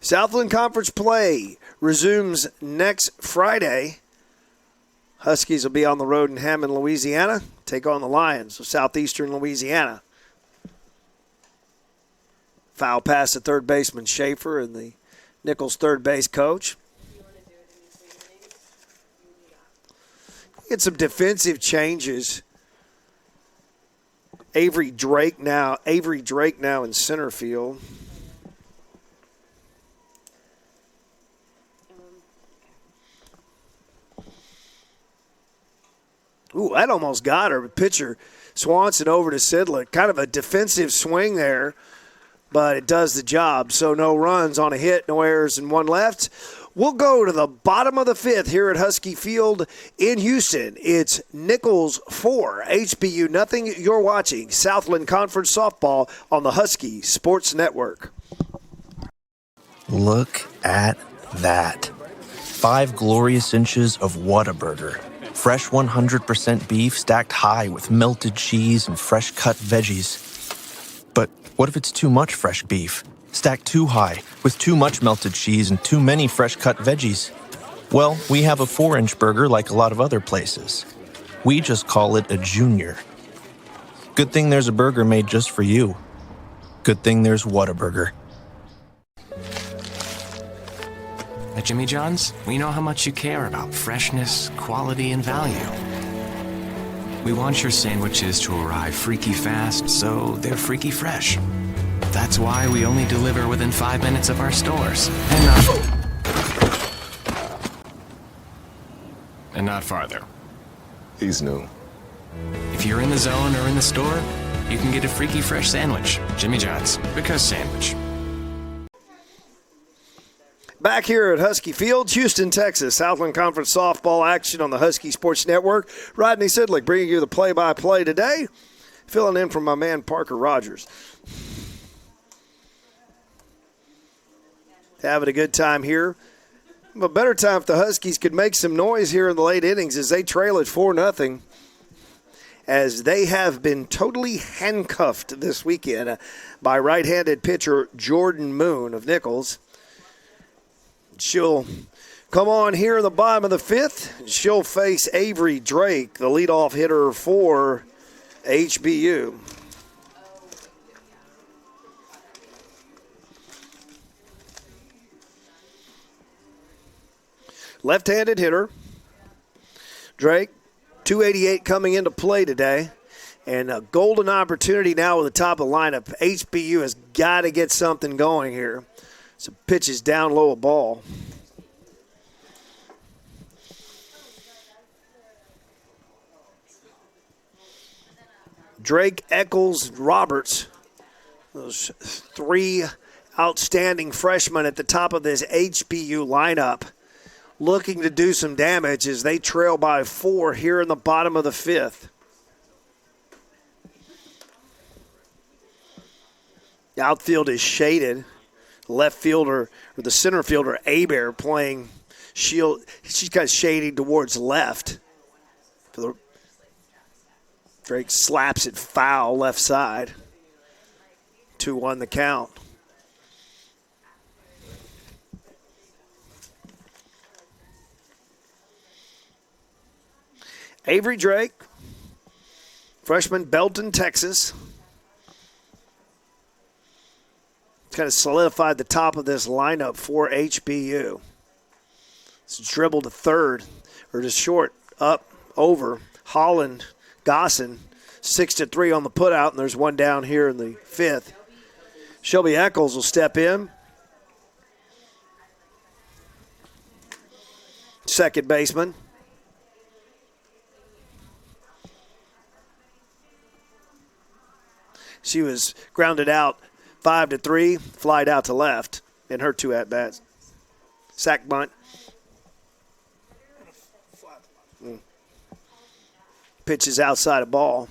Southland Conference play resumes next Friday. Huskies will be on the road in Hammond, Louisiana, take on the Lions of Southeastern Louisiana. Foul pass to third baseman Schaefer and the Nicholls third base coach. Get some defensive changes. Avery Drake now in center field. Ooh, that almost got her. Pitcher Swanson over to Sidlick. Kind of a defensive swing there, but it does the job. So no runs on a hit, no errors, and 1 left. We'll go to the bottom of the fifth here at Husky Field in Houston. It's Nicholls 4, HBU nothing. You're watching Southland Conference Softball on the Husky Sports Network. Look at that. 5 glorious inches of Whataburger. Fresh 100% beef stacked high with melted cheese and fresh cut veggies. But what if it's too much fresh beef? Stacked too high with too much melted cheese and too many fresh cut veggies? Well, we have a 4-inch burger like a lot of other places. We just call it a junior. Good thing there's a burger made just for you. Good thing there's Whataburger. At Jimmy John's, we know how much you care about freshness, quality, and value. We want your sandwiches to arrive freaky fast, so they're freaky fresh. That's why we only deliver within 5 minutes of our stores, and not farther. He's new. If you're in the zone or in the store, you can get a freaky fresh sandwich. Jimmy John's, because sandwich. Back here at Husky Field, Houston, Texas, Southland Conference softball action on the Husky Sports Network. Rodney Sidlick bringing you the play-by-play today, filling in for my man Parker Rogers. Having a good time here. A better time if the Huskies could make some noise here in the late innings as they trail at 4-0, as they have been totally handcuffed this weekend by right-handed pitcher Jordan Moon of Nicholls. She'll come on here in the bottom of the fifth. She'll face Avery Drake, the leadoff hitter for HBU. Left-handed hitter. Drake, 288 coming into play today. And a golden opportunity now with the top of the lineup. HBU has got to get something going here. Some pitches down low a ball. Drake, Eccles, Roberts, those 3 outstanding freshmen at the top of this HBU lineup, looking to do some damage as they trail by 4 here in the bottom of the fifth. The outfield is shaded. Left fielder, or the center fielder, Abear, playing shield. She's got shading towards left. Drake slaps it foul left side. 2-1 the count. Avery Drake, freshman, Belton, Texas. Kind of solidified the top of this lineup for HBU. It's dribbled to third, or to short, up, over. Holland, Gosson, 6-3 on the putout, and there's one down here in the fifth. Shelby Eccles will step in. Second baseman. She was grounded out 5-3, flied out to left in her 2 at-bats. Sack bunt. Pitches outside of ball.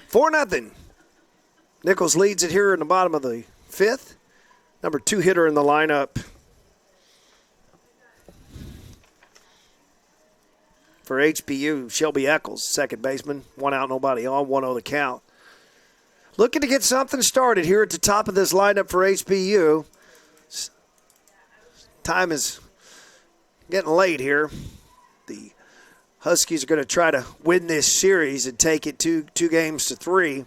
Four nothing. Nicholls leads it here in the bottom of the fifth. Number 2 hitter in the lineup for HBU, Shelby Eccles, second baseman. 1 out, nobody on, 1-0 the count. Looking to get something started here at the top of this lineup for HBU. Time is getting late here. The Huskies are going to try to win this series and take it 2 games to 3.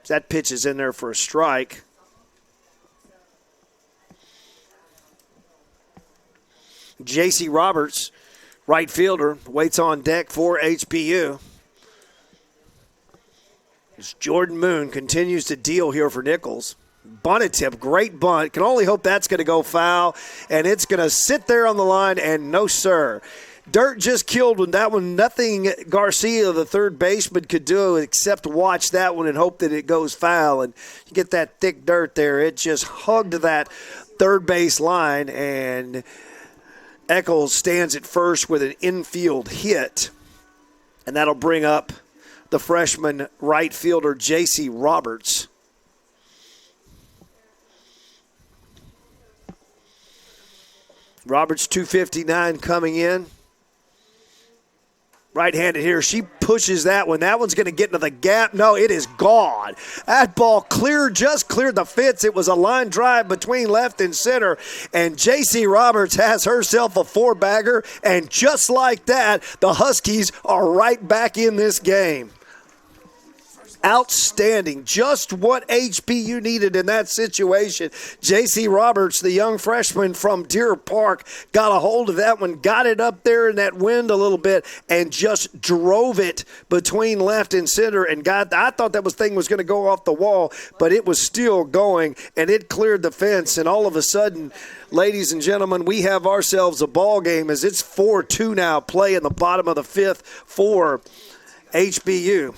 That pitch is in there for a strike. J.C. Roberts, right fielder, waits on deck for HBU. As Jordan Moon continues to deal here for Nicholls. Bunted tip, great bunt. Can only hope that's going to go foul, and it's going to sit there on the line, and no, sir. Dirt just killed with that one. Nothing Garcia, the third baseman, could do except watch that one and hope that it goes foul. And you get that thick dirt there. It just hugged that third base line, and Nicholls stands at first with an infield hit. And that'll bring up the freshman right fielder, J.C. Roberts. Roberts, 259 coming in. Right-handed hitter. She pushes that one. That one's going to get into the gap. No, it is gone. That ball just cleared the fence. It was a line drive between left and center. And J.C. Roberts has herself a four-bagger. And just like that, the Huskies are right back in this game. Outstanding. Just what HBU needed in that situation. J.C. Roberts, the young freshman from Deer Park, got a hold of that one, got it up there in that wind a little bit, and just drove it between left and center. And I thought that thing was going to go off the wall, but it was still going, and it cleared the fence. And all of a sudden, ladies and gentlemen, we have ourselves a ball game as it's 4-2 now, play in the bottom of the fifth for HBU.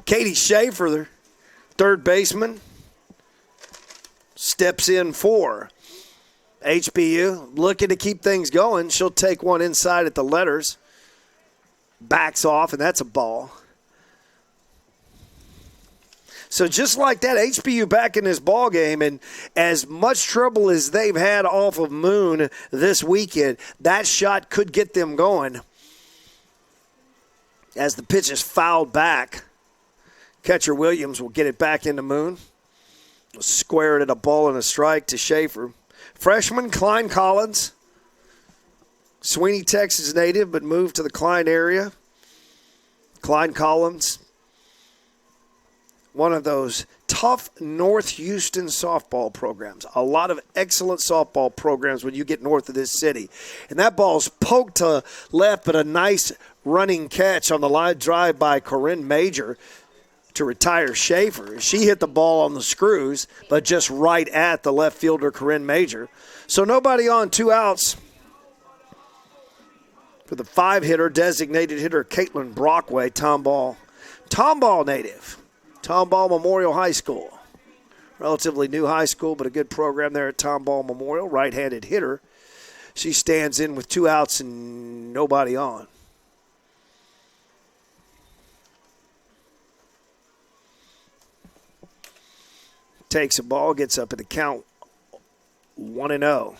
Katie Schaefer, the third baseman, steps in for HBU, looking to keep things going. She'll take one inside at the letters, backs off, and that's a ball. So just like that, HBU back in this ball game, and as much trouble as they've had off of Moon this weekend, that shot could get them going. As the pitch is fouled back, catcher Williams will get it back into Moon. Will square it at a ball and a strike to Schaefer. Freshman Klein Collins. Sweeney, Texas native, but moved to the Klein area. Klein Collins, one of those tough North Houston softball programs. A lot of excellent softball programs when you get north of this city. And that ball's poked to left, but a nice running catch on the line drive by Corinne Major to retire Schaefer. She hit the ball on the screws, but just right at the left fielder, Corinne Major. So nobody on, 2 outs for the 5-hitter, designated hitter, Caitlin Brockway, Tomball native. Tomball Memorial High School. Relatively new high school, but a good program there at Tomball Memorial. Right-handed hitter. She stands in with 2 outs and nobody on. Takes a ball, gets up at the count 1-0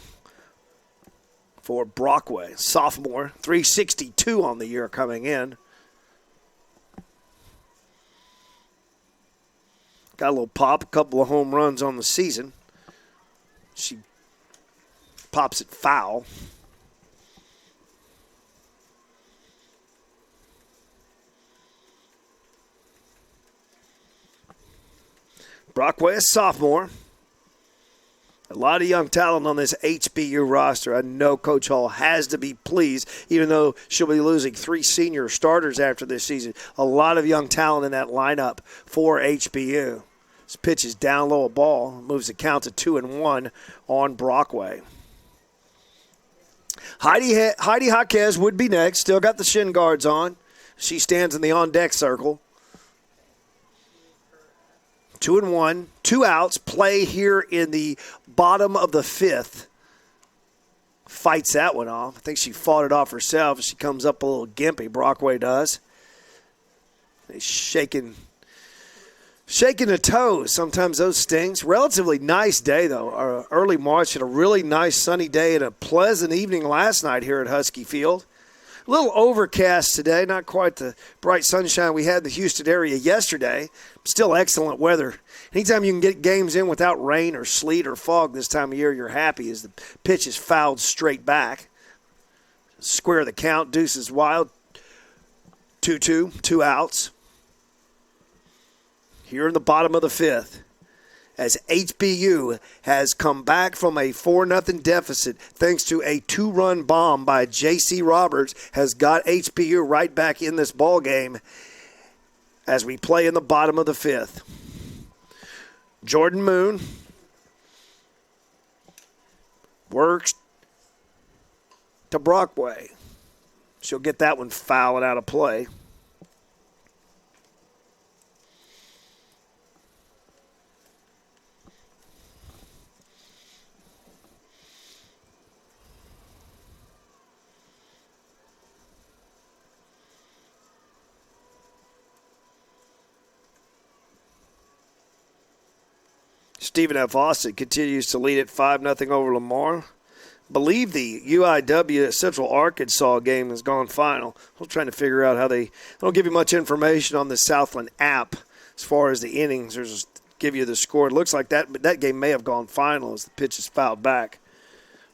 for Brockway. Sophomore, 362 on the year coming in. Got a little pop, a couple of home runs on the season. She pops it foul. Brockway, a sophomore. A lot of young talent on this HBU roster. I know Coach Hall has to be pleased, even though she'll be losing 3 senior starters after this season. A lot of young talent in that lineup for HBU. This pitch is down low, a ball. Moves the count to 2-1 on Brockway. Heidi Jaquez would be next. Still got the shin guards on. She stands in the on-deck circle. 2-1, 2 outs, play here in the bottom of the 5th. Fights that one off. I think she fought it off herself. She comes up a little gimpy, Brockway does. Shaking the toes. Sometimes those stings. Relatively nice day, though. Early March and a really nice sunny day and a pleasant evening last night here at Husky Field. A little overcast today, not quite the bright sunshine we had in the Houston area yesterday. Still excellent weather. Anytime you can get games in without rain or sleet or fog this time of year, you're happy as the pitch is fouled straight back. Square the count, deuces wild. 2-2, 2 outs. Here in the bottom of the 5th. As HBU has come back from a 4-0 deficit thanks to a 2-run bomb by J.C. Roberts, has got HBU right back in this ball game as we play in the bottom of the 5th. Jordan Moon works, to Brockway. She'll get that one fouled out of play. Stephen F. Austin continues to lead at 5-0 over Lamar. Believe the UIW Central Arkansas game has gone final. I was trying to figure out how they don't give you much information on the Southland app as far as the innings or just give you the score. It looks like that game may have gone final as the pitch is fouled back.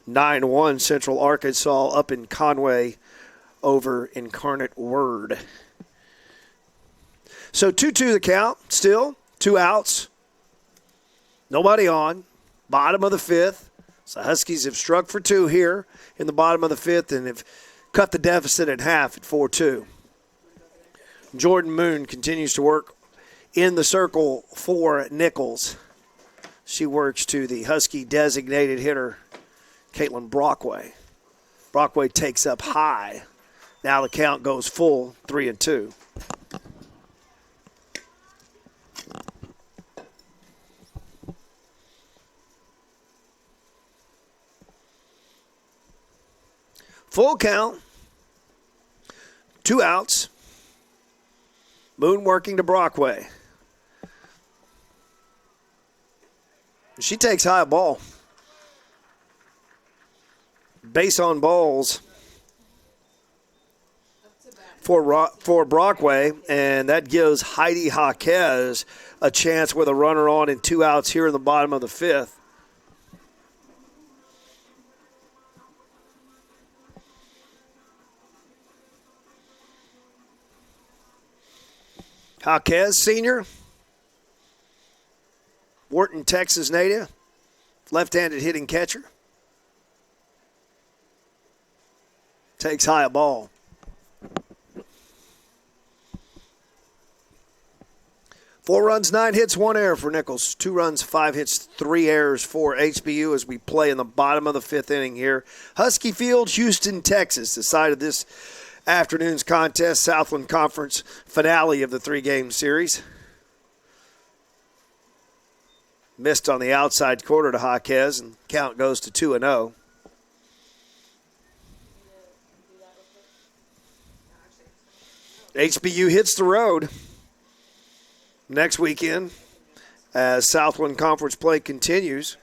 9-1 Central Arkansas up in Conway over Incarnate Word. So 2-2 the count still, 2 outs. Nobody on. Bottom of the 5th. So Huskies have struck for 2 here in the bottom of the 5th and have cut the deficit in half at 4-2. Jordan Moon continues to work in the circle for Nicholls. She works to the Husky designated hitter, Caitlin Brockway. Brockway takes up high. Now the count goes full, 3-2. Full count, 2 outs. Moon working to Brockway. She takes high ball. Base on balls for Brockway, and that gives Heidi Jaquez a chance with a runner on and 2 outs here in the bottom of the 5th. Jaquez, senior, Wharton, Texas native, left-handed hitting catcher. Takes high ball. Four runs, 9 hits, 1 error for Nicholls. 2 runs, 5 hits, 3 errors for HBU as we play in the bottom of the 5th inning here. Husky Field, Houston, Texas, the site of this afternoon's contest, Southland Conference finale of the 3-game series. Missed on the outside corner to Jaquez, and count goes to 2-0. HBU hits the road next weekend as Southland Conference play continues.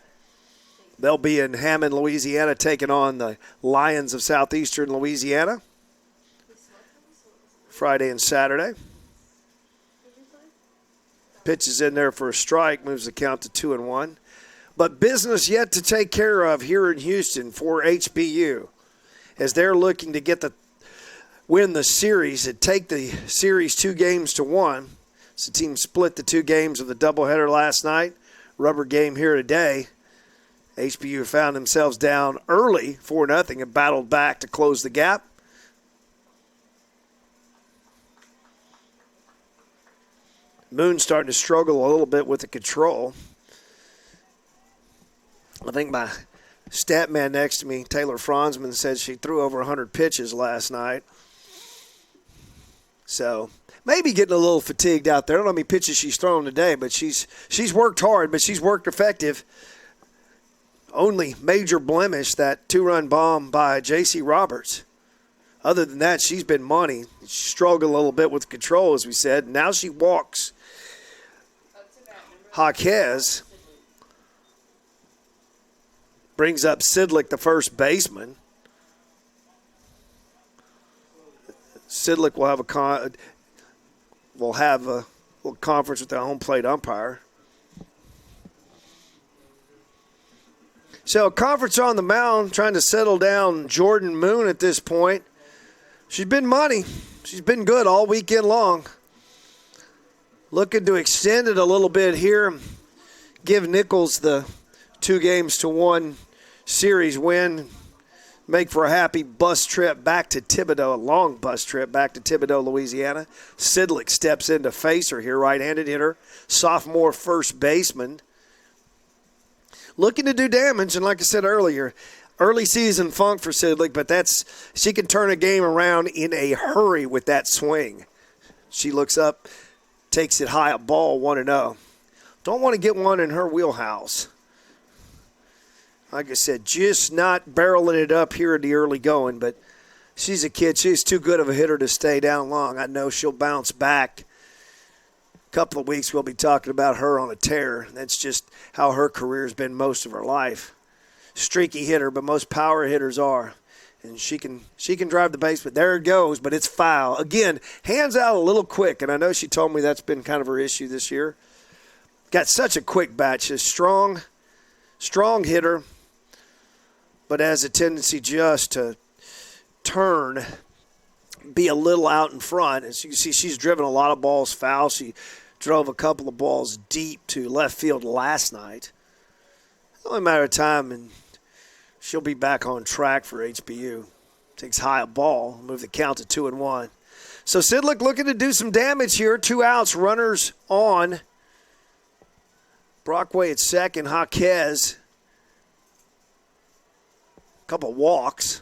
They'll be in Hammond, Louisiana, taking on the Lions of Southeastern Louisiana. Friday and Saturday. Pitch is in there for a strike, moves the count to 2-1. But business yet to take care of here in Houston for HBU as they're looking to win the series and take the series 2-1. So the team split the 2 games of the doubleheader last night. Rubber game here today. HBU found themselves down early 4-0 and battled back to close the gap. Moon starting to struggle a little bit with the control. I think my stat man next to me, Taylor Franzman, said she threw over 100 pitches last night. So maybe getting a little fatigued out there. I don't know how many pitches she's thrown today, but she's worked hard, but she's worked effective. Only major blemish, that 2-run bomb by J.C. Roberts. Other than that, she's been money. She struggled a little bit with control, as we said. Now she walks Jaquez. Brings up Sidlick, the first baseman. Sidlick will have a little conference with the home plate umpire. So a conference on the mound trying to settle down Jordan Moon at this point. She's been money. She's been good all weekend long. Looking to extend it a little bit here. Give Nicholls the 2-1 series win. Make for a happy bus trip back to Thibodaux, a long bus trip back to Thibodaux, Louisiana. Sidlick steps in to face her here, right-handed hitter, sophomore first baseman. Looking to do damage, and like I said earlier early season funk for Sidlick, but she can turn a game around in a hurry with that swing. She looks up, takes it high, a ball, 1-0. Don't want to get one in her wheelhouse. Like I said, just not barreling it up here in the early going, but she's a kid. She's too good of a hitter to stay down long. I know she'll bounce back. A couple of weeks we'll be talking about her on a tear. That's just how her career's been most of her life. Streaky hitter, but most power hitters are. And she can drive the base, but there it goes, but it's foul. Again, hands out a little quick, and I know she told me that's been kind of her issue this year. Got such a quick bat. She's strong hitter, but has a tendency just to turn, be a little out in front. As you can see, she's driven a lot of balls foul. She drove a couple of balls deep to left field last night. Only a matter of time, and she'll be back on track for HBU. Takes high a ball, move the count to 2-1. So Sidlick looking to do some damage here. 2 outs, runners on. Brockway at second, Jaquez. A couple walks.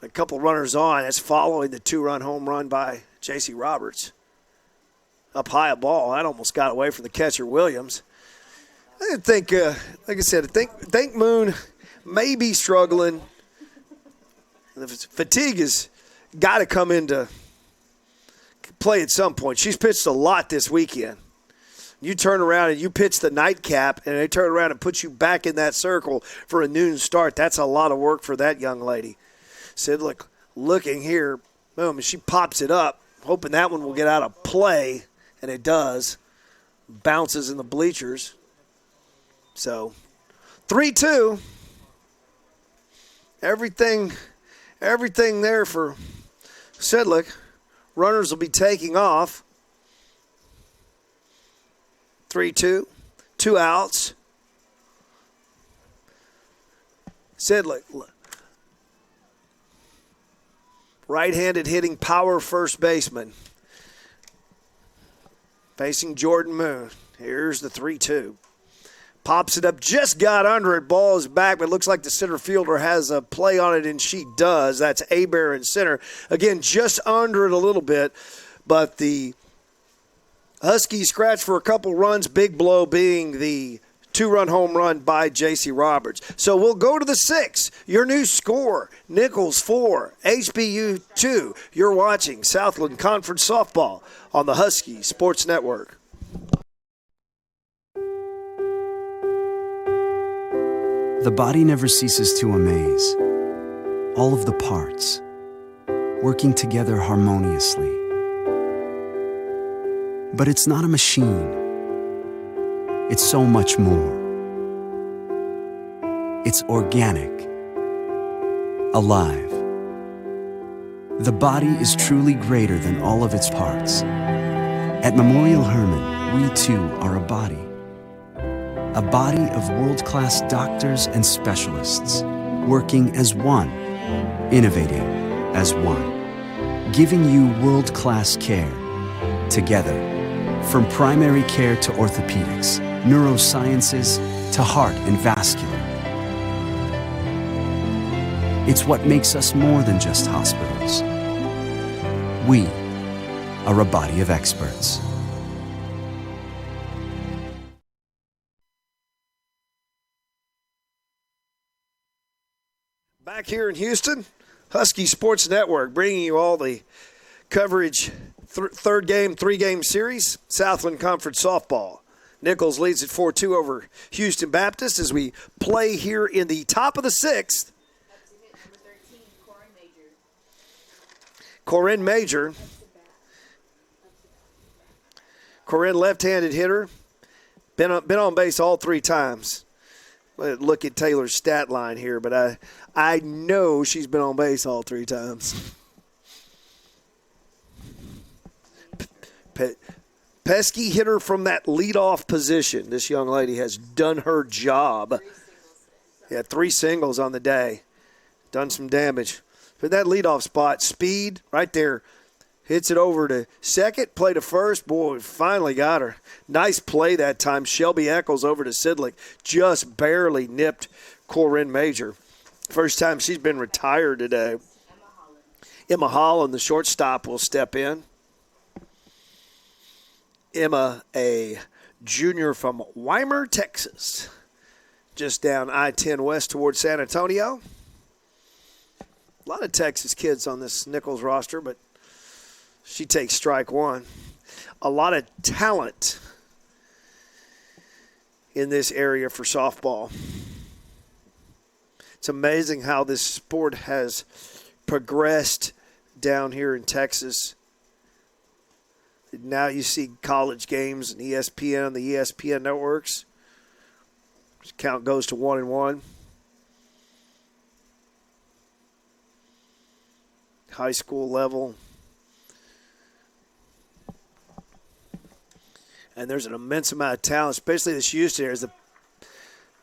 A couple runners on. That's following the 2-run home run by J.C. Roberts. Up high a ball. That almost got away from the catcher, Williams. I didn't think, like I said, I think Moon may be struggling. The fatigue has got to come into play at some point. She's pitched a lot this weekend. You turn around and you pitch the nightcap, and they turn around and put you back in that circle for a noon start. That's a lot of work for that young lady. Sidlick looking here, boom, and she pops it up, hoping that one will get out of play, and it does. Bounces in the bleachers. So, 3-2. Everything there for Sidlick. Runners will be taking off. 3-2. 2 outs. Sidlick. Right-handed hitting power first baseman. Facing Jordan Moon. Here's the 3-2. Pops it up, just got under it. Ball is back, but it looks like the center fielder has a play on it, and she does. That's Abear in center. Again, just under it a little bit, but the Huskies scratch for a couple runs, big blow being the 2-run home run by J.C. Roberts. So we'll go to the 6th. Your new score, Nicholls 4, HBU 2. You're watching Southland Conference Softball on the Husky Sports Network. The body never ceases to amaze. All of the parts, working together harmoniously. But it's not a machine. It's so much more. It's organic, alive. The body is truly greater than all of its parts. At Memorial Hermann, we too are a body. A body of world-class doctors and specialists, working as one, innovating as one, giving you world-class care, together, from primary care to orthopedics, neurosciences to heart and vascular. It's what makes us more than just hospitals. We are a body of experts. Back here in Houston, Husky Sports Network bringing you all the coverage, third game, 3-game series, Southland Conference Softball. Nicholls leads at 4-2 over Houston Baptist as we play here in the top of the 6th. Corinne Major. Corinne, left-handed hitter, been on base all 3 times. Look at Taylor's stat line here, but I know she's been on base all 3 times. Pesky hitter from that leadoff position. This young lady has done her job. Yeah, 3 singles on the day. Done some damage. But that leadoff spot, speed right there. Hits it over to second, play to first. Boy, finally got her. Nice play that time. Shelby Eccles over to Sidlick. Just barely nipped Corinne Major. First time she's been retired today. Emma Holland, the shortstop, will step in. Emma, a junior from Weimar, Texas, just down I-10 west towards San Antonio. A lot of Texas kids on this Nicholls roster, but she takes strike one. A lot of talent in this area for softball. It's amazing how this sport has progressed down here in Texas. Now you see college games and ESPN, the ESPN networks. Count goes to 1-1. High school level. And there's an immense amount of talent, especially this Houston area,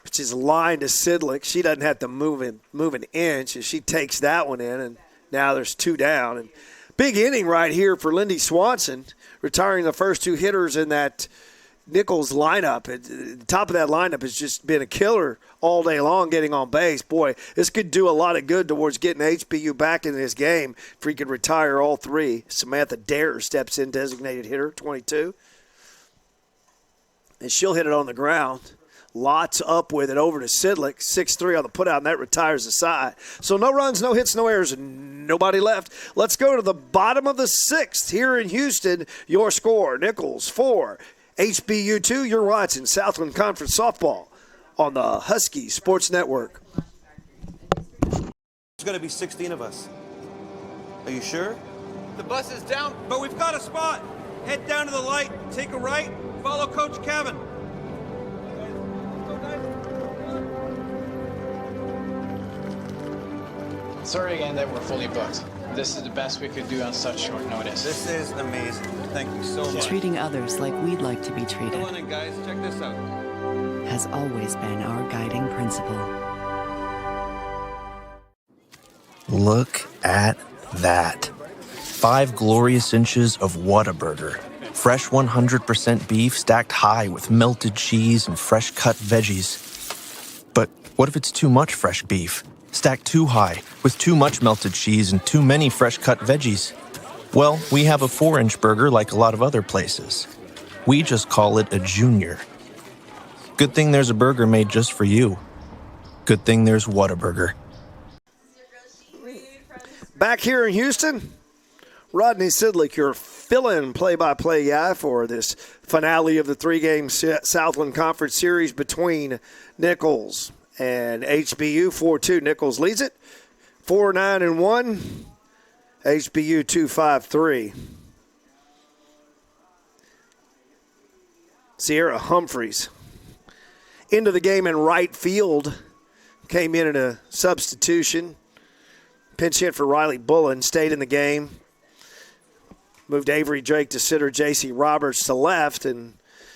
which is line to Sidlick. She doesn't have to move an inch, and she takes that one in, and now there's two down. And big inning right here for Lindy Swanson, retiring the first two hitters in that Nicholls lineup. The top of that lineup has just been a killer all day long getting on base. Boy, this could do a lot of good towards getting HBU back in this game if we could retire all three. Samantha Dare steps in, designated hitter, 22. And she'll hit it on the ground. Lots up with it over to Sidlick. 6-3 on the putout, and that retires the side. So no runs, no hits, no errors, and nobody left. Let's go to the bottom of the sixth here in Houston. Your score, Nicholls 4, HBU 2. You're watching Southland Conference Softball on the Husky Sports Network. There's going to be 16 of us. Are you sure? The bus is down, but we've got a spot. Head down to the light, take a right, follow Coach Kevin. Sorry again that we're fully booked. This is the best we could do on such short notice. This is amazing. Thank you so much. Treating others like we'd like to be treated Come on in, guys. Check this out. has always been our guiding principle. Look at that. 5 glorious inches of Whataburger. Fresh 100% beef stacked high with melted cheese and fresh cut veggies. But what if it's too much fresh beef? Stacked too high with too much melted cheese and too many fresh cut veggies? Well, we have a 4-inch burger like a lot of other places. We just call it a junior. Good thing there's a burger made just for you. Good thing there's Whataburger. Back here in Houston, Rodney Sidlick, your fill-in play-by-play guy for this finale of the 3-game Southland Conference Series between Nicholls and HBU. 4-2, Nicholls leads it. 4-9-1, HBU 2-5-3. Sierra Humphreys into the game in right field. Came in a substitution. Pinch hit for Riley Bullen. Stayed in the game. Moved Avery Drake to center, J.C. Roberts to left, and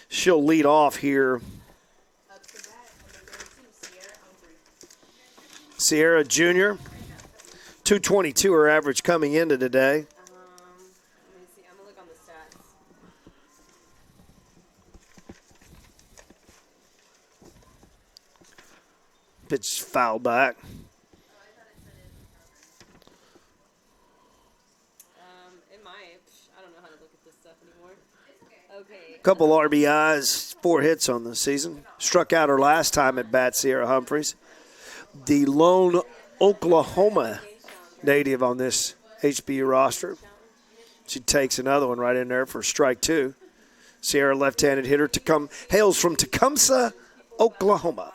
she'll lead off here. Sierra Jr., 222 her average coming into today. Let me see. I'm going to look on the stats. Pitch fouled back. It might. I don't know how to look at this stuff anymore. Okay. Couple RBIs, 4 hits on the season. Struck out her last time at bat, Sierra Humphreys. The lone Oklahoma native on this HBU roster. She takes another one right in there for strike 2. Sierra, left-handed hitter, hails from Tecumseh, Oklahoma.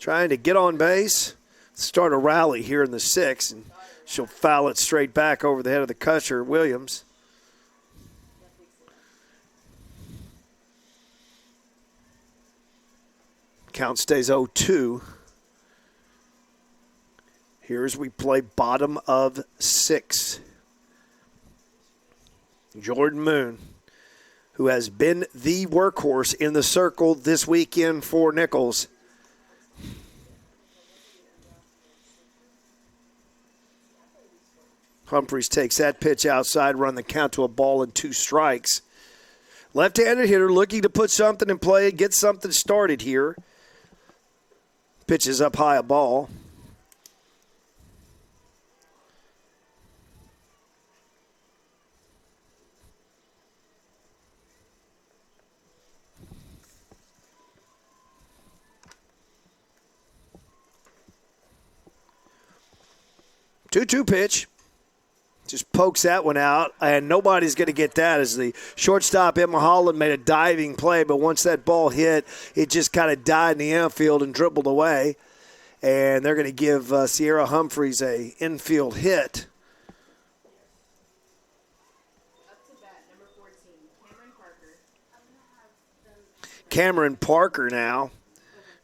Trying to get on base, start a rally here in the 6th, and she'll foul it straight back over the head of the catcher, Williams. Count stays 0-2. Here as we play bottom of 6. Jordan Moon, who has been the workhorse in the circle this weekend for Nicholls. Humphreys takes that pitch outside, run the count to a ball and 2 strikes. Left-handed hitter looking to put something in play, get something started here. Pitches up high, a ball. Two-two pitch. Just pokes that one out, and nobody's going to get that as the shortstop, Emma Holland, made a diving play, but once that ball hit, it just kind of died in the infield and dribbled away. And they're going to give Sierra Humphreys a infield hit. Cameron Parker now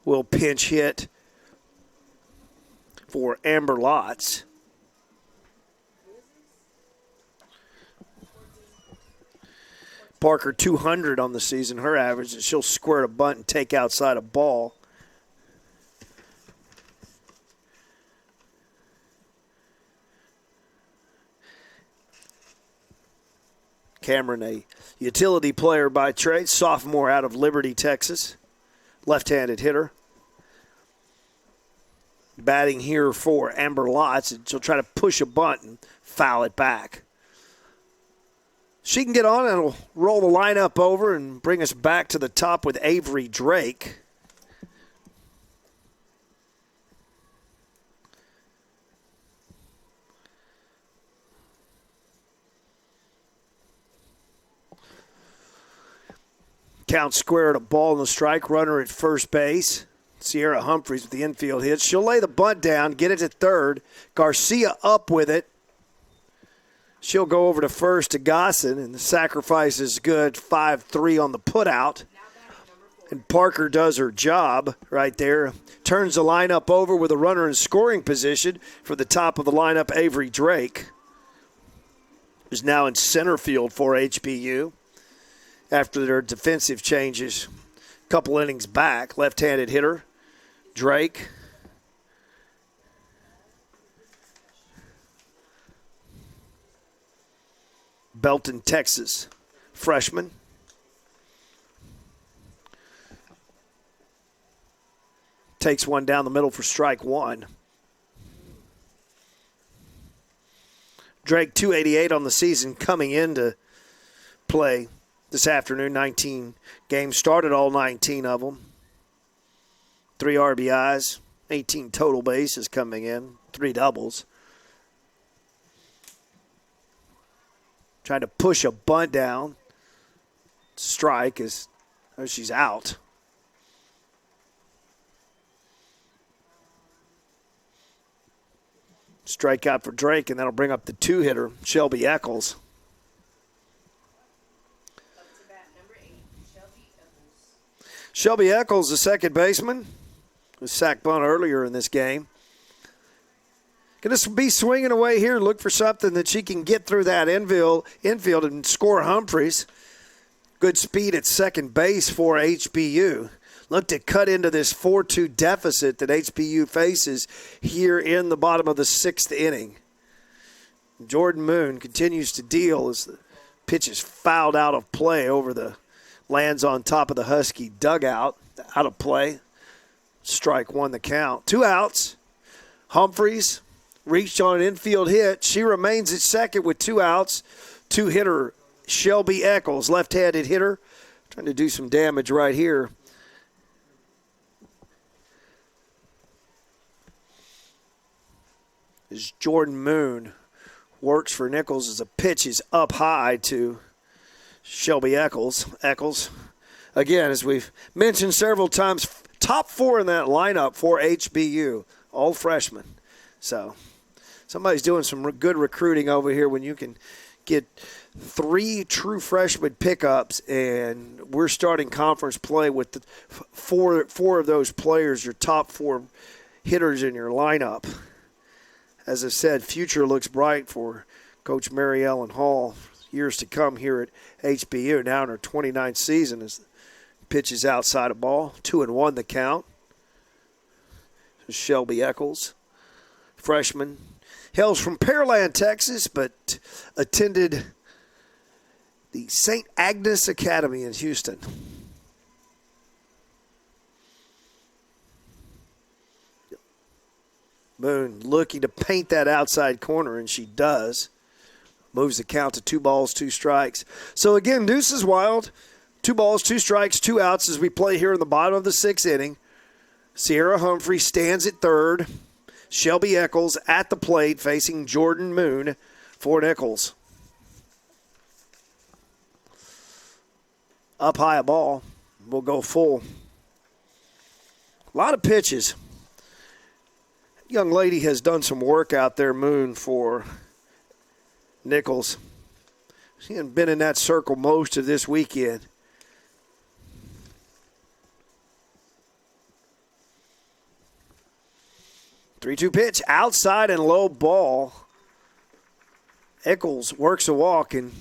will pinch hit for Amber Lotz. Parker 200 on the season, her average, and she'll squirt a bunt and take outside a ball. Cameron, a utility player by trade, sophomore out of Liberty, Texas, left-handed hitter. Batting here for Amber Lotz, and she'll try to push a bunt and foul it back. She can get on and it'll roll the lineup over and bring us back to the top with Avery Drake. Count square at a ball and a strike, runner at first base. Sierra Humphreys with the infield hit. She'll lay the bunt down, get it to third. Garcia up with it. She'll go over to first to Gosson, and the sacrifice is good, 5-3 on the putout. And Parker does her job right there. Turns the lineup over with a runner in scoring position for the top of the lineup, Avery Drake, who's now in center field for HBU after their defensive changes. A couple innings back, left-handed hitter, Drake. Belton, Texas, freshman. Takes one down the middle for strike one. Drake, 288 on the season coming into play this afternoon. 19 games, started all 19 of them. 3 RBIs, 18 total bases coming in, 3 doubles. Trying to push a bunt down. Strike as she's out. Strikeout for Drake, and that'll bring up the 2-hitter, Shelby Eccles. Shelby Eccles, the second baseman, was sack bunt earlier in this game. Going to be swinging away here. Look for something that she can get through that infield and score Humphreys. Good speed at second base for HBU. Look to cut into this 4-2 deficit that HBU faces here in the bottom of the 6th inning. Jordan Moon continues to deal as the pitch is fouled out of play lands on top of the Husky dugout. Out of play. Strike one the count. 2 outs. Humphreys reached on an infield hit. She remains at second with 2 outs. 2-hitter Shelby Eccles, left-handed hitter, trying to do some damage right here. As Jordan Moon works for Nicholls as a pitch is up high to Shelby Eccles. Eccles, again, as we've mentioned several times, top 4 in that lineup for HBU, all freshmen. So somebody's doing some good recruiting over here when you can get 3 true freshman pickups, and we're starting conference play with the four of those players, your top 4 hitters in your lineup. As I said, future looks bright for Coach Mary Ellen Hall. Years to come here at HBU, now in her 29th season, as the pitch is outside a ball. 2-1 the count. Shelby Eccles, freshman. Hails from Pearland, Texas, but attended the St. Agnes Academy in Houston. Moon looking to paint that outside corner, and she does. Moves the count to 2 balls, 2 strikes. So again, deuce is wild. 2 balls, 2 strikes, 2 outs as we play here in the bottom of the 6th inning. Sierra Humphrey stands at third. Shelby Eccles at the plate facing Jordan Moon for Nicholls. Up high a ball. We'll go full. A lot of pitches. Young lady has done some work out there, Moon, for Nicholls. She hasn't been in that circle most of this weekend. Three-two pitch, outside and low ball. Eccles works a walk, and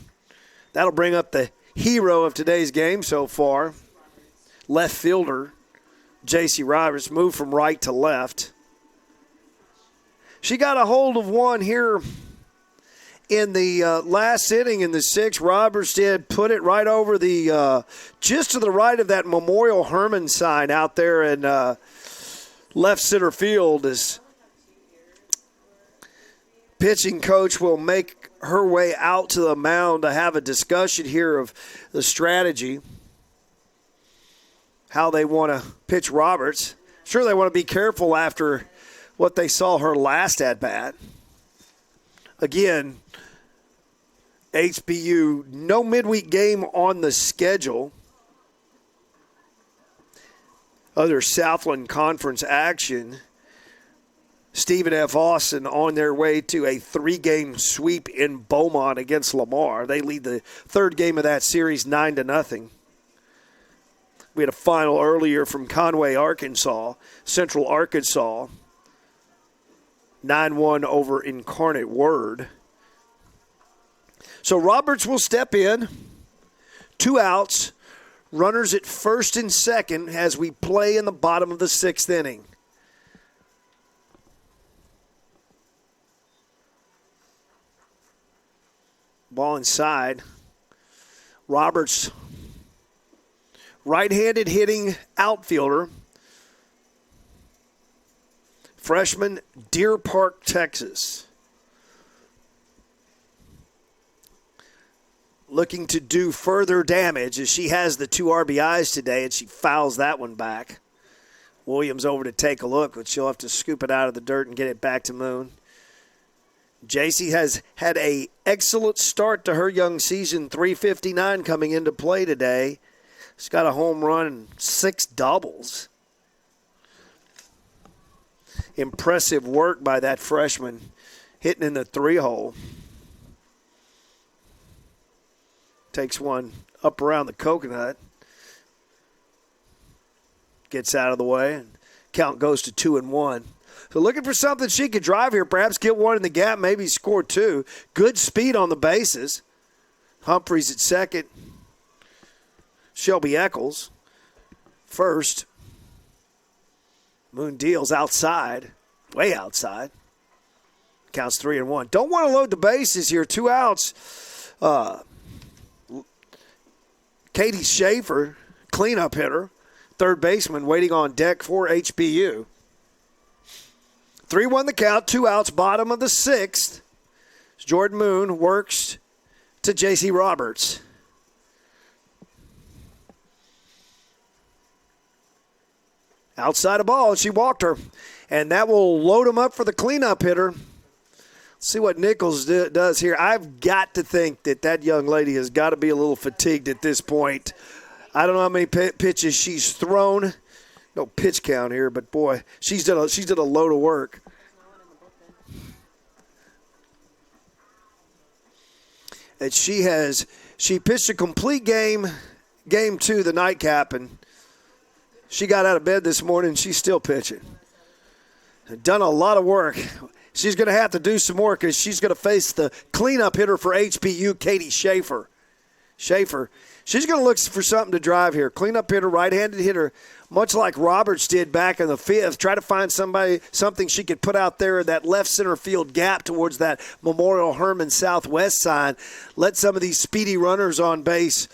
that'll bring up the hero of today's game so far. Left fielder, J.C. Roberts, moved from right to left. She got a hold of one here in the last inning in the 6th. Roberts did put it right over the, just to the right of that Memorial Herman sign out there in left center field. As pitching coach will make her way out to the mound to have a discussion here of the strategy, how they want to pitch Roberts. Sure, they want to be careful after what they saw her last at-bat. Again, HBU, no midweek game on the schedule. Other Southland Conference action. Stephen F. Austin on their way to a 3-game sweep in Beaumont against Lamar. They lead the 3rd game of that series 9-0. We had a final earlier from Conway, Arkansas, Central Arkansas. 9-1 over Incarnate Word. So Roberts will step in. 2 outs. Runners at first and second as we play in the bottom of the 6th inning. Ball inside. Roberts, right-handed hitting outfielder. Freshman, Deer Park, Texas. Looking to do further damage as she has the 2 RBIs today, and she fouls that one back. Williams over to take a look, but she'll have to scoop it out of the dirt and get it back to Moon. JC has had an excellent start to her young season, 359 coming into play today. She's got a home run and 6 doubles. Impressive work by that freshman, hitting in the 3-hole. Takes one up around the coconut. Gets out of the way, and count goes to 2-1. So looking for something she could drive here, perhaps get one in the gap, maybe score 2. Good speed on the bases. Humphreys at second. Shelby Eccles first. Moon deals outside, way outside. Counts 3-1. Don't want to load the bases here. 2 outs. Katie Schaefer, cleanup hitter, third baseman, waiting on deck for HBU. 3-1 the count, 2 outs, bottom of the 6th. Jordan Moon works to J.C. Roberts. Outside a ball, and she walked her. And that will load him up for the cleanup hitter. Let's see what Nicholls does here. I've got to think that young lady has got to be a little fatigued at this point. I don't know how many pitches she's thrown. No pitch count here, but boy, she's done a load of work. And she pitched a complete game 2, the nightcap, and she got out of bed this morning. She's still pitching. Done a lot of work. She's going to have to do some more because she's going to face the cleanup hitter for HBU, Katie Schaefer. Schaefer, She's going to look for something to drive here. Cleanup hitter, right-handed hitter, much like Roberts did back in the 5th. Try to find something she could put out there in that left center field gap towards that Memorial Hermann Southwest sign. Let some of these speedy runners on base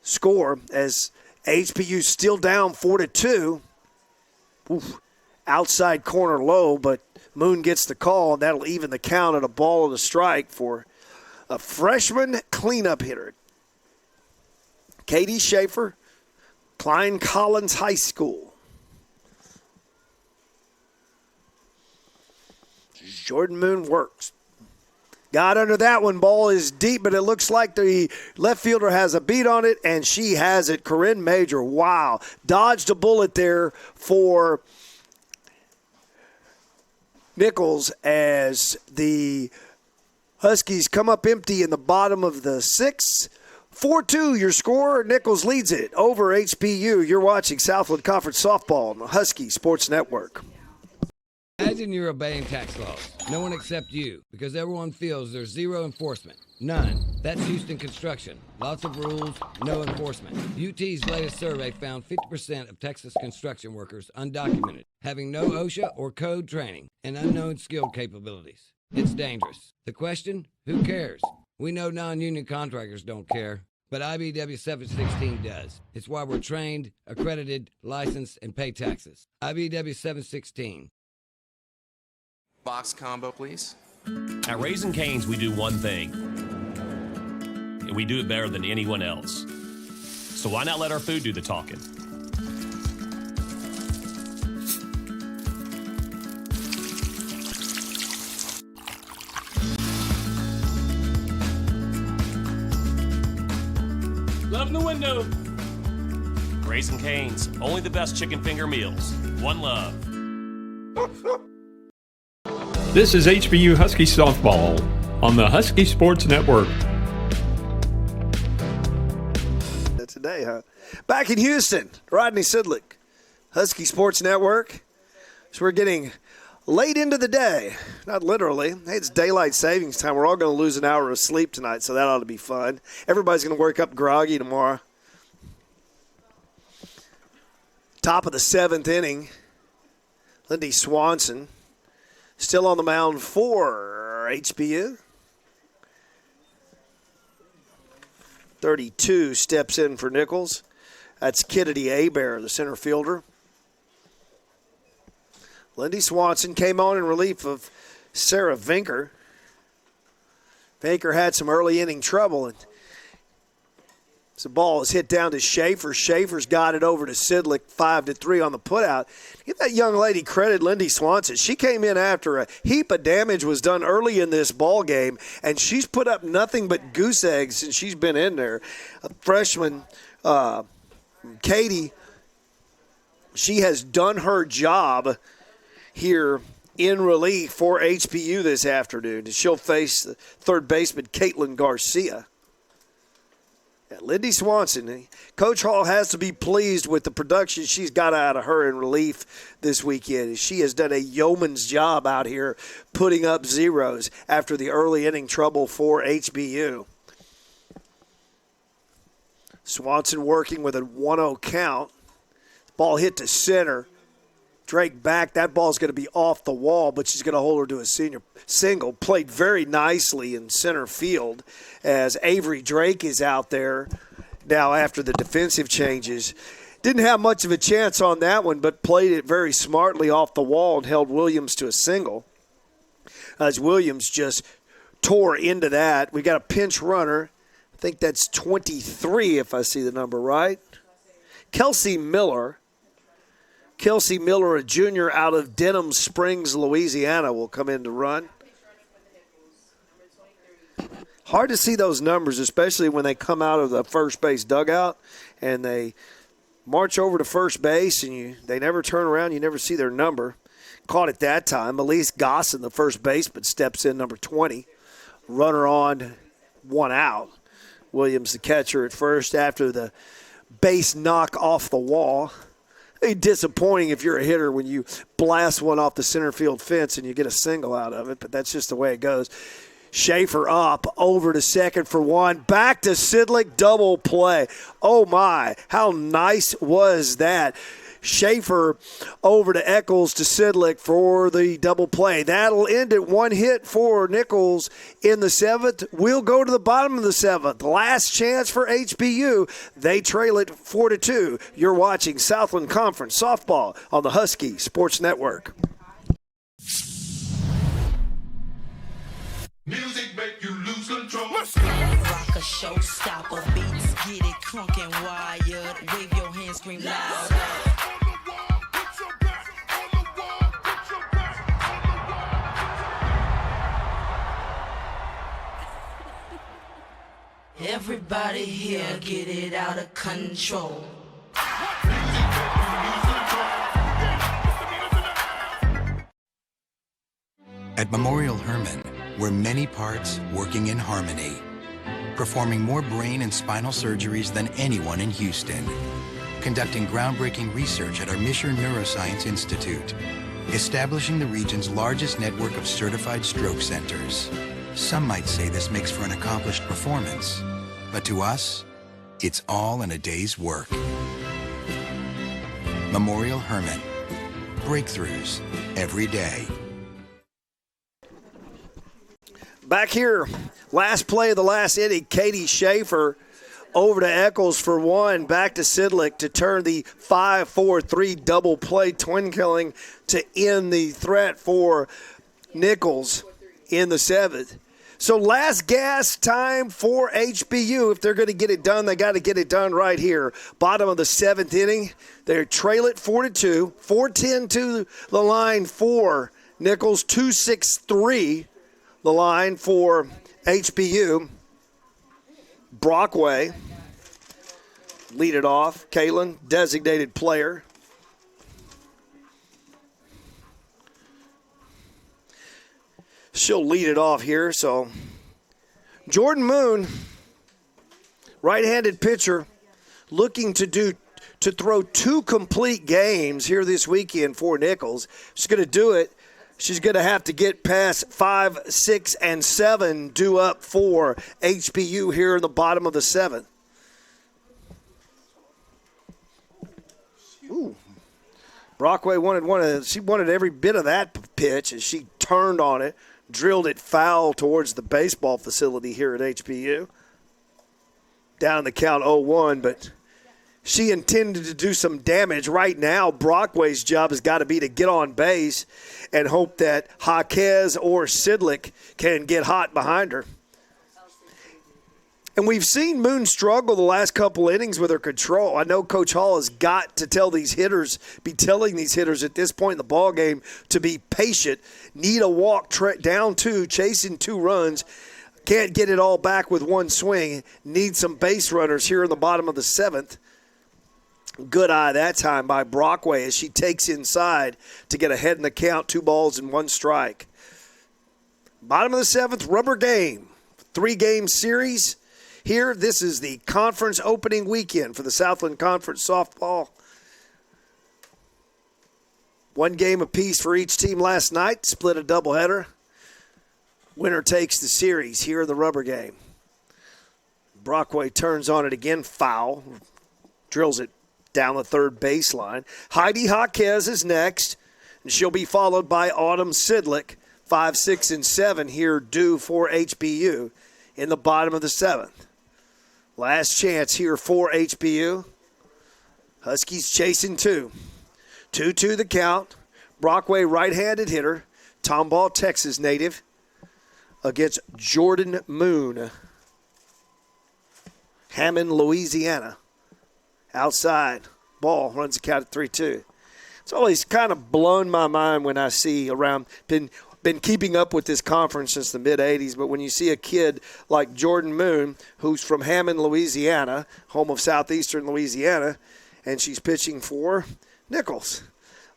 score as HBU still down 4-2. Oof. Outside corner low, but Moon gets the call, and that'll even the count at a ball and a strike for a freshman cleanup hitter. Katie Schaefer, Klein Collins High School. Jordan Moon works. Got under that one. Ball is deep, but it looks like the left fielder has a beat on it, and she has it. Corinne Major, wow. Dodged a bullet there for Nicholls as the Huskies come up empty in the bottom of the 6th. 4-2 your score. Nicholls leads it over HBU. You're watching Southland Conference Softball on the Husky Sports Network. Imagine you're obeying tax laws. No one except you, because everyone feels there's zero enforcement. None. That's Houston Construction. Lots of rules, no enforcement. UT's latest survey found 50% of Texas construction workers undocumented, having no OSHA or code training, and unknown skill capabilities. It's dangerous. The question? Who cares? We know non-union contractors don't care, but IBW 716 does. It's why we're trained, accredited, licensed, and pay taxes. IBW 716. Box combo, please. At Raising Cane's, we do one thing, and we do it better than anyone else. So why not let our food do the talking? Love in the window. Raising Cane's, only the best chicken finger meals. One love. This is HBU Husky Softball on the Husky Sports Network. Today, huh? Back in Houston, Rodney Sidlick, Husky Sports Network. So we're getting late into the day. Not literally. Hey, it's daylight savings time. We're all going to lose an hour of sleep tonight, so that ought to be fun. Everybody's going to wake up groggy tomorrow. Top of the 7th inning. Lindy Swanson still on the mound for HBU. 32 steps in for Nicholls. That's Kennedy Abear, the center fielder. Lindy Swanson came on in relief of Sarah Vinker. Vinker had some early inning trouble, and the ball is hit down to Schaefer. Schaefer's got it over to Sidlick, 5-3 on the putout. Give that young lady credit, Lindy Swanson. She came in after a heap of damage was done early in this ball game, and she's put up nothing but goose eggs since she's been in there. A freshman, Katie, she has done her job here in relief for HBU this afternoon. She'll face the third baseman, Caitlin Garcia. Yeah, Lindy Swanson, Coach Hall has to be pleased with the production she's got out of her in relief this weekend. She has done a yeoman's job out here putting up zeros after the early inning trouble for HBU. Swanson working with a 1-0 count. Ball hit to center. Drake back. That ball's going to be off the wall, but she's going to hold her to a single. Played very nicely in center field as Avery Drake is out there now after the defensive changes. Didn't have much of a chance on that one, but played it very smartly off the wall and held Williams to a single. As Williams just tore into that. We got a pinch runner. I think that's 23 if I see the number right. Kelsey Miller, a junior out of Denham Springs, Louisiana, will come in to run. Hard to see those numbers, especially when they come out of the first base dugout and they march over to first base and they never turn around. You never see their number. Caught it that time. Elise Gosson, the first baseman, steps in, number 20. Runner on, 1 out. Williams, the catcher, at first after the base knock off the wall. It's disappointing if you're a hitter when you blast one off the center field fence and you get a single out of it, but that's just the way it goes. Schaefer up over to second for one. Back to Sidlick, double play. Oh, my. How nice was that? Schaefer over to Nicholls to Sidlick for the double play. That'll end it. One hit for Nicholls in the seventh. We'll go to the bottom of the seventh. Last chance for HBU. They trail it 4-2. You're watching Southland Conference softball on the Husky Sports Network. Music make you lose control. Rock a showstopper, beats get it crunk and wired. Wave your hands, scream loud. Everybody here get it out of control. At Memorial Hermann, we're many parts working in harmony, performing more brain and spinal surgeries than anyone in Houston, conducting groundbreaking research at our Misher Neuroscience Institute, establishing the region's largest network of certified stroke centers. Some might say this makes for an accomplished performance, but to us, it's all in a day's work. Memorial Hermann. Breakthroughs every day. Back here, last play of the last inning, Katie Schaefer over to Nicholls for one, back to Sidlick to turn the 5-4-3 double play twin killing to end the threat for Nicholls in the seventh. So last gas time for HBU. If they're going to get it done, they got to get it done right here. Bottom of the seventh inning, they trail it 4-2. 4-10 to the line for Nicholls, 2-6-3 the line for HBU. Brockway lead it off. Kalen, designated player. She'll lead it off here. So Jordan Moon, right-handed pitcher, looking to throw 2 complete games here this weekend for Nicholls. She's going to do it. She's going to have to get past 5, 6, and 7 due up for HBU here in the bottom of the seventh. Ooh. Brockway wanted every bit of that pitch as she turned on it, drilled it foul towards the baseball facility here at HBU. Down the count 0-1, but she intended to do some damage. Right now, Brockway's job has got to be to get on base and hope that Jaquez or Sidlick can get hot behind her. And we've seen Moon struggle the last couple innings with her control. I know Coach Hall has got to telling these hitters at this point in the ball game to be patient. Need a walk, down 2, chasing 2 runs. Can't get it all back with one swing. Need some base runners here in the bottom of the seventh. Good eye that time by Brockway as she takes inside to get ahead in the count, 2 balls and 1 strike. Bottom of the seventh, rubber game. 3-game series. Here, this is the conference opening weekend for the Southland Conference softball. 1 game apiece for each team last night, split a doubleheader. Winner takes the series here in the rubber game. Brockway turns on it again, foul, drills it down the third baseline. Heidi Jaquez is next, and she'll be followed by Autumn Sidlick. 5, 6, and 7 here due for HBU in the bottom of the seventh. Last chance here for HBU. Huskies chasing 2. 2-2 the count. Brockway, right-handed hitter. Tomball, Texas native, against Jordan Moon. Hammond, Louisiana. Outside. Ball runs the count at 3-2. It's always kind of blown my mind when I see around, been keeping up with this conference since the mid-'80s, but when you see a kid like Jordan Moon, who's from Hammond, Louisiana, home of southeastern Louisiana, and she's pitching for Nicholls.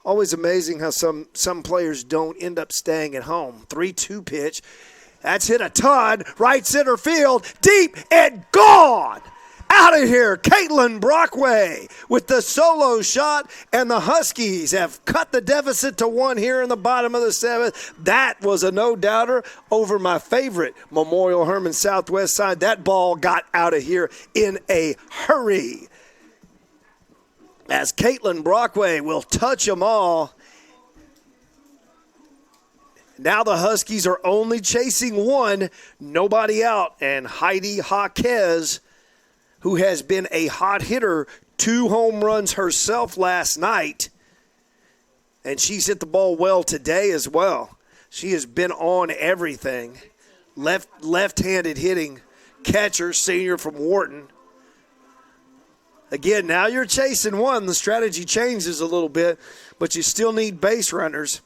Always amazing how some players don't end up staying at home. 3-2 pitch. That's hit a ton. Right center field. Deep and gone. Out of here, Caitlin Brockway with the solo shot, and the Huskies have cut the deficit to 1 here in the bottom of the 7th. That was a no-doubter over my favorite Memorial Herman Southwest side. That ball got out of here in a hurry. As Caitlin Brockway will touch them all. Now the Huskies are only chasing 1, nobody out, and Heidi Jaquez, who has been a hot hitter, 2 home runs herself last night, and she's hit the ball well today as well. She has been on everything. Left-handed hitting catcher, senior from Wharton. Again, now you're chasing 1. The strategy changes a little bit, but you still need base runners.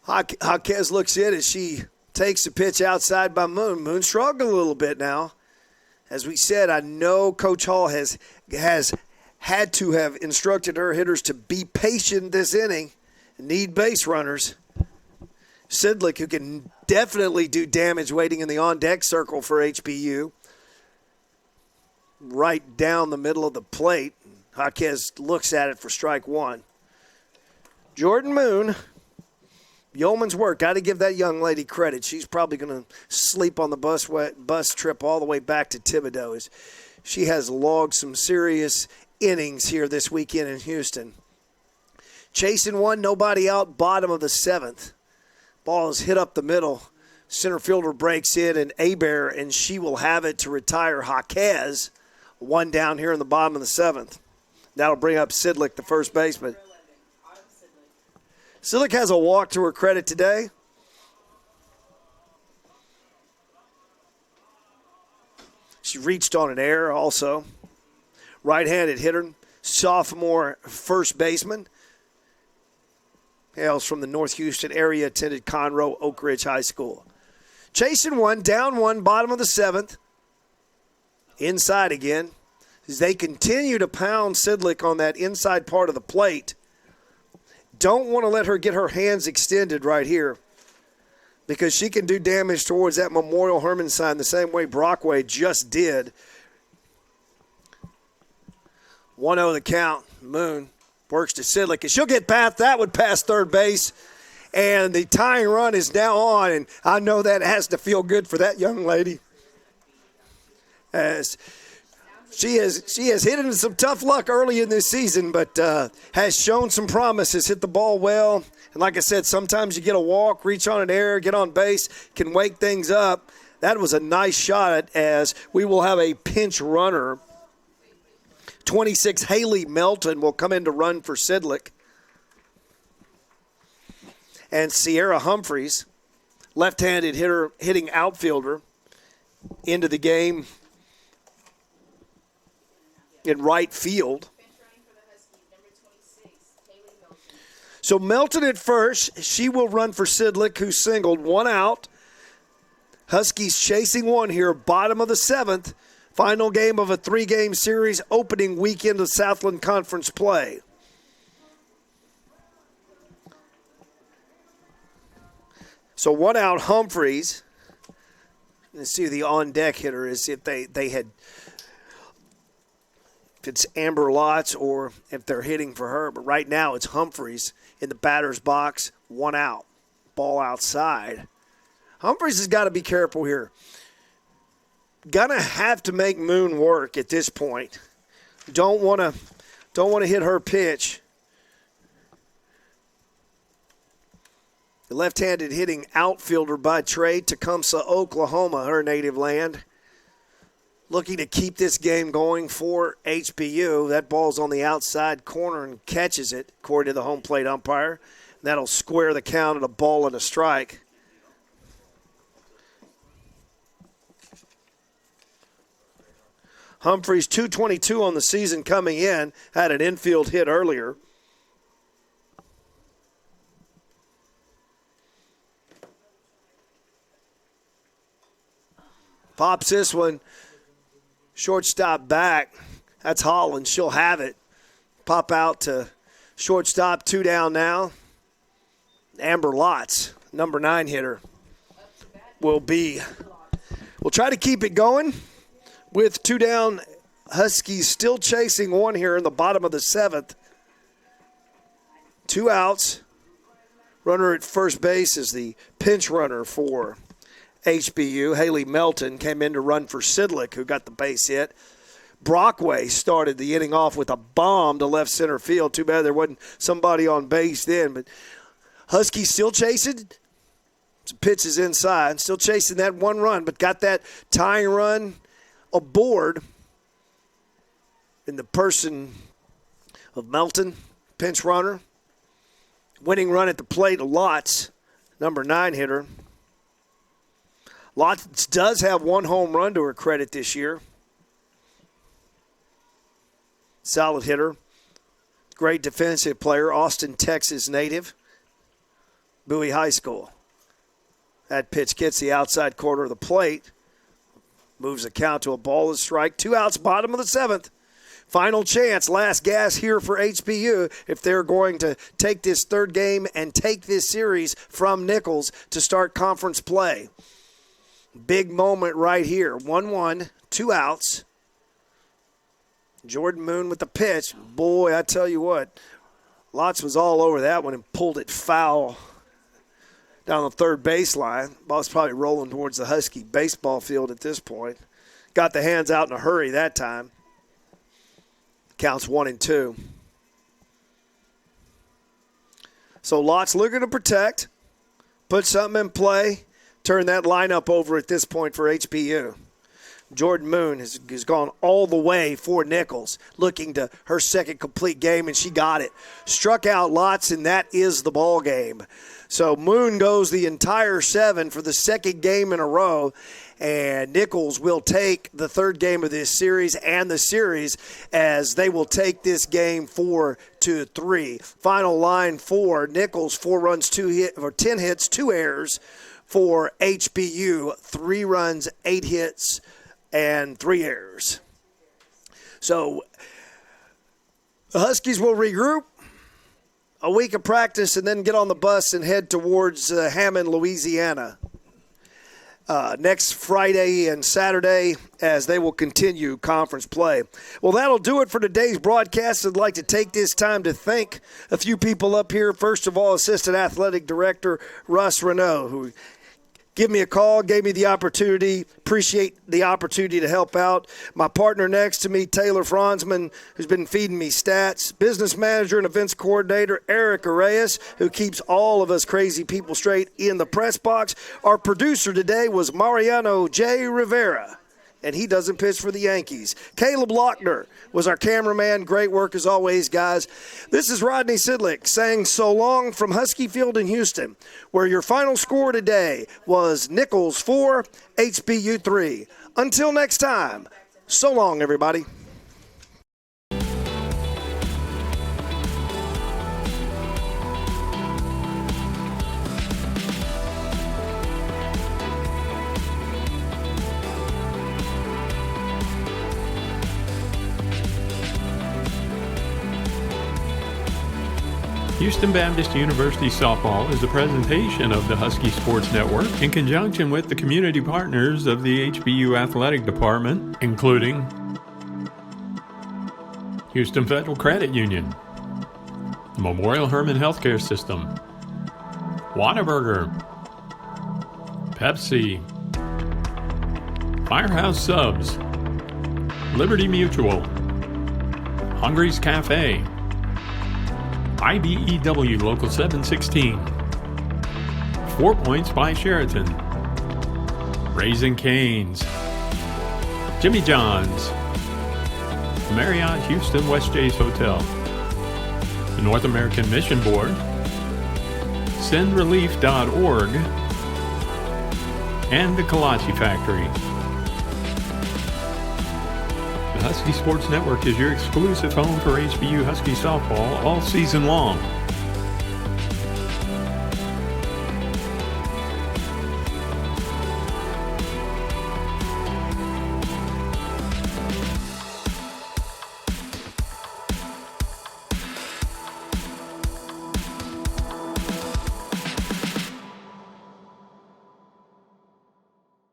Jaquez looks in as she takes the pitch outside by Moon. Moon struggling a little bit now. As we said, I know Coach Hall has had to have instructed her hitters to be patient this inning and need base runners. Sidlick, who can definitely do damage waiting in the on-deck circle for HBU. Right down the middle of the plate. Jaquez looks at it for strike 1. Jordan Moon, yeoman's work. Got to give that young lady credit. She's probably going to sleep on the bus trip all the way back to Thibodaux. As she has logged some serious innings here this weekend in Houston. Chasing 1, nobody out, bottom of the 7th. Ball is hit up the middle. Center fielder breaks in, and Hebert, and she will have it to retire Jaquez. 1 down here in the bottom of the 7th. That'll bring up Sidlick, the first baseman. Sidlick has a walk to her credit today. She reached on an error also. Right-handed hitter, sophomore first baseman. Hails from the North Houston area, attended Conroe Oak Ridge High School. Chasing 1, down 1, bottom of the 7th. Inside again. As they continue to pound Sidlick on that inside part of the plate. Don't want to let her get her hands extended right here because she can do damage towards that Memorial Herman sign the same way Brockway just did. 1-0 the count. Moon works to Sidlick, and she'll get past that one past third base, and the tying run is now on, and I know that has to feel good for that young lady. As she has hit into some tough luck early in this season, but has shown some promise, has hit the ball well. And like I said, sometimes you get a walk, reach on an error, get on base, can wake things up. That was a nice shot as we will have a pinch runner. 26, Haley Melton will come in to run for Sidlick. And Sierra Humphreys, left-handed hitter, hitting outfielder, into the game in right field. So Melton at first. She will run for Sidlick, who singled. 1 out. Huskies chasing 1 here, bottom of the 7th. Final game of a 3-game series, opening weekend of Southland Conference play. So 1 out, Humphreys. Let's see who the on-deck hitter is, if they had – if it's Amber Lotz or if they're hitting for her. But right now it's Humphreys in the batter's box, 1 out. Ball outside. Humphreys has got to be careful here. Gonna have to make Moon work at this point. Don't want to hit her pitch. The left-handed hitting outfielder by trade, Tecumseh, Oklahoma, her native land. Looking to keep this game going for HBU. That ball's on the outside corner and catches it, according to the home plate umpire. That'll square the count at a ball and a strike. Humphreys, 222 on the season coming in, had an infield hit earlier. Pops this one. Shortstop back. That's Holland. She'll have it. Pop out to shortstop. 2 down now. Amber Lotz, number 9 hitter, will be We'll try to keep it going with 2 down. Huskies still chasing one here in the bottom of the 7th. 2 outs. Runner at first base is the pinch runner for HBU. Haley Melton came in to run for Sidlick, who got the base hit. Brockway started the inning off with a bomb to left center field. Too bad there wasn't somebody on base then. But Huskies still chasing. Some pitches inside. Still chasing that 1 run, but got that tying run aboard in the person of Melton, pinch runner. Winning run at the plate, Lotz, number 9 hitter. Lotz does have 1 home run to her credit this year. Solid hitter. Great defensive player. Austin, Texas native. Bowie High School. That pitch gets the outside corner of the plate. Moves the count to a ball and strike. 2 outs, bottom of the 7th. Final chance, last gas here for HBU if they're going to take this 3rd game and take this series from Nicholls to start conference play. Big moment right here. 1-1, 2 outs. Jordan Moon with the pitch. Boy, I tell you what, Lotz was all over that one and pulled it foul down the 3rd baseline. Ball's probably rolling towards the Husky baseball field at this point. Got the hands out in a hurry that time. Counts 1-2. So Lotz looking to protect, put something in play, turn that lineup over at this point for HBU. Jordan Moon has gone all the way for Nicholls, looking to her 2nd complete game, and she got it. Struck out Lotz, and that is the ball game. So Moon goes the entire 7 for the 2nd game in a row, and Nicholls will take the 3rd game of this series and the series as they will take this game 4-3. Final line for Nicholls, 4 runs, 10 hits, 2 errors. For HBU, 3 runs, 8 hits, and 3 errors. So the Huskies will regroup, a week of practice, and then get on the bus and head towards Hammond, Louisiana. Next Friday and Saturday as they will continue conference play. Well, that'll do it for today's broadcast. I'd like to take this time to thank a few people up here. First of all, Assistant Athletic Director Russ Renault, who give me a call, gave me the opportunity. Appreciate the opportunity to help out. My partner next to me, Taylor Franzman, who's been feeding me stats. Business manager and events coordinator, Eric Arrayas, who keeps all of us crazy people straight in the press box. Our producer today was Mariano J. Rivera, and he doesn't pitch for the Yankees. Caleb Lochner was our cameraman. Great work as always, guys. This is Rodney Sidlick saying so long from Husky Field in Houston, where your final score today was Nicholls 4, HBU 3. Until next time, so long, everybody. Houston Baptist University Softball is a presentation of the Husky Sports Network in conjunction with the community partners of the HBU Athletic Department, including Houston Federal Credit Union, the Memorial Hermann Healthcare System, Whataburger, Pepsi, Firehouse Subs, Liberty Mutual, Hungry's Cafe, IBEW Local 716, 4 Points by Sheraton, Raising Cane's, Jimmy John's, Marriott Houston West Jay's Hotel, the North American Mission Board, SendRelief.org, and the Kolache Factory. The Husky Sports Network is your exclusive home for HBU Husky softball all season long.